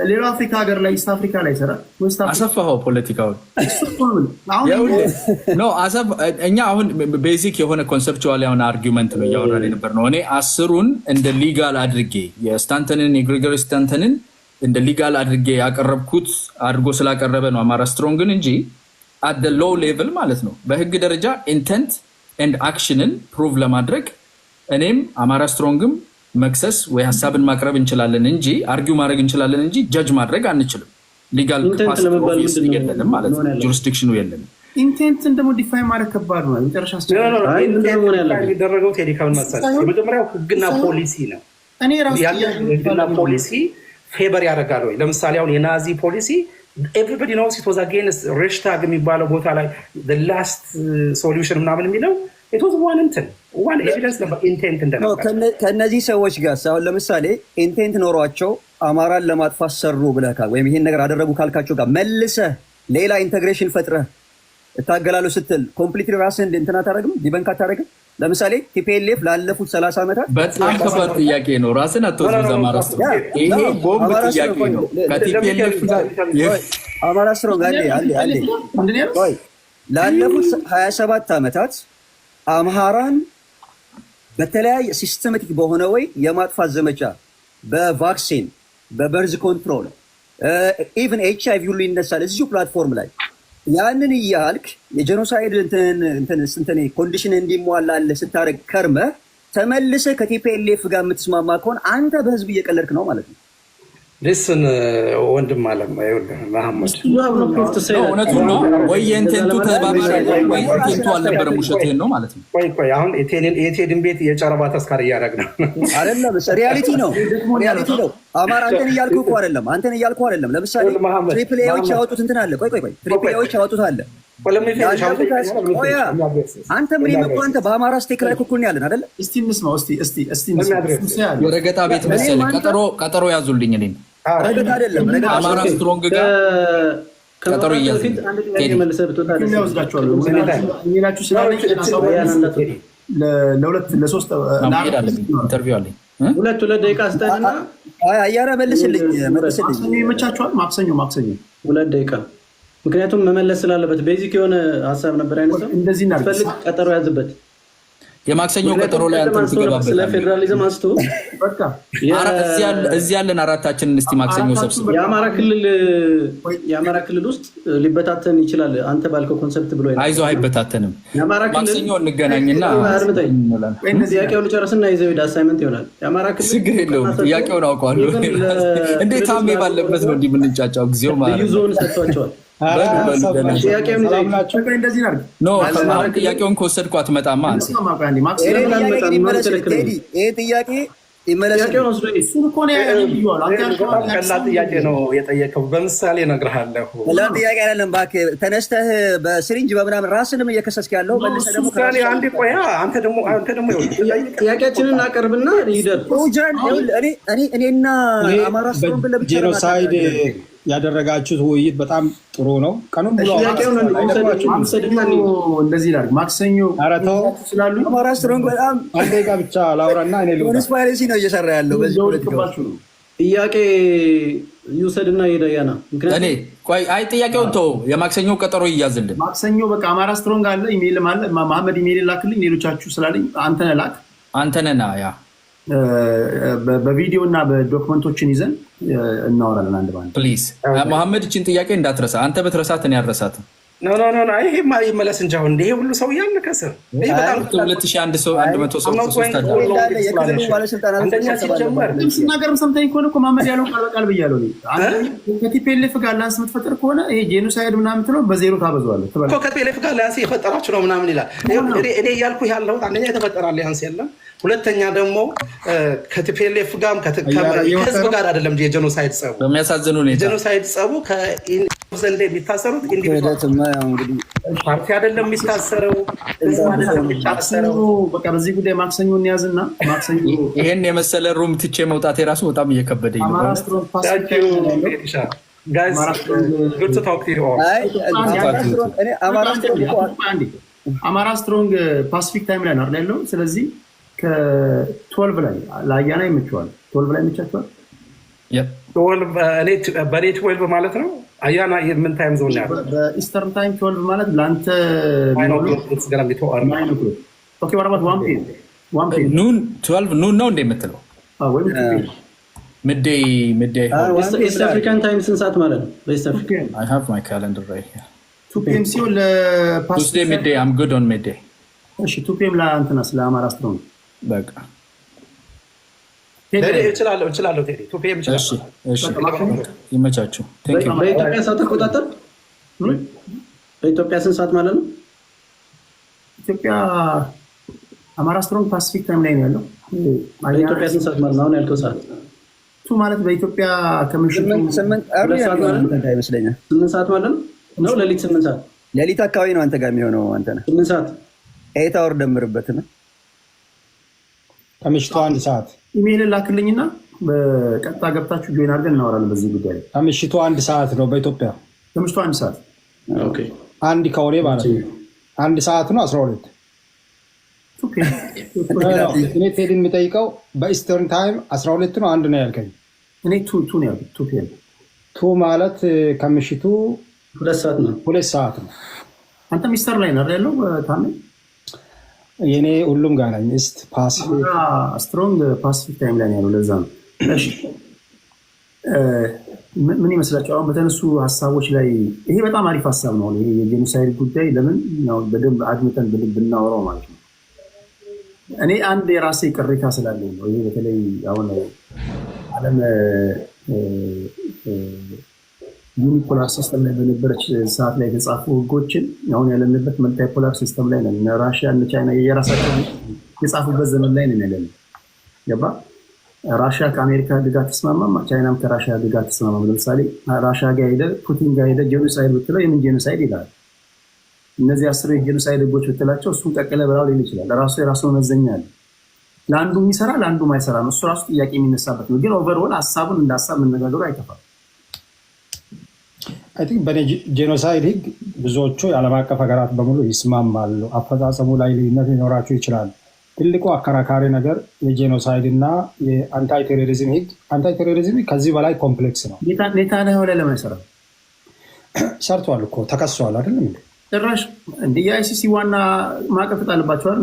ሌላው አፍሪካ ሀገር ላይ ኢስት አፍሪካ ላይ ይሰራል። አሰፋኸው ፖለቲካውን። እኛ አሁን ቤዚክ የሆነ ኮንሰፕቹዋል የሆነ አርጊመንት ነው እያወራን የነበር ነው። እኔ 10ሩን እንደ ሊጋል አድርጌ የስታንተንን የግሪጎሪ ስታንተንን እንደ ሊጋል አድርጌ ያቀረብኩት አድርጎ ስላቀረበ ነው አማራ ስትሮንግን እንጂ አት ደ ሎው ሌቭል ማለት ነው በህግ ደረጃ ኢንቴንት ኤንድ አክሽንን ፕሩቭ ለማድረግ እኔም አማራ ስትሮንግም መክሰስ ወይ ሀሳብን ማቅረብ እንችላለን እንጂ አርጊው ማድረግ እንችላለን እንጂ ጀጅ ማድረግ አንችልም። ሊጋል ካፓሲቲ የለንም ማለት ነው። ጁሪስዲክሽኑ የለንም። ኢንቴንትን ደግሞ ዲፋይን ማድረግ ከባድ ነው። መጨረሻ የሚደረገው ቴዲካውን መሰለኝ የመጀመሪያው ህግና ፖሊሲ ነው። ህግና ፖሊሲ ፌበር ያደርጋል ወይ? ለምሳሌ አሁን የናዚ ፖሊሲ ኤቭሪባዲ ኖውስ ኢት ዋዝ አጌንስት ሬሽታግ የሚባለው ቦታ ላይ ላስት ሶሉሽን ምናምን የሚለው ዋን ኤቪደንስ ነበር ኢንቴንት እንደነበር። ከእነዚህ ሰዎች ጋር አሁን ለምሳሌ ኢንቴንት ኖሯቸው አማራን ለማጥፋት ሰሩ ብለህ ወይም ይሄን ነገር አደረጉ ካልካቸው ጋር መልሰህ ሌላ ኢንቴግሬሽን ፈጥረህ እታገላለሁ ስትል ኮምፕሊትሊ ራስህን እንትን አታደርግም? ዲበንክ አታደርግም? ለምሳሌ ቲፒኤልኤፍ ላለፉት 30 ዓመታት በጣም ከባድ ጥያቄ ነው። ራስን አትወስዱ። አማራ ስትሮንግ ይሄ ቦምብ ጥያቄ ነው። ከቲፒኤልኤፍ አማራ ስትሮንግ አለ ላለፉት 27 ዓመታት አምሃራን በተለያየ ሲስተማቲክ በሆነ ወይ የማጥፋት ዘመቻ በቫክሲን በበርዝ ኮንትሮል ኢቨን ኤችአይቪ ሁሉ ይነሳል እዚሁ ፕላትፎርም ላይ። ያንን እያልክ የጄኖሳይድ እንትን ኮንዲሽን እንዲሟላልህ ስታደርግ ከርመህ ተመልሰህ ከቲፒኤልኤፍ ጋር የምትስማማ ከሆነ አንተ በህዝብ እየቀለድክ ነው ማለት ነው። ሊስን ወንድም አለም መሐመድ እውነቱን ነው ወይ? የኢንቴንቱ ተባብሻ ወይ ኢንቴንቱ አልነበረም? ውሸትህን ነው ማለት ነው። ቆይ አሁን የቴድን ቤት የጨረባ ተስካር እያደረግ ነው አይደለም? ሪያሊቲ ነው። አማራ አንተን እያልኩ አይደለም። ለምሳሌ ትሪፕል ኤዎች ያወጡት እንትን አለ። ቆይ ትሪፕል ኤዎች ያወጡት አለ። አንተ ምን ይመጣ? አንተ በአማራ ስቴክ ላይ ኩኩል ነው ያለን አይደለ? እስቲ እንስማው። የረገጣ ቤት መሰለኝ። ቀጠሮ ያዙልኝ። እኔ ረገጣ አይደለም አማራ ስትሮንግ ጋር ቀጠሮ ይያዝልኝ። ለሁለት ለሶስት ኢንተርቪው አለኝ። ሁለት ደቂቃ ስጠኝና አያራ መልስልኝ። ይመቻችኋል? ማክሰኞ 2 ደቂቃ ምክንያቱም መመለስ ስላለበት ቤዚክ የሆነ ሀሳብ ነበር አይነሳው። እንደዚህ ፈልግ ቀጠሮ ያዝበት። የማክሰኞ ቀጠሮ ላይ አንተም ትገባበት። ስለ ፌደራሊዝም አንስቶ በቃ እዚህ ያለን አራታችንን እስቲ ማክሰኞ ሰብስብ። የአማራ ክልል ውስጥ ሊበታተን ይችላል አንተ ባልከው ኮንሰፕት ብሎ አይዞህ፣ አይበታተንም። ማክሰኞ እንገናኝና ጥያቄውን ጨርስና ይዘው ሄድ አሳይመንት ይሆናል። የአማራ ክልል ችግር የለውም። ጥያቄውን አውቀዋለሁ። እንዴት ታሜ ባለበት ነው እንዲህ የምንጫጫው? ጊዜው ማለት ልዩ ዞን ሰጥቷቸዋል። ጥያቄውን ከወሰድኩ አትመጣማ። ጥያቄ ነው የጠየቀው። በምሳሌ እነግርሃለሁ። ጥያቄ አይደለም እባክህ። ተነስተህ በስሪንጅ በምናምን ራስንም እየከሰስክ ያለው አንዴ ቆያ። አንተ ደግሞ ጥያቄያችንን አቀርብና ሂደት እኔና አማራ ስትሮንግ ለብቻ ያደረጋችሁት ውይይት በጣም ጥሩ ነው። ቀኑን ብሎ እንደዚህ ይላል። ማክሰኞ ስላሉ አማራ ስትሮንግ በጣም አንድ ደቂቃ ብቻ ላውራና እኔ ኮንስፓይረሲ ነው እየሰራ ያለው በዚህ ፖለቲካው። ጥያቄ ይውሰድና ሄደያና እኔ ቆይ አይ ጥያቄውን ተው፣ የማክሰኞ ቀጠሮ ይያዝልን። ማክሰኞ በቃ አማራ ስትሮንግ አለ፣ ኢሜይልም አለ። መሐመድ ኢሜይል ላክልኝ፣ ሌሎቻችሁ ስላለኝ አንተነህ ላክ። አንተነህና ያ በቪዲዮ እና በዶክመንቶችን ይዘን እናወራለን አንድ ባንድ። ፕሊዝ መሐመድ እችን ጥያቄ እንዳትረሳ። አንተ በትረሳት እኔ አልረሳትም። ይሄማ ይመለስ እንጂ አሁን ይሄ ሁሉ ሰው እያለ ከስር 2001 ሰው 100 ሰው ሲናገርም ሰምተኝ ከሆነ እኮ መሐመድ ያለው ቃል በቃል ብያለሁ። ከቲፒኤልኤፍ ጋር ላንስ የምትፈጥር ከሆነ ይሄ ጄኖሳይድ ምናምን የምትለው በዜሮ ታበዛዋለህ። ከቲፒኤልኤፍ ጋር ላንስ የፈጠራችሁ ነው ምናምን ይላል። እኔ እያልኩ ያለሁት አንደኛ የተፈጠረ አሊያንስ የለም፣ ሁለተኛ ደግሞ ከቲፒኤልኤፍ ጋርም ከህዝብ ጋር አይደለም የጄኖሳይድ ጸቡ። በሚያሳዝን ሁኔታ ጄኖሳይድ ጸቡ ዘንድ የሚታሰሩት ፓርቲ አይደለም የሚታሰረው። በቃ በዚህ ጉዳይ ማክሰኞ እንያዝና ማክሰኞ ይሄን የመሰለ ሩም ትቼ መውጣት የራሱ በጣም እየከበደኝ ነው። አማራ ስትሮንግ ፓሲፊክ ታይም ላይ ነው ያለው። ስለዚህ ከ12 ላይ ለአያና ይመቸዋል። 12 ላይ ይመቻቸዋል። በኔ 12 ማለት ነው። አያና ምን ታይም ዞን ያለው? በኢስተርን ታይም 12 ማለት ለአንተ ኑን 12 ኑን ነው እንደ የምትለው midday ኢስት አፍሪካን ታይም ስንት ሰዓት ማለት ነው? I have my calendar right here 2 PM ሲሆን Tuesday midday I'm good on midday። እሺ 2 PM ለአንተናስ ለአማራ ስትሮንግ በቃ እችላለሁ ቴዲ 2 PM እሺ ይመቻችሁ። በኢትዮጵያ ሰዓት አቆጣጠር በኢትዮጵያ ስንት ሰዓት ማለት ነው? ኢትዮጵያ አማራ ስትሮንግ ፓሲፊክ ታይም ላይ ነው ያለው። በኢትዮጵያ ስንት ሰዓት ማለት ነው? አሁን ያልከው ሰዓት ቱ ማለት በኢትዮጵያ ከምሽቱ 8 ሰዓት ማለት ነው። ሌሊት 8 ሰዓት ሌሊት አካባቢ ነው አንተ ጋር የሚሆነው። አንተ ነህ 8 ሰዓት 8 አወር ደምርበት ነው። ከምሽቱ 1 ሰዓት ኢሜይልን ላክልኝና በቀጥታ ገብታችሁ ጆይን አድርገን እናወራለን በዚህ ጉዳይ። ከምሽቱ 1 ሰዓት ነው በኢትዮጵያ። ከምሽቱ 1 ሰዓት ኦኬ። አንድ ከወሬ ማለት ነው 1 ሰዓት ነው 12። እኔ ቴዲን የሚጠይቀው በኢስተርን ታይም 12 ነው 1 ነው ያልከኝ። እኔ ቱ ነው ያልኩት። 2 PM ቱ ማለት ከምሽቱ 2 ሰዓት ነው። 2 ሰዓት ነው። አንተ ሚስተር ላይ ነው ያለው ታሜ? የኔ ሁሉም ጋር ነኝ። ኢስት ፓሲፊክ ስትሮንግ ፓሲፊክ ታይም ላይ ያለው ለዛ ነው። እሺ ምን ይመስላችኋል? አሁን በተነሱ ሀሳቦች ላይ ይሄ በጣም አሪፍ ሀሳብ ነው። ይሄ የጄኖሳይድ ጉዳይ ለምን ነው በደንብ አድምጠን በደንብ ብናወራው ማለት ነው። እኔ አንድ የራሴ ቅሬታ ስላለኝ ነው። ይሄ በተለይ አሁን ዓለም ዩኒፖላር ሲስተም ላይ በነበረች ሰዓት ላይ የተጻፉ ህጎችን አሁን ያለንበት መልታይፖላር ሲስተም ላይ ነን። ራሽያ እና ቻይና የራሳቸው የጻፉበት ዘመን ላይ ነን ያለነው። ገባ? ራሽያ ከአሜሪካ ጋር ተስማማ፣ ቻይናም ከራሽያ ጋር ተስማማ። ለምሳሌ ራሽያ ጋር ሄደ ፑቲን ጋር ሄደ ጄኖሳይድ ብትለው የምን ጄኖሳይድ ይላል? እነዚህ 10 የጄኖሳይድ ህጎች ብትላቸው እሱን ቀቅለ ብላው ሊል ይችላል። ራሱ የራሱ መመዘኛ አለ። ለአንዱ የሚሰራ ለአንዱ ማይሰራ ነው። እሱ ራሱ ጥያቄ የሚነሳበት ነው። ግን ኦቨርኦል ሀሳቡን እንደ ሀሳብ መነጋገሩ አይከፋም። አይ ቲንክ በጄኖሳይድ ህግ ብዙዎቹ የዓለም አቀፍ ሀገራት በሙሉ ይስማማሉ። አፈጻጸሙ ላይ ልዩነት ሊኖራቸው ይችላል። ትልቁ አከራካሪ ነገር የጄኖሳይድ እና የአንታይ ቴሮሪዝም ህግ። አንታይ ቴሮሪዝም ከዚህ በላይ ኮምፕሌክስ ነው። ኔታንያሁ ላይ ለምን አይሰራም? ሰርቷል እኮ ተከሷል አይደለም እንዴ? ጭራሽ እንደ የአይሲሲ ዋና ማዕቀፍ ተጣለባቸዋል።